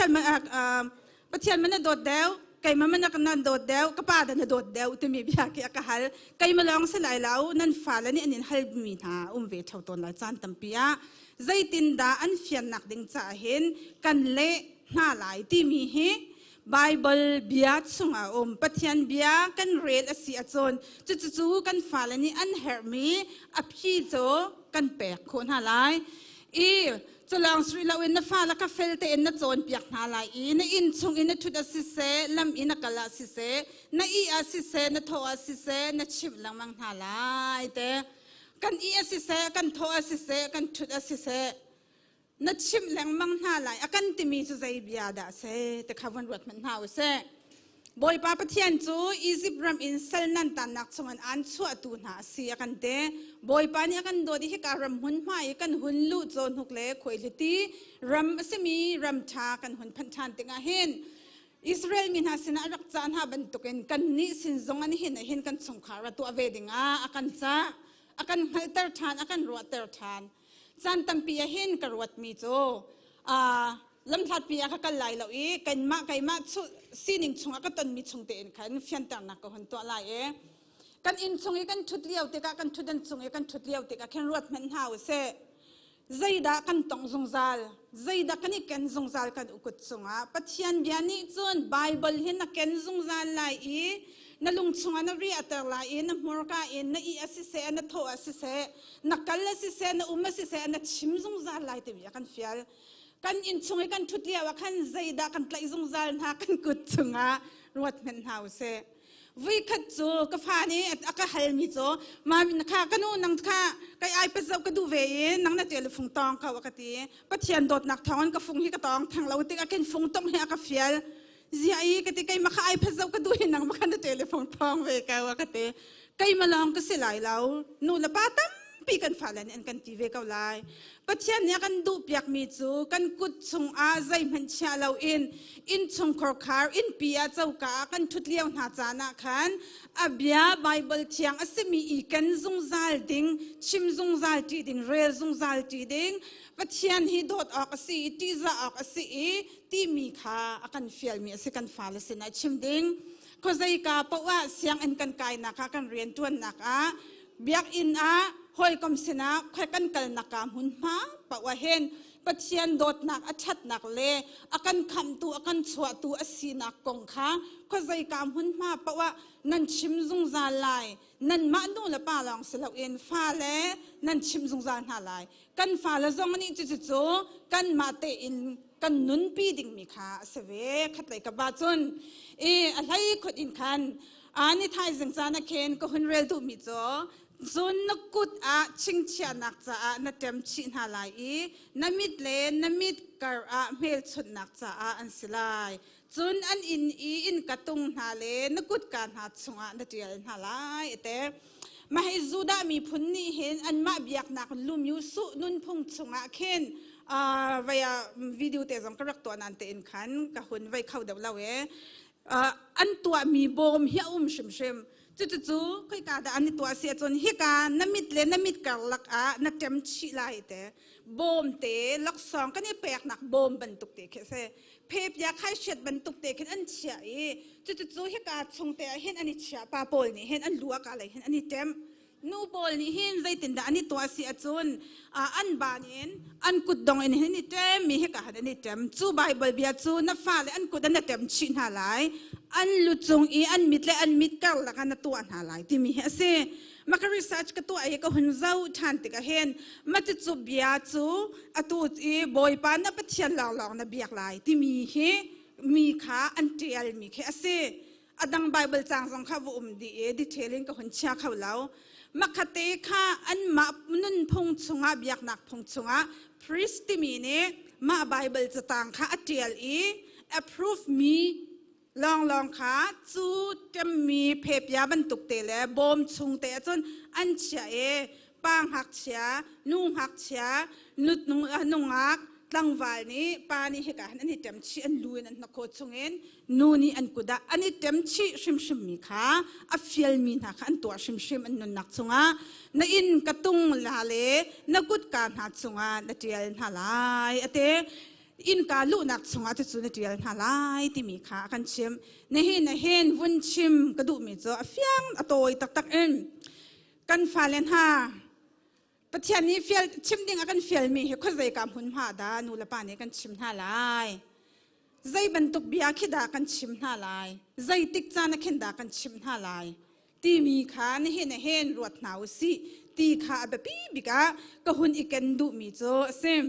ศมันโดดเดวไก่มันนักนั่นโดดเดวกระป๋าดันโดดเดวที่มีบิยาเกี่ยกหาไก่มาลองสลายแล้วนั่นฟ้าแล้วนี่อันนี้ให้มีหาเวทเท่าตนหลายจานตั้มปียใจตินดาอันเฟียนนักดึงจ่าเห็นกันเละหน้าหลายที่มีเฮไบเบิลเบียดสุงปฏิญาณเบียกันเรดอสีอจนจู่กันฟ้าแล้วนี่อันเฮร์มีอภิโจกันแปกคนหาหลายจะลองสุริลาวินฟ้าแล้วก็เฟลเตนนัดโจนเปียกหาหลายนอินชงอินทุดสิเซลำอินกะลาสิเซนอาสิเซนโทอาสิเซนชิมลังมังหาหลายแต่กันอาสิเซกันโทอาสิเซกันทุดสิเซนัดชิมแหลงมังหาหลายอากันติมีจุใจบิยาดาเซแต่ข้าวันรถมันหาวเซบอยป้าประเทศจูอียิปต์รำอินเซลนันตันนักชงอันชัวตูนาเสียกันเตบอยป้าเนี่ยกันโดดิฮิการำหุ่นมากันหุ่นลู่โจนหุกเล่ขวยลิตีรำสมีรำชากันหุ่นพันชันติงาเห็นอิสราเอลมินหาสินารักจานหาบรรทุกกันนี่สินจงอันเห็นกันสงขารตัวเวดิงอากันจ้าอากันฮัลเตอร์ทานอากันรัวเตอร์ทานจันตั้มปียเห็นกระวัดมีโจลำทัดปียกันไหลเรากันมาซีนิงชงก็ต้นมีชงเตนขันเฟียนต่างนักก็หันตัวไหลกันอินชงกันชุดเลี้ยวติกากันชุดดันชงกันชุดเลี้ยวติกาแค่รวดมันหาวเสใจดากันตองจงซาลใจดากันนี่กันจงซาลกันอุกุดชงปัจจัยนี้นี่จนไบเบิลเห็นนักกันจงซาลไหลนั่นลุงชงอันรีอัตร์ไหลนั่นมัวก้านั่นอาศิเสนั่นโทอาศิเสนักกัลศิเสนั่นศิเสนั่นชิมจงซาลไหลติบิกันเฟียลกันอินชงกันทุดเลียวกันใจดากันไกลจงซาลนักกันกุดชงรวดมันหาวเสวิคัดจูกฟ้านี้อักฮัลมิจูมาบินข้ากันนู่นนังข้าไก่ไอเป็ดเจ้าก็ดูเวนังนั่นเจอฟงตองเขาวักตีปัจจัยโดดนักท้องก็ฟงฮิกตองทางเราติกาเก็นฟงตองเฮียกับเฟียลเสียอีก็ติไก่มาข้าไอเป็ดเจ้าก็ดูเห็นนังมาขันนั่นเจอฟงตองเวเขาวักตีไก่มาลองก็สิไหลเรานู่นละป้าตั้มปีกันฟ้าแล้วเนี่ยกันทีเวเขาไล่ปัจจัยนี้กันดูเปียกมีจูกันกุดชงอาใจมันเชาเราอินชงคอร์คาร์อินปีอาเจ้ากากันทุดเลี้ยวหน้าจานาขันอาเบียไบเบิลเชียงอาศัยมีอีกันจงซาลดิงชิมจงซาลจีดิงเรจงซาลจีดิงปัจจัยนี้โดดออกสิตีจะออกสิตีมีขาอากันเฟียลมีสิกันฟ้าละสินะชิมดิงก็ใจกาเพราะว่าเสียงอันกันไกลนักกันเรียนทวนนักเบียกอินหอยกำสินะใครกันกันนักหุ่นมาปะว่าเห็นปัจจัยโดดนักชัดนักเล่อากันคำตัวอากันสวดตัวสีนักกงค้าก็ใจกำหุ่นมาปะว่านั่นชิมจงซาลายนั่นมาดูละป้าลองสลับเอ็นฟ้าเล่นั่นชิมจงซาหาลายกันฟ้าละจงนี่จู่กันมาเตอินกันนุนปีดิ่งมีขาเสวขัดไหลกับบาจุนอะไรขดอินคันอันนี้ไทยสังสารเคนก็หุ่นเร็วดูมีจ่อส่วนนักกุดชิงเชียนักจ้านัดเต็มชินหาลายน้ำมิดเลนน้ำมิดกระเมลชุดนักจ้าอันสิลายส่วนอันอินกระตุงหาเลนักกุดการหาชงนัดเดียนหาลายแต่มาให้จูดามีพุ่นนี่เห็นอันมาเบียกนักลุมยูสุนุนพุ่งชงเข็นvia วิดีโอเตะจงกระตัวนั้นเตนขันกับหุ่นไว้เข้าเดาเล่าอันตัวมีบอมเฮียชิมจู่ๆค่อยกาดอันนี้ตัวเสียจนเฮกาน้ำมิดเลนน้ำมิดกัลักนักเต็มชีไลแต่บอมเตะลักสองก็นี่แปลกนักบอมบรรทุกเตะแค่เซ่เพบยาไข่เฉียดบรรทุกเตะแค่อันเฉียจู่ๆเฮกาชงเตะเห็นอันนี้เฉียปาโปลนี่เห็นอันลัวกอะไรเห็นอันนี้เต็มนูบอลนี่เห็นใจตินดาอันนี้ตัวเสียจนอันบานินอันกุดดองอันนี้นี่เต็มมีเฮกาอันนี้เต็มจู่ไบเบิลเบียจู่นับฟ้าเลยอันกุดอันนี้เต็มชินหาไหลอันลุจงอันมิดเลยอันมิดกัลละกันตัวอันหาไหลที่มีเฮเซ่มาคาริสัชก็ตัวไอ้ก็หุ่นเจ้าทันติกาเห็นมาจะจูเบียจู่ตัวบอยปานับเชียนหล่อนับเบียกไหลที่มีเฮมีขาอันเทียลมีเฮเซ่อดังไบเบิลจางสองข้าวดีเทลิงก็หุ่นเชียเขาแล้ว มักเตค่ะอันมานุนพงชงอาเบียกนักพงชงอาพริสติมีเนมาไบเบิลจะต่างค่ะเทียลapprove me ลองค่ะจูจะมีเพบยาบรรทุกเตะบอมชงเตะจนอันเชียปางหักเชียนุ่งหักเชียนุดนุ่งหักตั้งวันนี้ปานี่เหกันอันนี้เต็มชีอันลุยนั่นนักโคชงเงินนู่นนี่อันกุดาอันนี้เต็มชีชิมมีค่ะอัฟเฟลมีนะค่ะอันตัวชิมอันนุนนักชงอ่ะนั่นอินกระตุงลาเลนักกุดการหัดชงอ่ะนั่นเจียนหาลายเตอินกาลุนักชงอาจะสุนเจียนหาลายที่มีขากันชิมนี่เห็นวุ้นชิมกระดูมีจ้าเฟียงอโตยตักเอ็นกันฟาเลนฮาปะเทียนนี้เฟียลชิมดิ่งกันเฟียลมีเหตุข้อใจกำหุ่นหาดานูละปานี้กันชิมหาลายใจบรรทุกเบียคิดากันชิมหาลายใจติกจานขินดากันชิมหาลายที่มีขานี่เห็นรวดหนาวสิตีขาแบบปีบิกะก็หุ่นอีกันดูมีจ้าเซม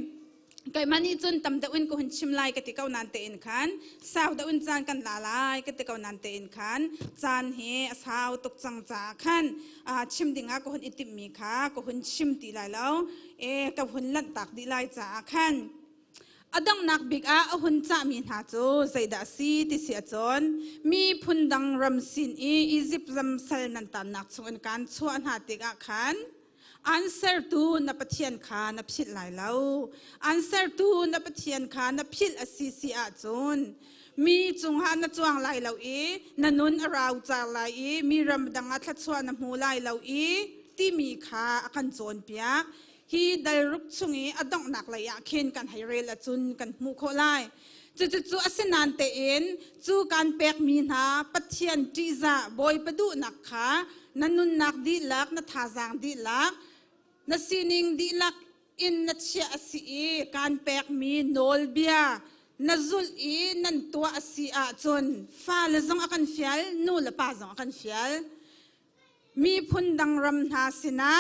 ไก่มันนี่จนตำดาวินก็หุ่นชิมลายกติกานันเตอินขันสาวดาวินจานกันลาลายกติกานันเตอินขันจานเฮสาวตกจังจาขันชิมดิ่งก็หุ่นอิติมีค่ะก็หุ่นชิมตีลายแล้วก็หุ่นลัดตักดีลายจาขันอดังนักบิกหุ่นจ่ามีหาจูใจดาซีติเสียจนมีพุนดังรำสินอียิปต์รำสัลนันตันนักชวนการชวนหาติกาขันanswer to นับเทียนขานับพิดหลายเล่า answer to นับเทียนขานับพิดอสิสิอาจนมีจงหานัจวงหลายเล่านันนุนราวจากหลายมีรำดังอัตชวนน้ำหูหลายเล่าที่มีขากันโจนเปียกฮีได้รุกชงอดองหนักหลายเข็นกันให้เรลจุนกันมุขหลายจู่อสินันเตอินจู่การเปกมีนาปะเทียนจีจ่าบอยประดูนักขานันนุนนักดีลักนัทาจางดีลักนัสินิงดีลักอินนัทเชียสีการเปกมีโนลเบียนัจุลนันตัวสีอาจนฟ้าเลจงอากันฟิลนูลป้าจงอากันฟิลมีพุนดังรำนาสินะ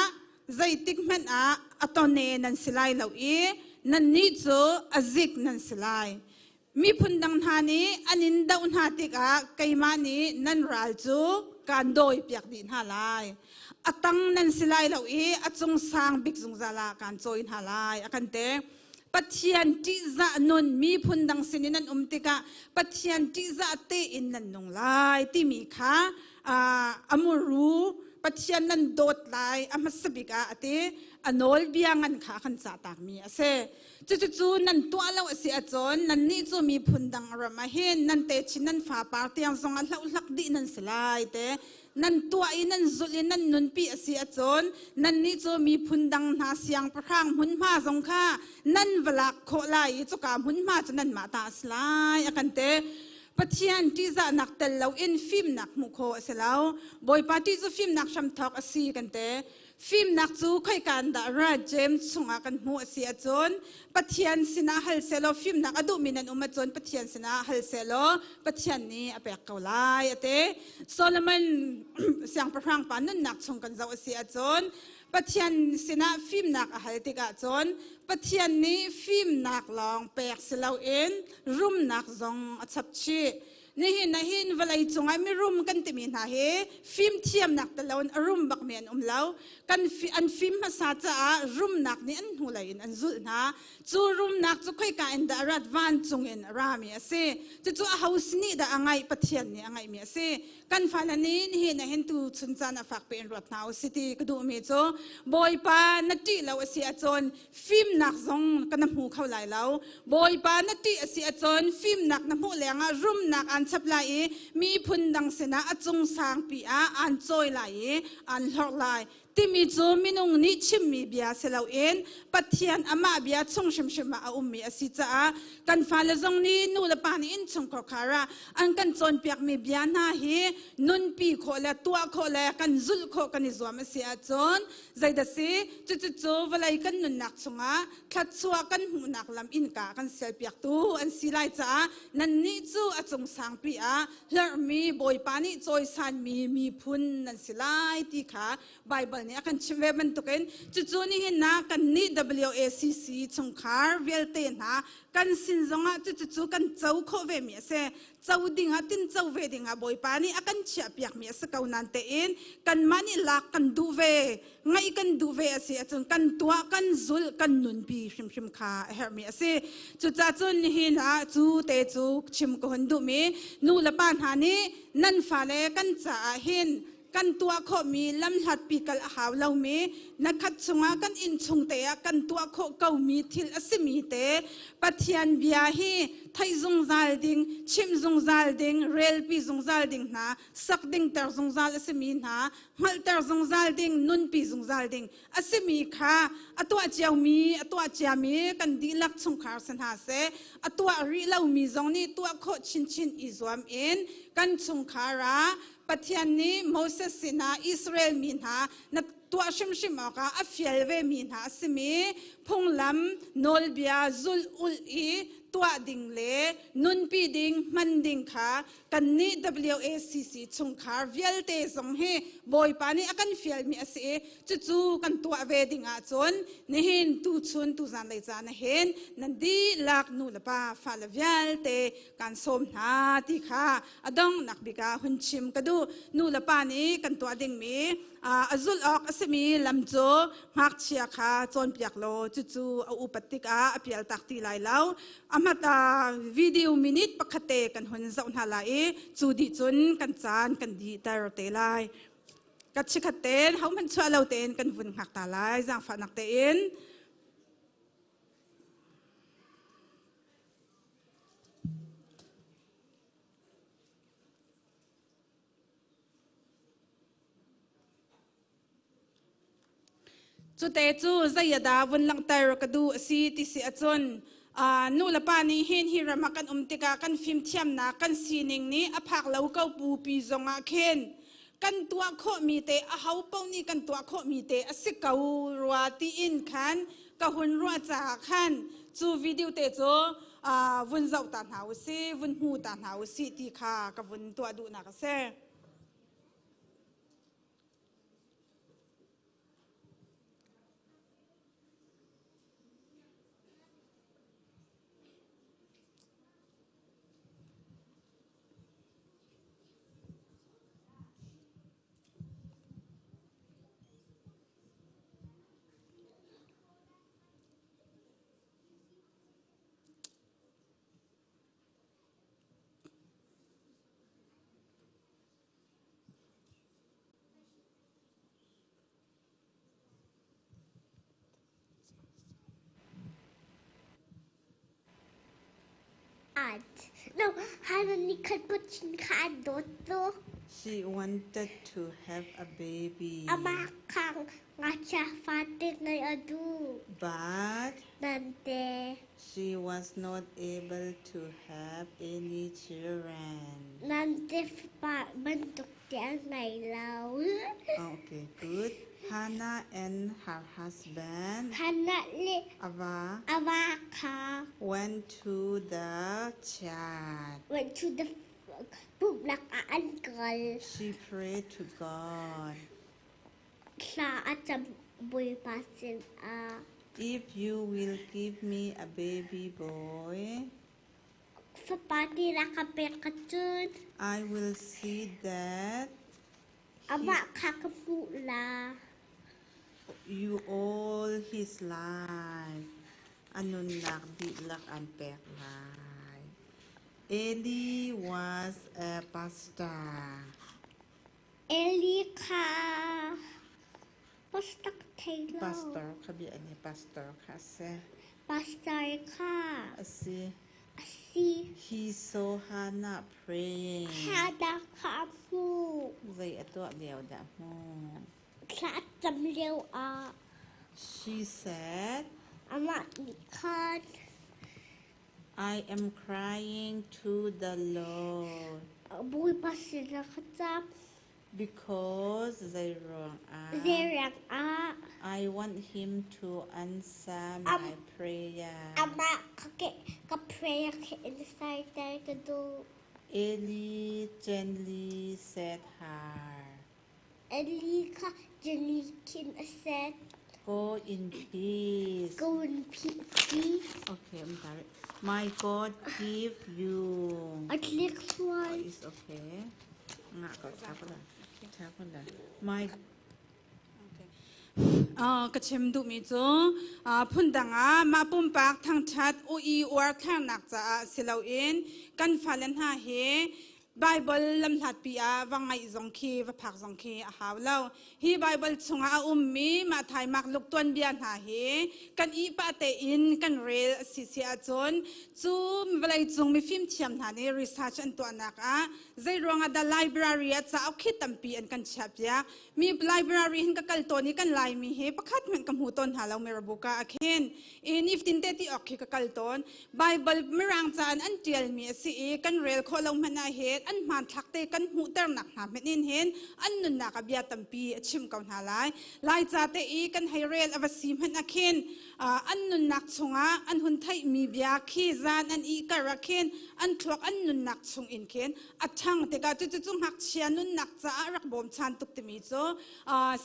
ใจติกมันอัตเนนันสิไลเหล่านันนิจูอซิกนันสิไลมีพุนดังนานี้อันนินดาวนาติกไกมานีนันรัลจูการโดยเปียกดินหาลายอัตังนันสิไลเหล่าอัจงสร้างบิกจงซาลาการโจยหาลายอากันเตปัทยันจิจานุนมีพุนดังสินินันติกะปัทยันจิจาเตอินนันนงลายที่มีค่ะอมูรูปัทยันนันโดดลายอามัสบิกะเตอนอลเบียงันขาขันจาตากมีเสจู่นันตัวเราเสียจนนันนี่จะมีพุนดังรำมาเห็นนันเตชินันฟ้าปาร์ตี้ยังทรงอัลลักดีนันสลายเตนันตัวนันจุลนันนุนปีเสียจนนันนี่จะมีพุนดังนาเสียงพระครั้งหุ่นมาทรงข้านันเวลาโคลายจุกาหุ่นมาจนนันมาตาสลายอากันเตปัจจัยที่จะนักเตลเราอินฟิล์มนักมุขเสลาบอยปาร์ตี้จะฟิล์มนักชมทอกสีกันเตฟิล์มนักจูค่อยการด่าราเจมส์ส่งอากันหัวเสียจนปัจจัยสินะฮัลเซโลฟิล์มนักอดูมินันจนปัจจัยสินะฮัลเซโลปัจจัยนี้อเปกเกาไลเตโซโลมันเสียงประพังปานุนนักส่งกันเจ้าเสียจนปัจจัยสินะฟิล์มนักฮัลติกาจนปัจจัยนี้ฟิล์มนักลองเปกเสลาเอ็นรุมนักจงอับชีนี่เห็นเวลาจงไอ้ไม่รุมกันติมีนาเฮฟิล์มเทียมนักแต่เรารุมบักเมียนเล่ากันอันฟิล์มภาษาจ้ารุมนักนี่อันหัวไหลอันจุดนะจู่รุมนักจู่ค่อยการด่ารัดวันจงเอ็นรามีเสจู่เฮาส์นี่ด่าไงปะเทียนนี่ไงมีเสกันฟ้านี้นี่เห็นตูชุนจานะฝากเป็นรถนาวสิตีกระดูมีจู่บอยปานัดที่เราเสียจนฟิล์มนักจงกันน้ำหูเข้าไหลเราบอยปานัดที่เสียจนฟิล์มนักน้ำหูแรงรุมนักอันชับไหลมีพุนดังเสนาจงสร้างปีอันโจยไหลอันหลอกไหลที่มีจูมินุงนิชิมมีเบียเสลาเอ็นปัทยันอามาเบียชงชิมมาอุมีอสิจ้ากันฟ้าเลจงนี้นูละปานินชงครคาราอันกันจนเปียกมีเบียนาเฮนุนปีโคเลตัวโคเลกันจุลโคกันนิจวมเสียจนใจเดซีจู่เวลากันนุนนักชงขัดชัวกันหูนักลำอินกากันเสียเปียกตูอันสิไลจ้านันนิจูจงสร้างปีเลิมีบอยปานิจอยสันมีพุนนันสิไลที่ขาไบเบิล Bible ni akan chimve man tukin chuchuni hin na kan ni WACC chungkhar velte na kan sinzonga chu kan chau kho ve mi se chau dinga tin chau ve dinga boi pani akan chia piak mi se kaunan te in kan mani lak kan du ve ngai kan du ve ase achun kan tua kan zul kan nun pi hrim kha her mi ase chu cha chun hin a chu te chu chim ko hon du mi nu la pan ha ni nan fa le kan cha hin kan tua kho mi lam hat pi kal haw lo mi na khat chunga kan in chung te a kan tua kho kau mi thil asimi te pathian bia hi thai zung zal ding chim zung zal ding rel pi zung zal ding na sak ding ter zung zal asimi na mal ter zung zal ding nun pi zung zal ding asimi kha atwa chiao mi atwa chia mi kan di lak chung khar san ha se atwa ri lo mi zong ni tua kho chin izwam in kan chung khara pathian ni Moses sina Israel min ha na tua shim ka afial ve min ha simi phunglam nolbia zul ul i tua ding le nun pi ding man ding kha kan ni WACC chungkhar vialte zong he boy pani akan fial mi ase chu kan tua ve ding a chon ni hin tu chun tu zan le chan hen nan di lak nu la pa fa la vialte kan som na ti kha adong nakbika hunchim kadu nu la pa ni kan tua ding mi azul ok asemi lamjo ngak chia kha chon piak lo chu upatik a apial takti lai lau amata video minute pakhate kan hon zau na lai chu di chun kan chan kan di tar te lai kat chikhaten hau man chwa lo ten kan vun ngak ta lai jang fa nak te in chu te chu zayada vun lang tar kadu si ti si achon nu la pa ni hin hi rama kan umtika kan phim thiam na kan sining ni aphak lo kau pu pi zonga khen kan tua kho mi te a hau pau ni kan tua kho mi te asikau ruwa ti in khan ka hun ruwa cha khan chu video te cho vun zau ta hau si vun hu ta hau si ti kha ka vun tua du na ka se No, Hanunikal Puchin Doto. She wanted to have a baby. Amakang ngacha fatin na adu. But Nante. She was not able to have any children. Nante pa bentuk dia nailau. Okay, good. Hannah and her husband Avaka went to the church. Went to the public uncle. She prayed to God. If you will give me a baby boy, I will see that you all his life. Anun lak di lak an pek lai. Eli was a pastor. Eli ka pastor Taylor. Pastor kabi ani pastor kase. Pastor ka. Asi. He saw Hannah praying. Hannah kamu. Zay ato liao da mo. She said, I am crying to the Lord because they wrong. I want him to answer my prayer. to. 'เอลี gently said her Elika Janikin said, Go in peace. Go in peace. Okay, I'm sorry. My God give you. At least one. It's okay. My Chimtu mi chu phundanga ma pumpak thangchat ui war thang nak cha silo in kan falan ha he Bible lam that pia wangai zongki va phak zongki a hawlo hi Bible chunga ummi ma thai mak luk tuan bian ha he kan I pa te in kan rel si si a chon chu valai chung mi film thiam na ni research an to anak a zai ronga da library a cha khit tampi an kan chapya mi library hin ka kal to ni kan lai mi he pakhat men kam hu ton halaw merabuka akhen in if tin te ti okhi ka kal ton Bible mirang chan an tial mi si kan rel kholaw mana he an man thakte kan hu ter nak na menin hen an nun na ka bia tampi chim kaun halai lai cha te I kan hairel avasim han akhen an nun nak chunga an hun thai mi bia khi zan an I ka rakhen an thok an nun nak chung in khen athang te ka chu chung hak chia nun nak cha rak bom chan tuk te mi cho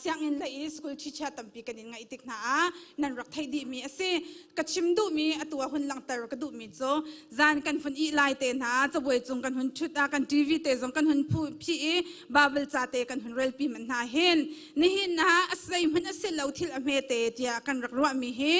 siang in la I school teacher tampi kan in ngai tik na a nan rak thai di mi ase ka chim du mi atua hun lang tar ka du mi cho zan kan fun I lai te na chawoi chung kan hun thuta kan TV te zong kan hun phu phi Bible cha te kan hun rel pi man na hen ni hin na asai man ase lo thil a me te tia kan rak ro mi he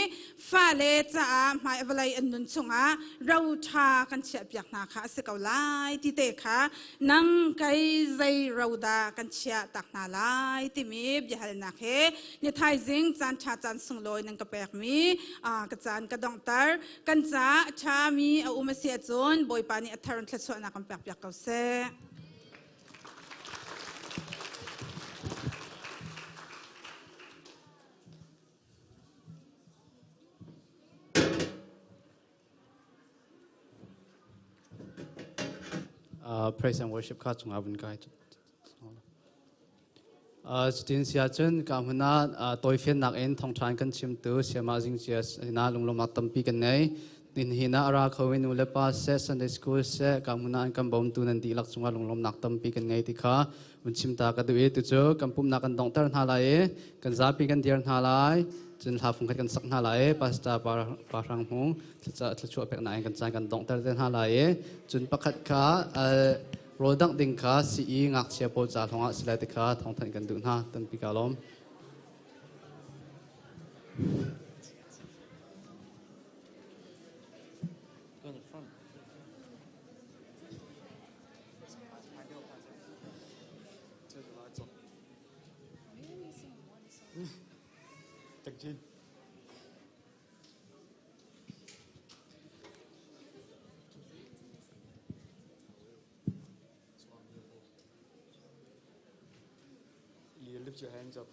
fa le cha mai avalai an nun chunga rau tha kan chia piak na kha se kau lai ti te kha nang kai zai rau da kan chia tak na lai ti mi bia hal na khe ni thai Zing chan cha chan sung loi nang ka pek mi ka chan ka dong tar kan cha tha mi a se chon boi pa ni atharon thla so na kan pek pek kau se praise and worship ka chung avun kai Stin sia chen ka huna toi fen nak en Thawngtha kan Chimtu Sayamah Zing ches na lunglom nak tampi kan nei tin hina ara khawin ule pa se Sunday school se ka huna kan bom tu nan di lak chunga lunglom nak tampi kan nei ti kha mun chimta ka du e tu cho kan pum nak kan dong tar na lai kan zapi kan dir na lai chen ha phung khat kan sak na lai pasta pa rang hung cha chu pek na kan chan kan dong tar den ha lai chun pakhat kha Rodak ding ka si ngak chia po cha thonga silai te kha Thawngtha kan du na tan pi kalom Lift your hands up.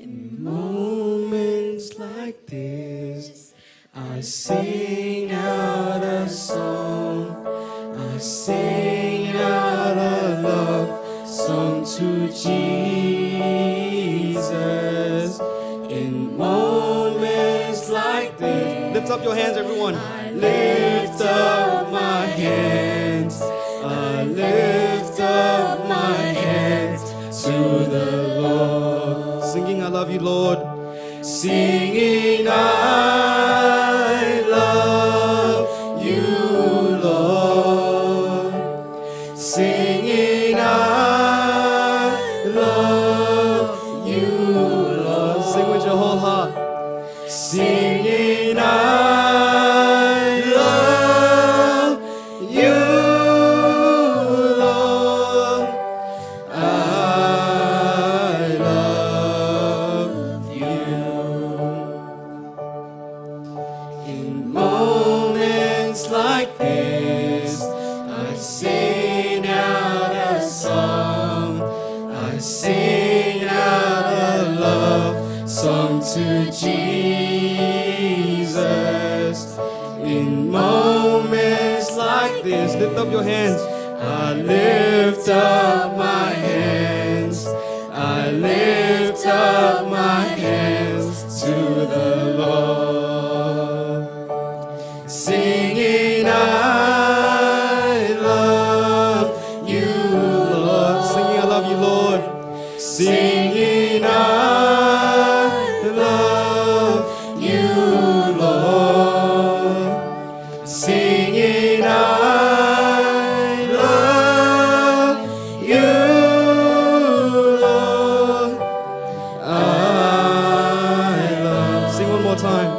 In moments like this, I sing out a song. I sing out a love song to Jesus. In moments like this, Lift up your hands, everyone. I lift up my hands. I lift up my hands to the Lord. Singing, I love you, Lord. Singing, I love you, Lord. Singing, I love you, Lord. Sing with your whole heart. Singing, I love you, Lord. I love you. In moments like this, I sing out a song. I sing out a love song to Jesus. In moments like this, hands. Lift up your hands. I lift up my hands. I lift up my hands to the Lord, singing, I love you, Lord. Singing, I love you, Lord. Singing, I love you, Lord. Singing, I love you, Lord. I love. Sing one more time.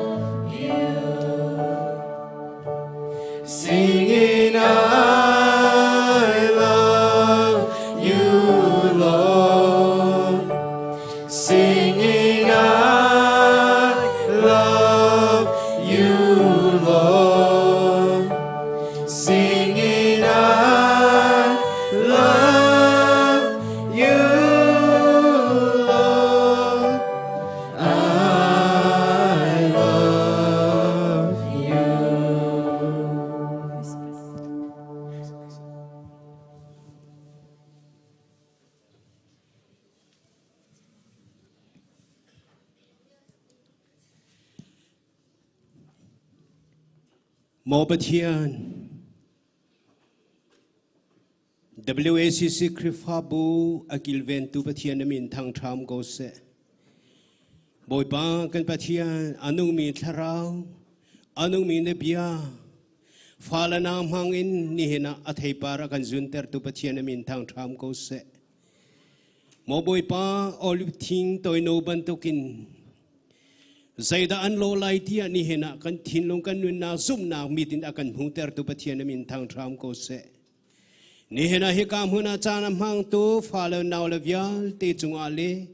Singing, I love you, Lord. Singing, I love you, Lord. Singing, I love you, Lord. I love you. Mobatian WACC Krifabu Akilven tu Patian Min Thang Tram Gose Boy Bank and Patian Anung Mi Tarau Anung Mi Nebia Falanam Hangin Nihina Atepara Kanzunter tu Patian Min Thang Tram Gose Moboy Pa Olive Ting Toino Bantukin Zayda an lo lai tia ni hena kan tin long kan na zum na mitin akan huter tu Patian Min Thang Tram ko se ni hena hi kam huna chanam hang tu falo naw la vyal te chung ale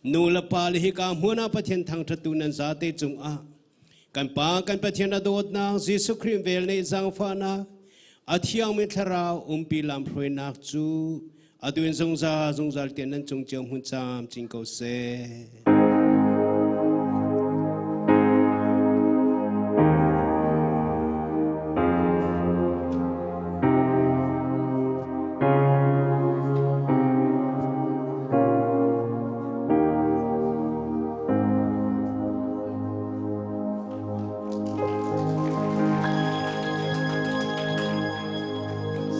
nu la pal hi kam huna Pathian thang thatu nan za te chung a kan pa kan Pathian na dot na Jesu Krim vel ne zang fa na athiang me thara pi lam phroi nak chu aduin zong za zong zal ten nan chung chom hun cham ching ko se